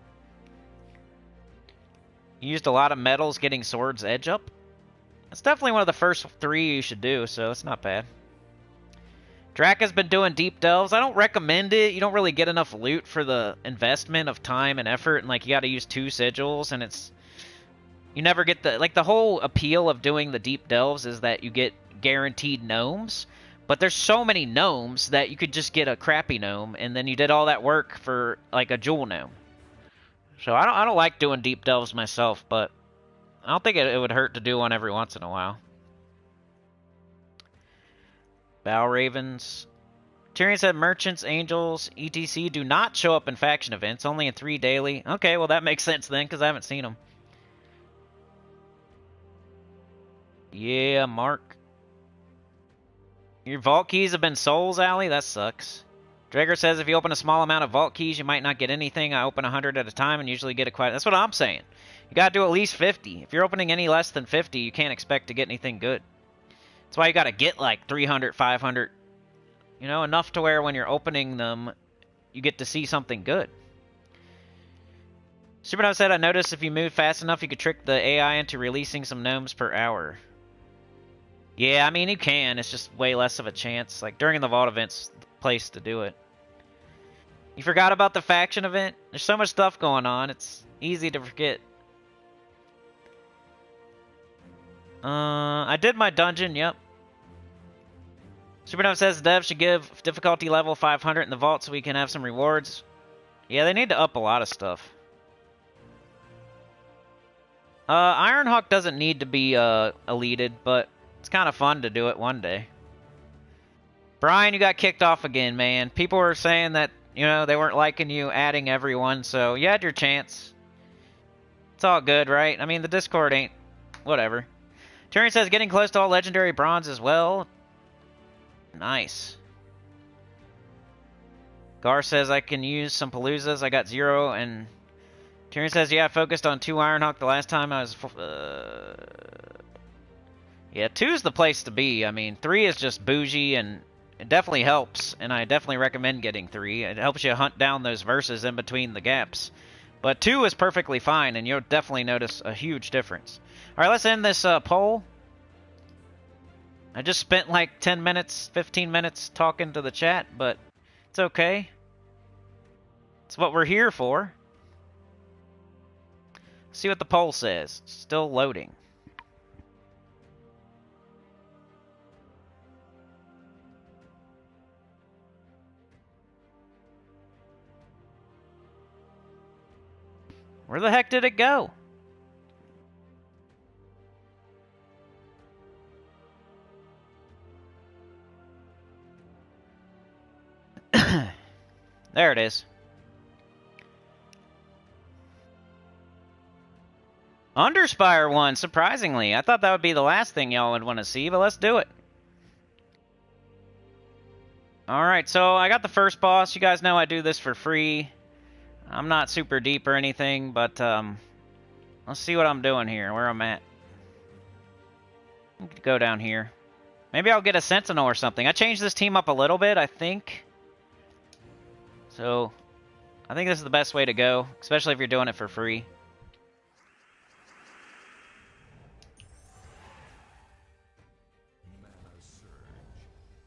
You used a lot of metals getting Sword's Edge up. That's definitely one of the first 3 you should do, so it's not bad. Draka's been doing deep delves. I don't recommend it. You don't really get enough loot for the investment of time and effort, and like you got to use 2 sigils, and it's you never get the whole appeal of doing the deep delves is that you get guaranteed gnomes, but there's so many gnomes that you could just get a crappy gnome, and then you did all that work for like a jewel gnome. So I don't like doing deep delves myself, but I don't think it would hurt to do one every once in a while. Bow Ravens. Tyrion said merchants, angels, etc. do not show up in faction events, only in 3 daily. Okay, well that makes sense then, because I haven't seen them. Yeah, Mark. Your vault keys have been souls, Allie? That sucks. Drager says if you open a small amount of vault keys, you might not get anything. I open 100 at a time and usually get a quite... That's what I'm saying. You gotta do at least 50. If you're opening any less than 50, you can't expect to get anything good. That's why you gotta get like 300, 500. You know, enough to where when you're opening them, you get to see something good. Supernova said, I noticed if you move fast enough, you could trick the AI into releasing some gnomes per hour. Yeah, I mean, you can. It's just way less of a chance. Like, during the vault event's the place to do it. You forgot about the faction event? There's so much stuff going on. It's easy to forget. I did my dungeon, yep. Supernova says Dev should give difficulty level 500 in the vault so we can have some rewards. Yeah, they need to up a lot of stuff. Ironhawk doesn't need to be elited, but it's kind of fun to do it one day. Brian, you got kicked off again, man. People were saying that, you know, they weren't liking you adding everyone, so you had your chance. It's all good, right? I mean, the Discord ain't... whatever. Tyrion says getting close to all legendary bronze as well. Nice. Gar says I can use some Paloozas. I got 0, and Tyrion says, yeah, I focused on 2 Ironhawk the last time I was... Yeah, 2's the place to be. I mean, 3 is just bougie, and it definitely helps, and I definitely recommend getting 3. It helps you hunt down those verses in between the gaps. But 2 is perfectly fine, and you'll definitely notice a huge difference. Alright, let's end this poll. I just spent like 10 minutes, 15 minutes talking to the chat, but it's okay. It's what we're here for. See what the poll says. Still loading. Where the heck did it go? There it is. Underspire won, surprisingly. I thought that would be the last thing y'all would want to see, but let's do it. Alright, so I got the first boss. You guys know I do this for free. I'm not super deep or anything, but let's see what I'm doing here, where I'm at. Go down here. Maybe I'll get a Sentinel or something. I changed this team up a little bit, I think. So, I think this is the best way to go, especially if you're doing it for free.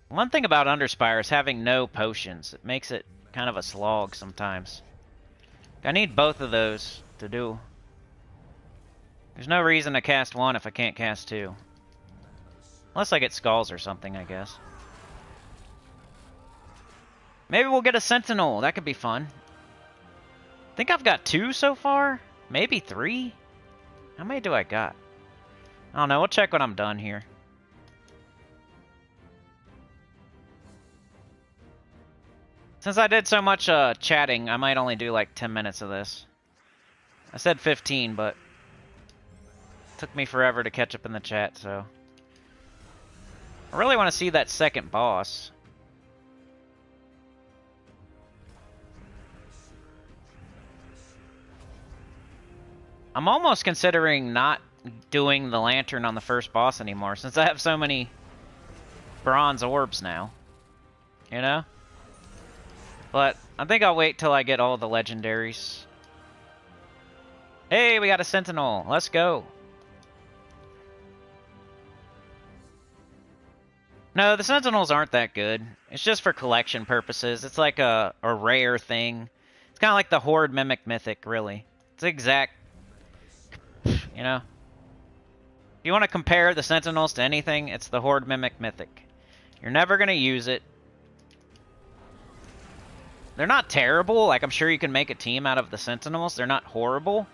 One thing about Underspire is having no potions. It makes it kind of a slog sometimes. I need both of those to do. There's no reason to cast one if I can't cast two. Unless I get skulls or something, I guess. Maybe we'll get a Sentinel. That could be fun. I think I've got 2 so far. Maybe 3? How many do I got? I don't know. We'll check when I'm done here. Since I did so much chatting, I might only do like 10 minutes of this. I said 15, but it took me forever to catch up in the chat, so. I really want to see that second boss. I'm almost considering not doing the lantern on the first boss anymore, since I have so many bronze orbs now. You know? But I think I'll wait till I get all the legendaries. Hey, we got a Sentinel. Let's go. No, the Sentinels aren't that good. It's just for collection purposes. It's like a rare thing. It's kind of like the Horde Mimic Mythic, really. It's exact, you know? If you want to compare the Sentinels to anything, it's the Horde Mimic Mythic. You're never going to use it. They're not terrible. Like, I'm sure you can make a team out of the Sentinels. They're not horrible.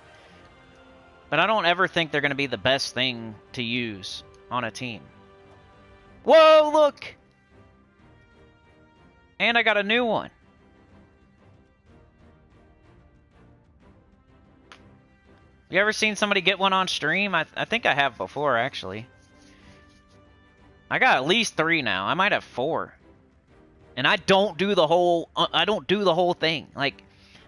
But I don't ever think they're going to be the best thing to use on a team. Whoa, look! And I got a new one. You ever seen somebody get one on stream? I think I have before, actually. I got at least 3 now. I might have 4. And I don't do the whole thing. Like,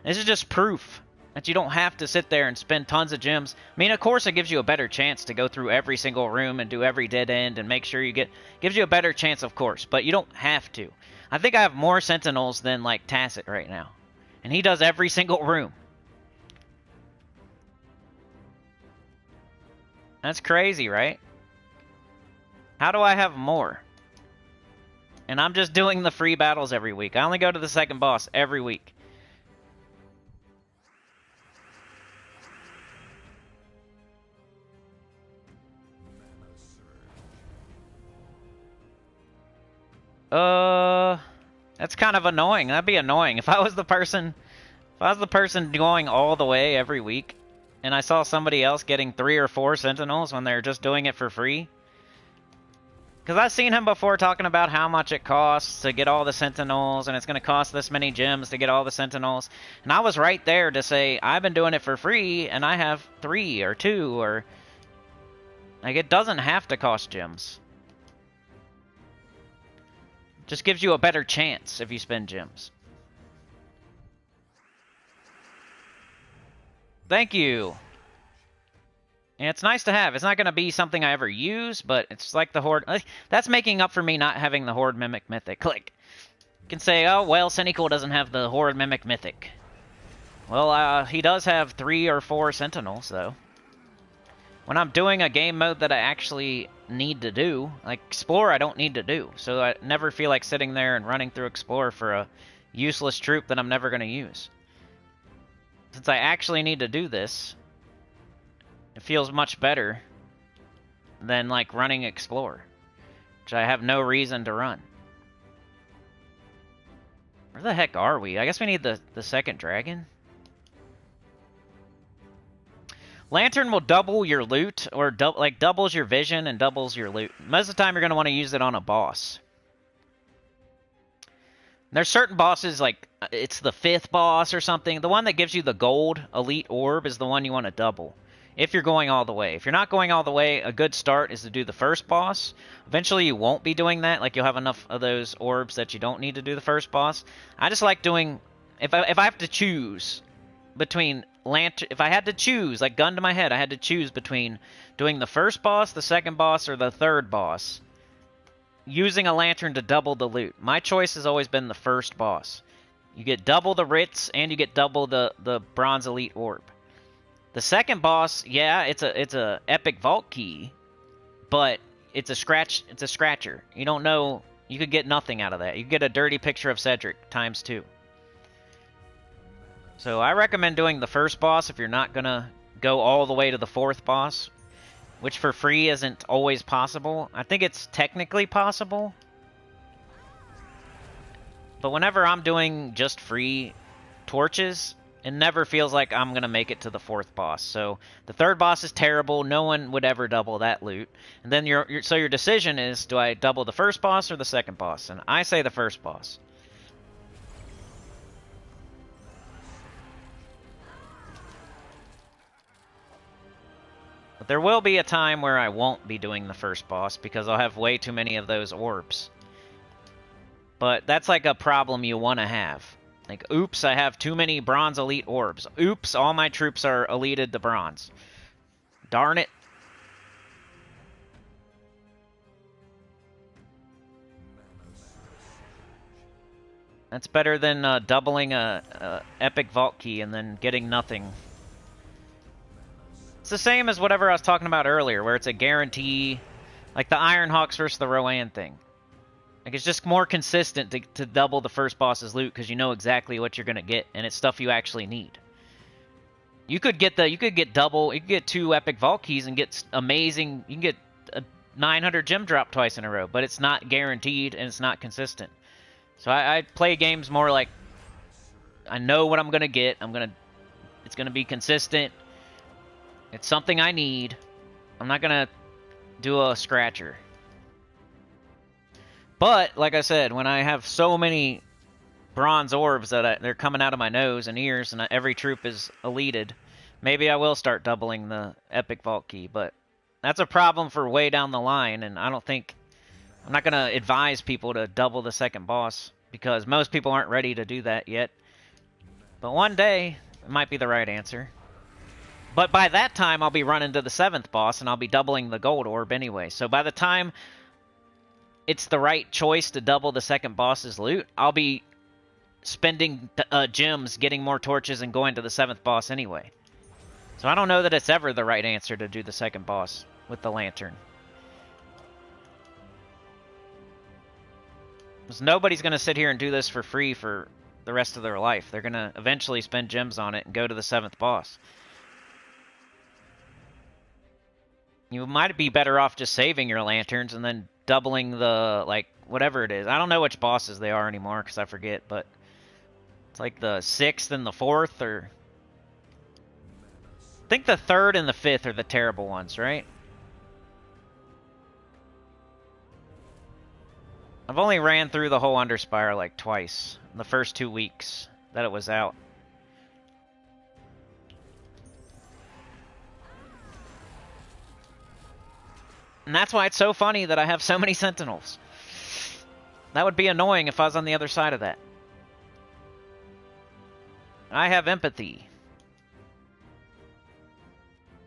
this is just proof that you don't have to sit there and spend tons of gems. I mean, of course, it gives you a better chance to go through every single room and do every dead end and make sure you get... Gives you a better chance, of course, but you don't have to. I think I have more Sentinels than, like, Tacit right now. And he does every single room. That's crazy, right? How do I have more? And I'm just doing the free battles every week. I only go to the second boss every week. That's kind of annoying. That'd be annoying. If I was the person going all the way every week, and I saw somebody else getting 3 or 4 Sentinels when they're just doing it for free. Because I've seen him before talking about how much it costs to get all the Sentinels, and it's going to cost this many gems to get all the Sentinels. And I was right there to say, I've been doing it for free, and I have 3 or 2, or... Like, it doesn't have to cost gems. Just gives you a better chance if you spend gems. Thank you. And it's nice to have. It's not going to be something I ever use, but it's like the Horde. That's making up for me not having the Horde Mimic Mythic. Like, you can say, oh, well, Sinnycool doesn't have the Horde Mimic Mythic. Well, he does have 3 or 4 Sentinels, though. When I'm doing a game mode that I actually need to do, like Explore I don't need to do, so I never feel like sitting there and running through Explore for a useless troop that I'm never going to use. Since I actually need to do this, it feels much better than like running Explore, which I have no reason to run. Where the heck are we? I guess we need the second dragon. Lantern will double your loot, or doubles your vision and doubles your loot. Most of the time you're going to want to use it on a boss. There's certain bosses, like it's the 5th boss or something. The one that gives you the gold elite orb is the one you want to double, if you're going all the way. If you're not going all the way, a good start is to do the first boss. Eventually you won't be doing that, like you'll have enough of those orbs that you don't need to do the first boss. I just like doing, if I have to choose between Lantern, if I had to choose, like gun to my head, I had to choose between doing the first boss, the second boss, or the third boss, using a lantern to double the loot. My choice has always been the first boss. You get double the writs, and you get double the bronze elite orb. The second boss, yeah, it's a epic vault key, but it's a scratcher. You don't know, you could get nothing out of that. You could get a dirty picture of Cedric times 2. So I recommend doing the first boss if you're not gonna go all the way to the 4th boss, which for free isn't always possible. I think it's technically possible, but whenever I'm doing just free torches, it never feels like I'm gonna make it to the 4th boss. So the 3rd boss is terrible. No one would ever double that loot. And then so your decision is, do I double the first boss or the second boss? And I say the first boss. But there will be a time where I won't be doing the first boss because I'll have way too many of those orbs. But that's like a problem you want to have. Like, oops, I have too many bronze elite orbs. Oops, all my troops are elited to bronze. Darn it. That's better than doubling a epic vault key and then getting nothing. It's the same as whatever I was talking about earlier, where it's a guarantee, like the Ironhawks versus the Rowan thing. Like, it's just more consistent to double the first boss's loot because you know exactly what you're gonna get, and it's stuff you actually need. You could get 2 epic vault keys and get amazing. You can get a 900 gem drop twice in a row, but it's not guaranteed and it's not consistent. So I play games more like I know what I'm gonna get. It's gonna be consistent. It's something I need. I'm not gonna do a scratcher. But, like I said, when I have so many bronze orbs that they're coming out of my nose and ears, and every troop is elited, maybe I will start doubling the epic vault key. But that's a problem for way down the line, and I don't think... I'm not gonna advise people to double the second boss, because most people aren't ready to do that yet. But one day, it might be the right answer. But by that time, I'll be running to the 7th boss, and I'll be doubling the gold orb anyway. So by the time it's the right choice to double the second boss's loot, I'll be spending gems, getting more torches, and going to the 7th boss anyway. So I don't know that it's ever the right answer to do the second boss with the lantern. Because nobody's going to sit here and do this for free for the rest of their life. They're going to eventually spend gems on it and go to the 7th boss. You might be better off just saving your lanterns and then doubling the, like, whatever it is. I don't know which bosses they are anymore because I forget, but it's like the 6th and the 4th, or... I think the 3rd and the 5th are the terrible ones, right? I've only ran through the whole Underspire like twice in the first 2 weeks that it was out. And that's why it's so funny that I have so many Sentinels. That would be annoying if I was on the other side of that. I have empathy.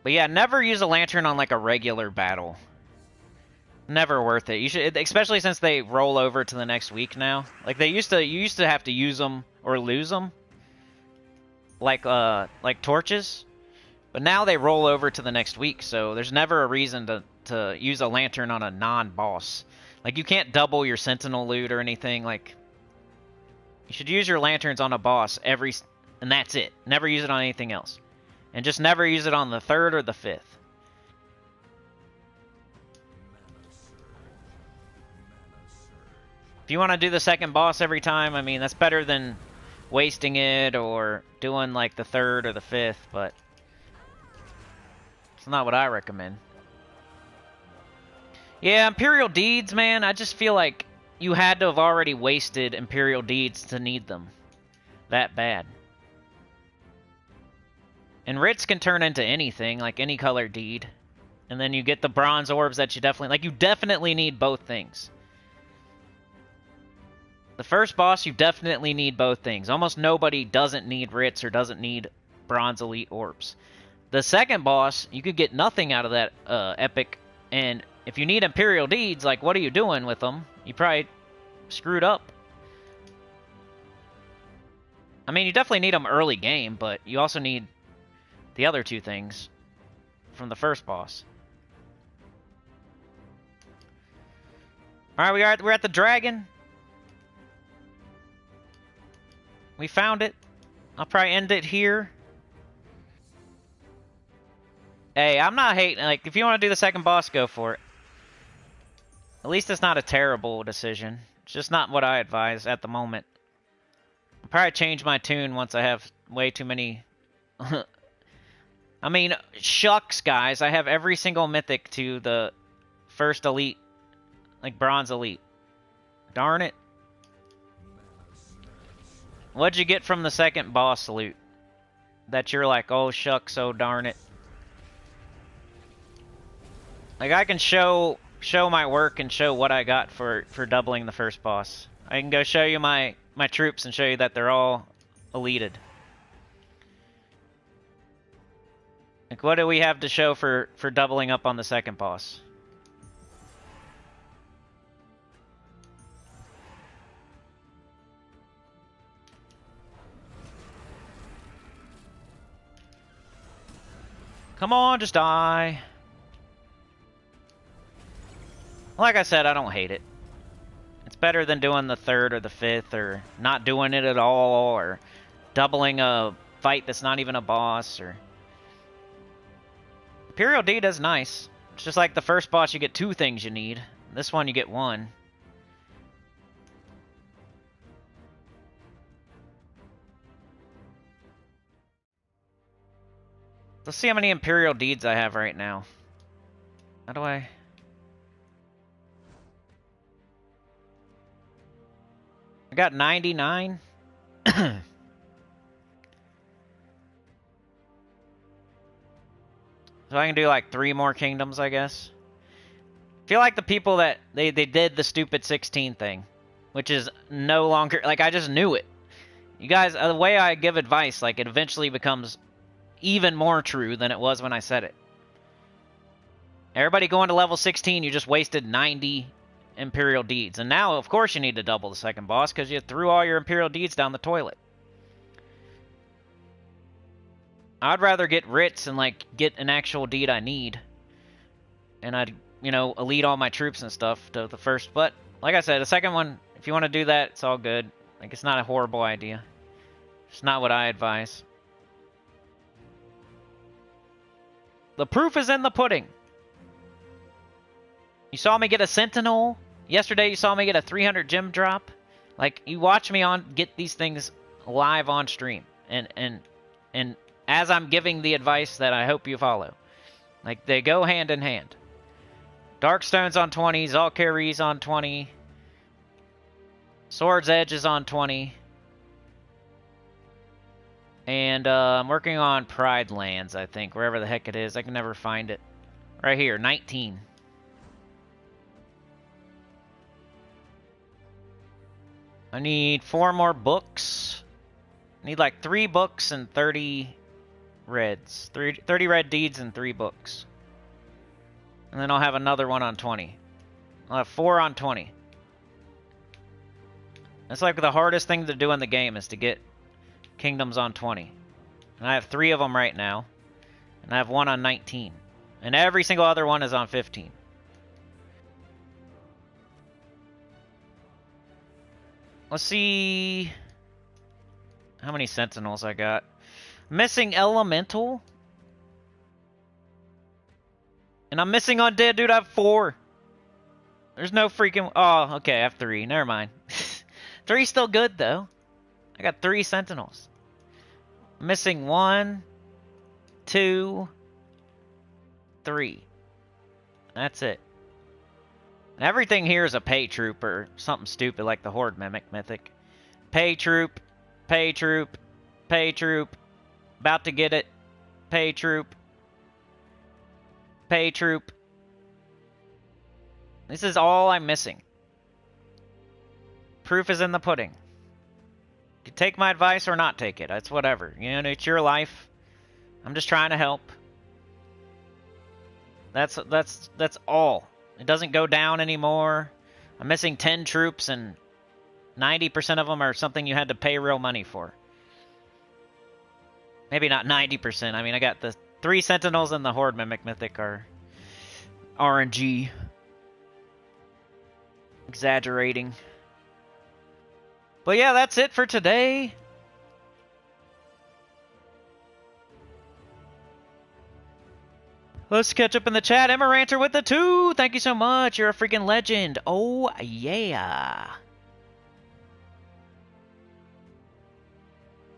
But yeah, never use a lantern on like a regular battle. Never worth it. You should, especially since they roll over to the next week now. Like you used to have to use them or lose them, like torches. But now they roll over to the next week, so there's never a reason to use a lantern on a non-boss. Like you can't double your sentinel loot or anything. Like you should use your lanterns on a boss and that's it. Never use it on anything else, and just never use it on the 3rd or the 5th. If you want to do the second boss every time, I mean, that's better than wasting it or doing like the 3rd or the 5th, but it's not what I recommend. Yeah, Imperial Deeds, man, I just feel like you had to have already wasted Imperial Deeds to need them. That bad. And writs can turn into anything, like any color deed. And then you get the bronze orbs that you definitely need both things. The first boss, you definitely need both things. Almost nobody doesn't need writs or doesn't need bronze elite orbs. The second boss, you could get nothing out of that epic, and if you need Imperial Deeds, like, what are you doing with them? You probably screwed up. I mean, you definitely need them early game, but you also need the other two things from the first boss. Alright, we're at the dragon. We found it. I'll probably end it here. Hey, I'm not hating. Like, if you want to do the second boss, go for it. At least it's not a terrible decision. It's just not what I advise at the moment. I'll probably change my tune once I have way too many... I mean, shucks, guys. I have every single mythic to the first elite. Like, bronze elite. Darn it. What'd you get from the second boss loot? That you're like, oh, shucks, oh, darn it. Like, I can show my work and show what I got for doubling the first boss. I can go show you my troops and show you that they're all elited. Like, what do we have to show for doubling up on the second boss? Come on, just die. Like I said, I don't hate it. It's better than doing the 3rd or the 5th, or not doing it at all, or doubling a fight that's not even a boss, or... Imperial Deed is nice. It's just like the first boss, you get 2 things you need. This one, you get 1. Let's see how many Imperial Deeds I have right now. How do I... I got 99. So I can do like 3 more kingdoms, I guess. I feel like the people that they did the stupid 16 thing, which is no longer, like, I just knew it. You guys, the way I give advice, like, it eventually becomes even more true than it was when I said it. Everybody going to level 16, you just wasted 90 Imperial Deeds. And now, of course, you need to double the second boss because you threw all your Imperial Deeds down the toilet. I'd rather get writs and, like, get an actual deed I need. And I'd, you know, elite all my troops and stuff to the first. But, like I said, the second one, if you want to do that, it's all good. Like, it's not a horrible idea. It's not what I advise. The proof is in the pudding. You saw me get a Sentinel. Yesterday you saw me get a 300 gem drop. Like, you watch me get these things live on stream. And as I'm giving the advice that I hope you follow. Like, they go hand in hand. Darkstone's on 20, Valkyrie's on 20. Sword's Edge is on 20. And I'm working on Pride Lands, I think. Wherever the heck it is. I can never find it. Right here, 19. I need 4 more books. I need like 3 books and 30 reds. 30 red deeds and 3 books. And then I'll have another one on 20. I'll have 4 on 20. That's like the hardest thing to do in the game is to get kingdoms on 20. And I have 3 of them right now. And I have 1 on 19. And every single other one is on 15. Let's see how many sentinels I got. Missing elemental. And I'm missing undead, dude. I have 4. There's no freaking... Oh, okay. I have 3. Never mind. 3's still good, though. I got 3 sentinels. Missing 1, 2, 3. That's it. And everything here is a pay troop or something stupid like the Horde Mimic Mythic. Pay troop, pay troop, pay troop. About to get it. Pay troop. Pay troop. This is all I'm missing. Proof is in the pudding. You can take my advice or not take it. It's whatever. You know, it's your life. I'm just trying to help. That's all. It doesn't go down anymore. I'm missing 10 troops and 90% of them are something you had to pay real money for. Maybe not 90%. I mean, I got the 3 Sentinels and the Horde Mimic Mythic are RNG. Exaggerating. But yeah, that's it for today. Let's catch up in the chat. Emma Ranter with the 2. Thank you so much. You're a freaking legend. Oh, yeah.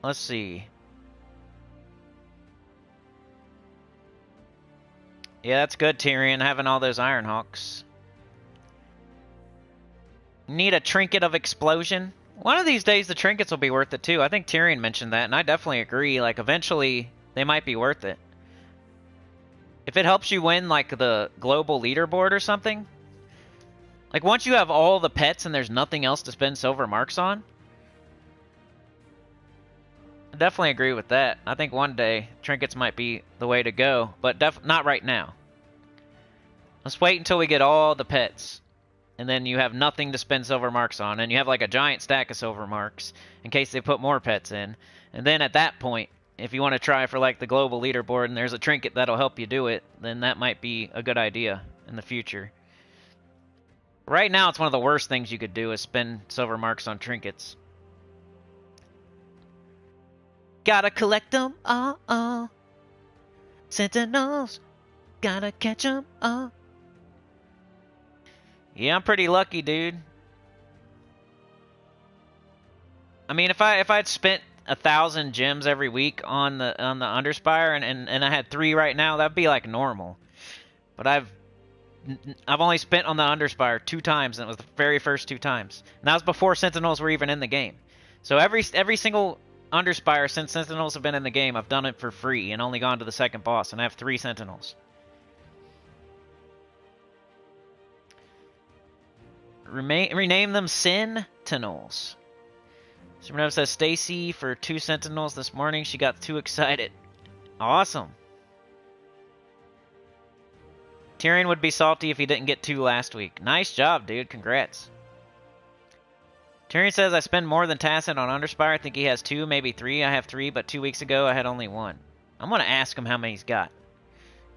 Let's see. Yeah, that's good, Tyrion, having all those Iron Hawks. Need a trinket of explosion. One of these days, the trinkets will be worth it, too. I think Tyrion mentioned that, and I definitely agree. Like, eventually, they might be worth it. If it helps you win, like, the global leaderboard or something. Like, once you have all the pets and there's nothing else to spend silver marks on. I definitely agree with that. I think one day, trinkets might be the way to go. But not right now. Let's wait until we get all the pets. And then you have nothing to spend silver marks on. And you have, like, a giant stack of silver marks. In case they put more pets in. And then at that point, if you want to try for, like, the global leaderboard and there's a trinket that'll help you do it, then that might be a good idea in the future. Right now, it's one of the worst things you could do is spend silver marks on trinkets. Gotta collect them, Sentinels, gotta catch them, Yeah, I'm pretty lucky, dude. I mean, if I'd spent 1,000 gems every week on the Underspire and I had 3 right now, that'd be like normal. But I've only spent on the Underspire 2 times, and it was the very first 2 times. And that was before Sentinels were even in the game. So every single Underspire since Sentinels have been in the game, I've done it for free and only gone to the second boss, and I have 3 Sentinels. Rename them Sentinels. Supernote says Stacy for 2 Sentinels this morning. She got too excited. Awesome. Tyrion would be salty if he didn't get 2 last week. Nice job, dude. Congrats. Tyrion says I spend more than Tacit on Underspire. I think he has 2, maybe 3. I have 3, but 2 weeks ago I had only 1. I'm going to ask him how many he's got.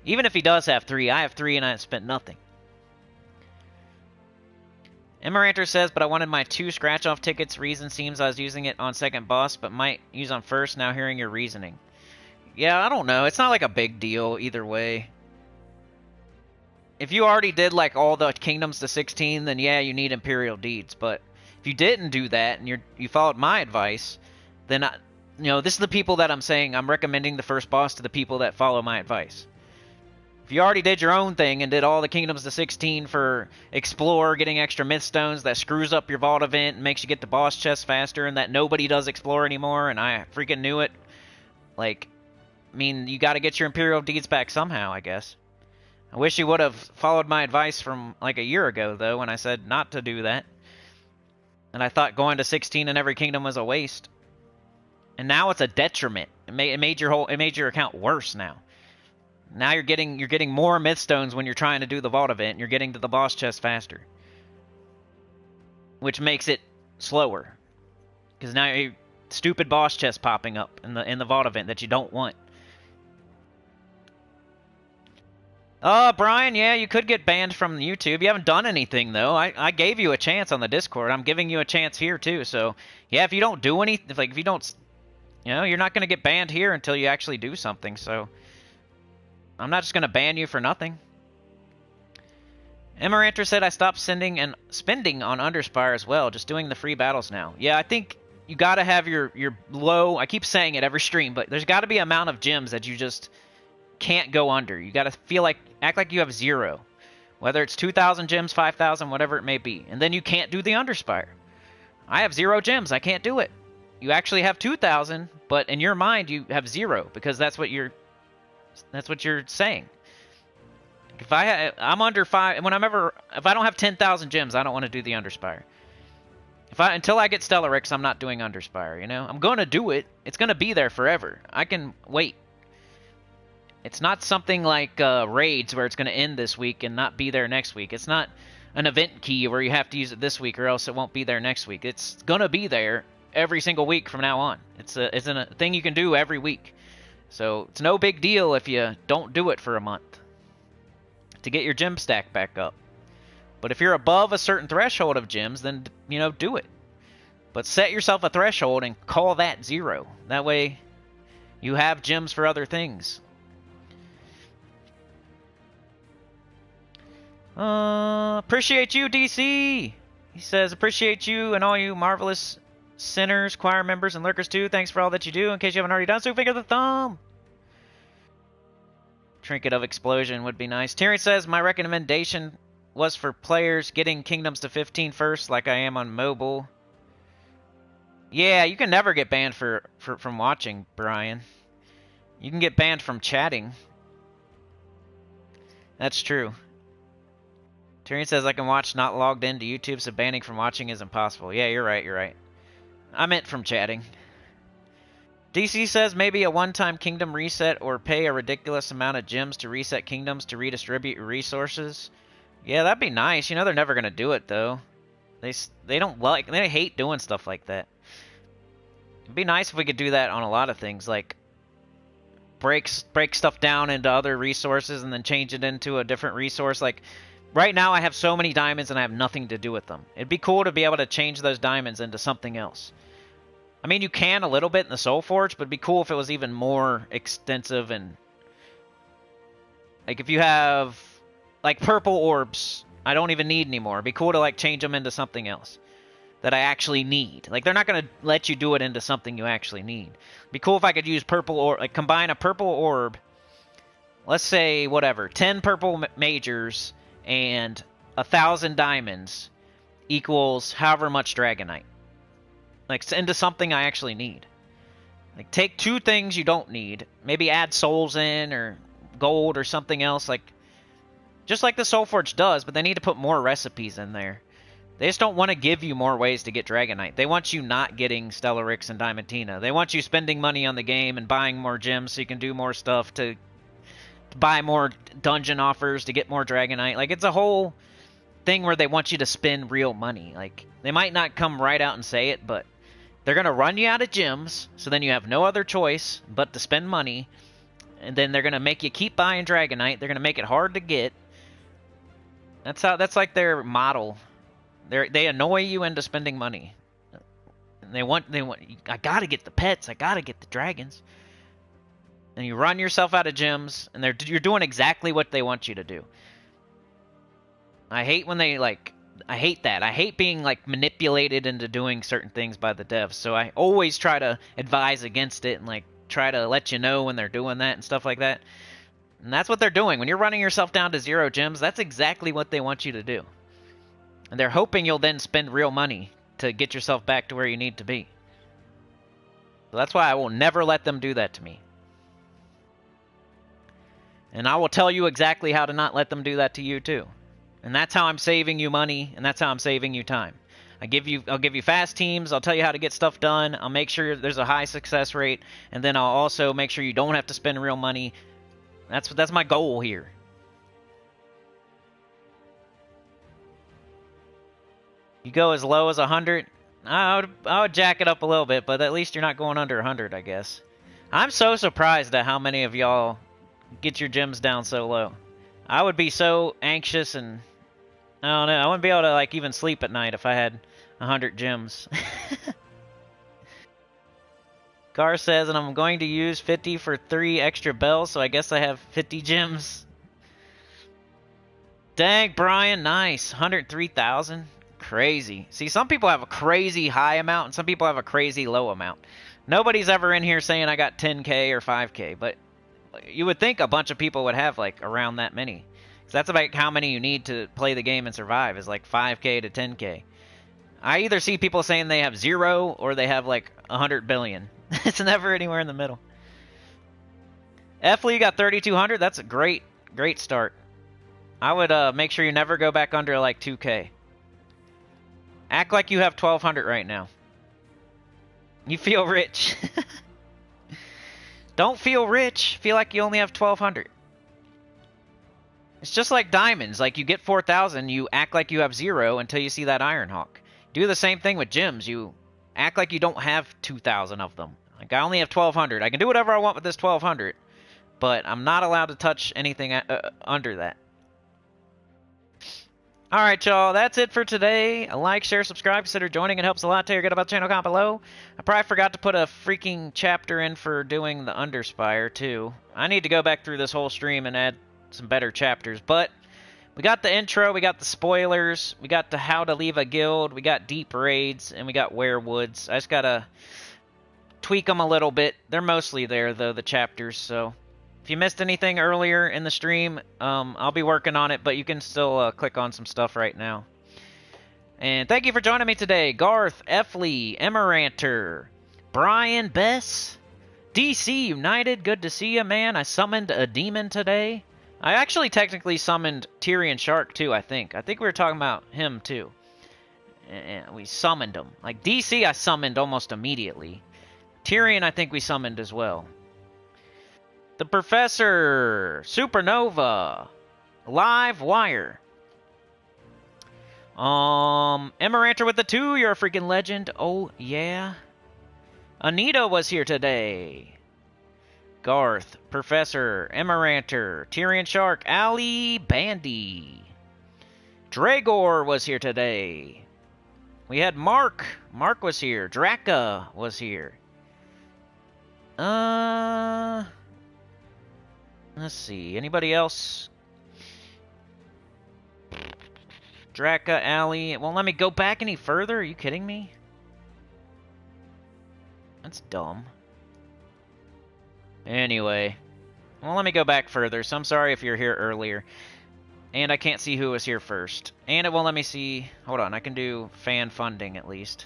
Even if he does have 3, I have 3 and I spent nothing. Emeranter says, but I wanted my 2 scratch-off tickets. Reason seems I was using it on second boss, but might use on first, now hearing your reasoning. Yeah, I don't know. It's not like a big deal either way. If you already did like all the kingdoms to 16, then yeah, you need Imperial Deeds. But if you didn't do that and you followed my advice, then this is the people that I'm saying I'm recommending the first boss to the people that follow my advice. If you already did your own thing and did all the kingdoms to 16 for Explore, getting extra myth stones, that screws up your vault event and makes you get the boss chest faster, and that nobody does Explore anymore, and I freaking knew it. Like, I mean, you got to get your Imperial Deeds back somehow, I guess. I wish you would have followed my advice from like a year ago, though, when I said not to do that. And I thought going to 16 in every kingdom was a waste. And now it's a detriment. It made your account worse now. Now you're getting more myth stones when you're trying to do the vault event. And you're getting to the boss chest faster, which makes it slower. Because now you're stupid boss chest popping up in the vault event that you don't want. Brian, yeah, you could get banned from YouTube. You haven't done anything, though. I gave you a chance on the Discord. I'm giving you a chance here, too. So, yeah, if you don't do anything, if you don't, you're not going to get banned here until you actually do something. So, I'm not just going to ban you for nothing. Amaranter said I stopped sending and spending on Underspire as well, just doing the free battles now. Yeah, I think you got to have your low, I keep saying it every stream, but there's got to be an amount of gems that you just can't go under. You got to act like you have 0. Whether it's 2,000 gems, 5,000, whatever it may be. And then you can't do the Underspire. I have 0 gems. I can't do it. You actually have 2,000, but in your mind you have 0 because that's what you're saying. If I'm under 5, if I don't have 10,000 gems, I don't want to do the Underspire. Until I get Stellarix, I'm not doing Underspire, I'm going to do it. It's going to be there forever. I can wait. It's not something like raids where it's going to end this week and not be there next week. It's not an event key where you have to use it this week or else it won't be there next week. It's going to be there every single week from now on. It's a thing you can do every week. So it's no big deal if you don't do it for a month to get your gem stack back up. But if you're above a certain threshold of gems, then, do it. But set yourself a threshold and call that 0. That way you have gems for other things. Appreciate you, DC. He says, appreciate you and all you marvelous sinners, choir members, and lurkers too. Thanks for all that you do. In case you haven't already done so, finger the thumb. Trinket of Explosion would be nice. Terry says, my recommendation was for players getting Kingdoms to 15 first, like I am on mobile. Yeah, you can never get banned from watching, Brian. You can get banned from chatting. That's true. Tyrion says I can watch not logged into YouTube, so banning from watching is impossible. Yeah, you're right. I meant from chatting. DC says maybe a one-time kingdom reset or pay a ridiculous amount of gems to reset kingdoms to redistribute your resources. Yeah, that'd be nice. They're never going to do it, though. They hate doing stuff like that. It'd be nice if we could do that on a lot of things, like break stuff down into other resources and then change it into a different resource. Like, right now I have so many diamonds and I have nothing to do with them. It'd be cool to be able to change those diamonds into something else. I mean, you can a little bit in the Soul Forge, but it'd be cool if it was even more extensive and... Like, if you have, like, purple orbs, I don't even need anymore. It'd be cool to, like, change them into something else that I actually need. Like, they're not going to let you do it into something you actually need. It'd be cool if I could use purple orb, like, combine a purple orb, let's say, whatever, 10 purple majors and 1,000 diamonds equals however much Dragonite. Like, into something I actually need. Like, take 2 things you don't need. Maybe add souls in, or gold, or something else. Like, just like the Soulforge does, but they need to put more recipes in there. They just don't want to give you more ways to get Dragonite. They want you not getting Stellarix and Diamantina. They want you spending money on the game and buying more gems so you can do more stuff to buy more dungeon offers to get more Dragonite. Like, it's a whole thing where they want you to spend real money. Like, they might not come right out and say it, but they're going to run you out of gems, so then you have no other choice but to spend money, and then they're going to make you keep buying Dragonite. They're going to make it hard to get. That's like their model. They annoy you into spending money. And they want I got to get the pets, I got to get the dragons. And you run yourself out of gems, and you're doing exactly what they want you to do. I hate when they, like, I hate that. I hate being, like, manipulated into doing certain things by the devs. So I always try to advise against it and, like, try to let you know when they're doing that and stuff like that. And that's what they're doing. When you're running yourself down to 0 gems, that's exactly what they want you to do. And they're hoping you'll then spend real money to get yourself back to where you need to be. So that's why I will never let them do that to me. And I will tell you exactly how to not let them do that to you, too. And that's how I'm saving you money, and that's how I'm saving you time. I'll give you fast teams. I'll tell you how to get stuff done. I'll make sure there's a high success rate, and then I'll also make sure you don't have to spend real money. That's my goal here. You go as low as 100. I would jack it up a little bit, but at least you're not going under 100, I guess. I'm so surprised at how many of y'all get your gems down so low. I would be so anxious, and I don't know. I wouldn't be able to like even sleep at night if I had 100 gems. Gar says, and I'm going to use 50 for 3 extra bells, so I guess I have 50 gems. Dang, Brian, nice. 103,000. Crazy. See, some people have a crazy high amount, and some people have a crazy low amount. Nobody's ever in here saying I got 10K or 5K, but you would think a bunch of people would have like around that many. So that's about how many you need to play the game and survive, is like 5K to 10K. I either see people saying they have 0 or they have like 100 billion. It's never anywhere in the middle. Efley, you got 3,200. That's a great start. I would make sure you never go back under like 2K. Act like you have 1,200 right now. You feel rich. Don't feel rich. Feel like you only have 1,200. It's just like diamonds. Like you get 4,000, you act like you have 0 until you see that Iron Hawk. Do the same thing with gems. You act like you don't have 2,000 of them. Like I only have 1,200. I can do whatever I want with this 1,200, but I'm not allowed to touch anything under that. Alright, y'all, that's it for today. Like, share, subscribe, consider joining. It helps a lot. Tell your good about the channel, comment below. I probably forgot to put a freaking chapter in for doing the Underspire, too. I need to go back through this whole stream and add some better chapters. But we got the intro, we got the spoilers, we got the how to leave a guild, we got deep raids, and we got WEREWOODS. I just gotta tweak them a little bit. They're mostly there, though, the chapters, so... If you missed anything earlier in the stream, I'll be working on it, but you can still click on some stuff right now. And thank you for joining me today. Garth, Efley, Emaranter, Brian, Bess, DC United, good to see you, man. I summoned a demon today. I actually technically summoned Tyrion Shark, too, I think. I think we were talking about him, too. And we summoned him. Like, DC I summoned almost immediately. Tyrion I think we summoned as well. The Professor, Supernova, Live Wire. Emaranter with the 2, you're a freaking legend. Oh, yeah. Anita was here today. Garth, Professor, Emaranter, Tyrion Shark, Ali, Bandy. Dragor was here today. We had Mark. Mark was here. Draka was here. Let's see. Anybody else? Draka, Alley. It won't let me go back any further? Are you kidding me? That's dumb. Anyway. Well, let me go back further, so I'm sorry if you're here earlier. And I can't see who was here first. And it won't let me see... Hold on, I can do fan funding at least.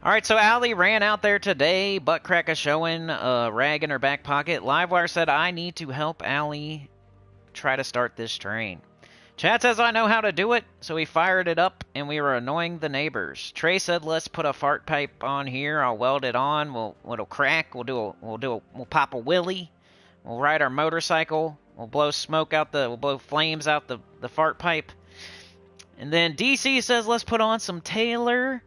Alright, so Allie ran out there today, butt crack a showing, rag in her back pocket. Livewire said, I need to help Allie try to start this train. Chad says, I know how to do it, so we fired it up, and we were annoying the neighbors. Trey said, let's put a fart pipe on here, I'll weld it on, it'll crack, we'll pop a wheelie, we'll ride our motorcycle, we'll blow flames out the fart pipe. And then DC says, let's put on some Taylor.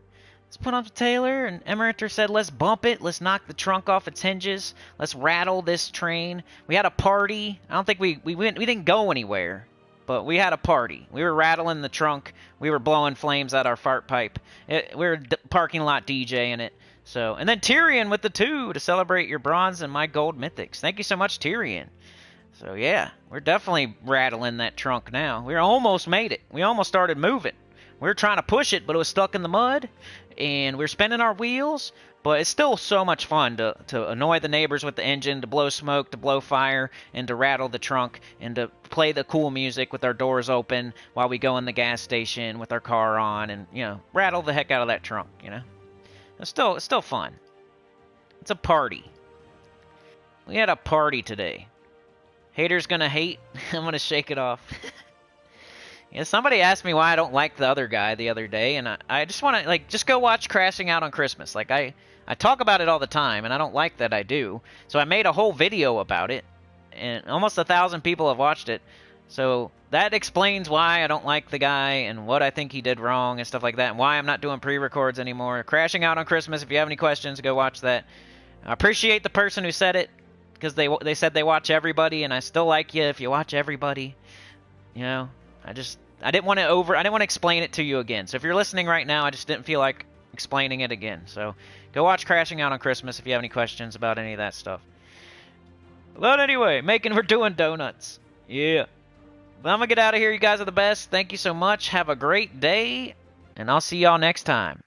Let's put on some Taylor, and Emaranter said, let's bump it, let's knock the trunk off its hinges, let's rattle this train. We had a party. I don't think we didn't go anywhere, but we had a party. We were rattling the trunk, we were blowing flames out our fart pipe. We were parking lot DJing it. So, and then Tyrion with the 2 to celebrate your bronze and my gold mythics. Thank you so much, Tyrion. So yeah, we're definitely rattling that trunk now. We almost made it. We almost started moving. We were trying to push it, but it was stuck in the mud, and we're spinning our wheels, but it's still so much fun to annoy the neighbors with the engine, to blow smoke, to blow fire, and to rattle the trunk, and to play the cool music with our doors open while we go in the gas station with our car on, and, you know, rattle the heck out of that trunk, you know? It's still fun. It's a party. We had a party today. Haters gonna hate. I'm gonna shake it off.
Yeah, somebody asked me why I don't like the other guy the other day, and I just want to, like, just go watch Crashing Out on Christmas. Like, I talk about it all the time, and I don't like that I do. So I made a whole video about it, and almost 1,000 people have watched it. So that explains why I don't like the guy and what I think he did wrong and stuff like that, and why I'm not doing pre-records anymore. Crashing Out on Christmas, if you have any questions, go watch that. I appreciate the person who said it, because they said they watch everybody, and I still like you if you watch everybody. You know, I didn't want to explain it to you again. So if you're listening right now, I just didn't feel like explaining it again. So go watch Crashing Out on Christmas if you have any questions about any of that stuff. But anyway, we're doing donuts. Yeah. But I'm gonna get out of here. You guys are the best. Thank you so much. Have a great day, and I'll see y'all next time.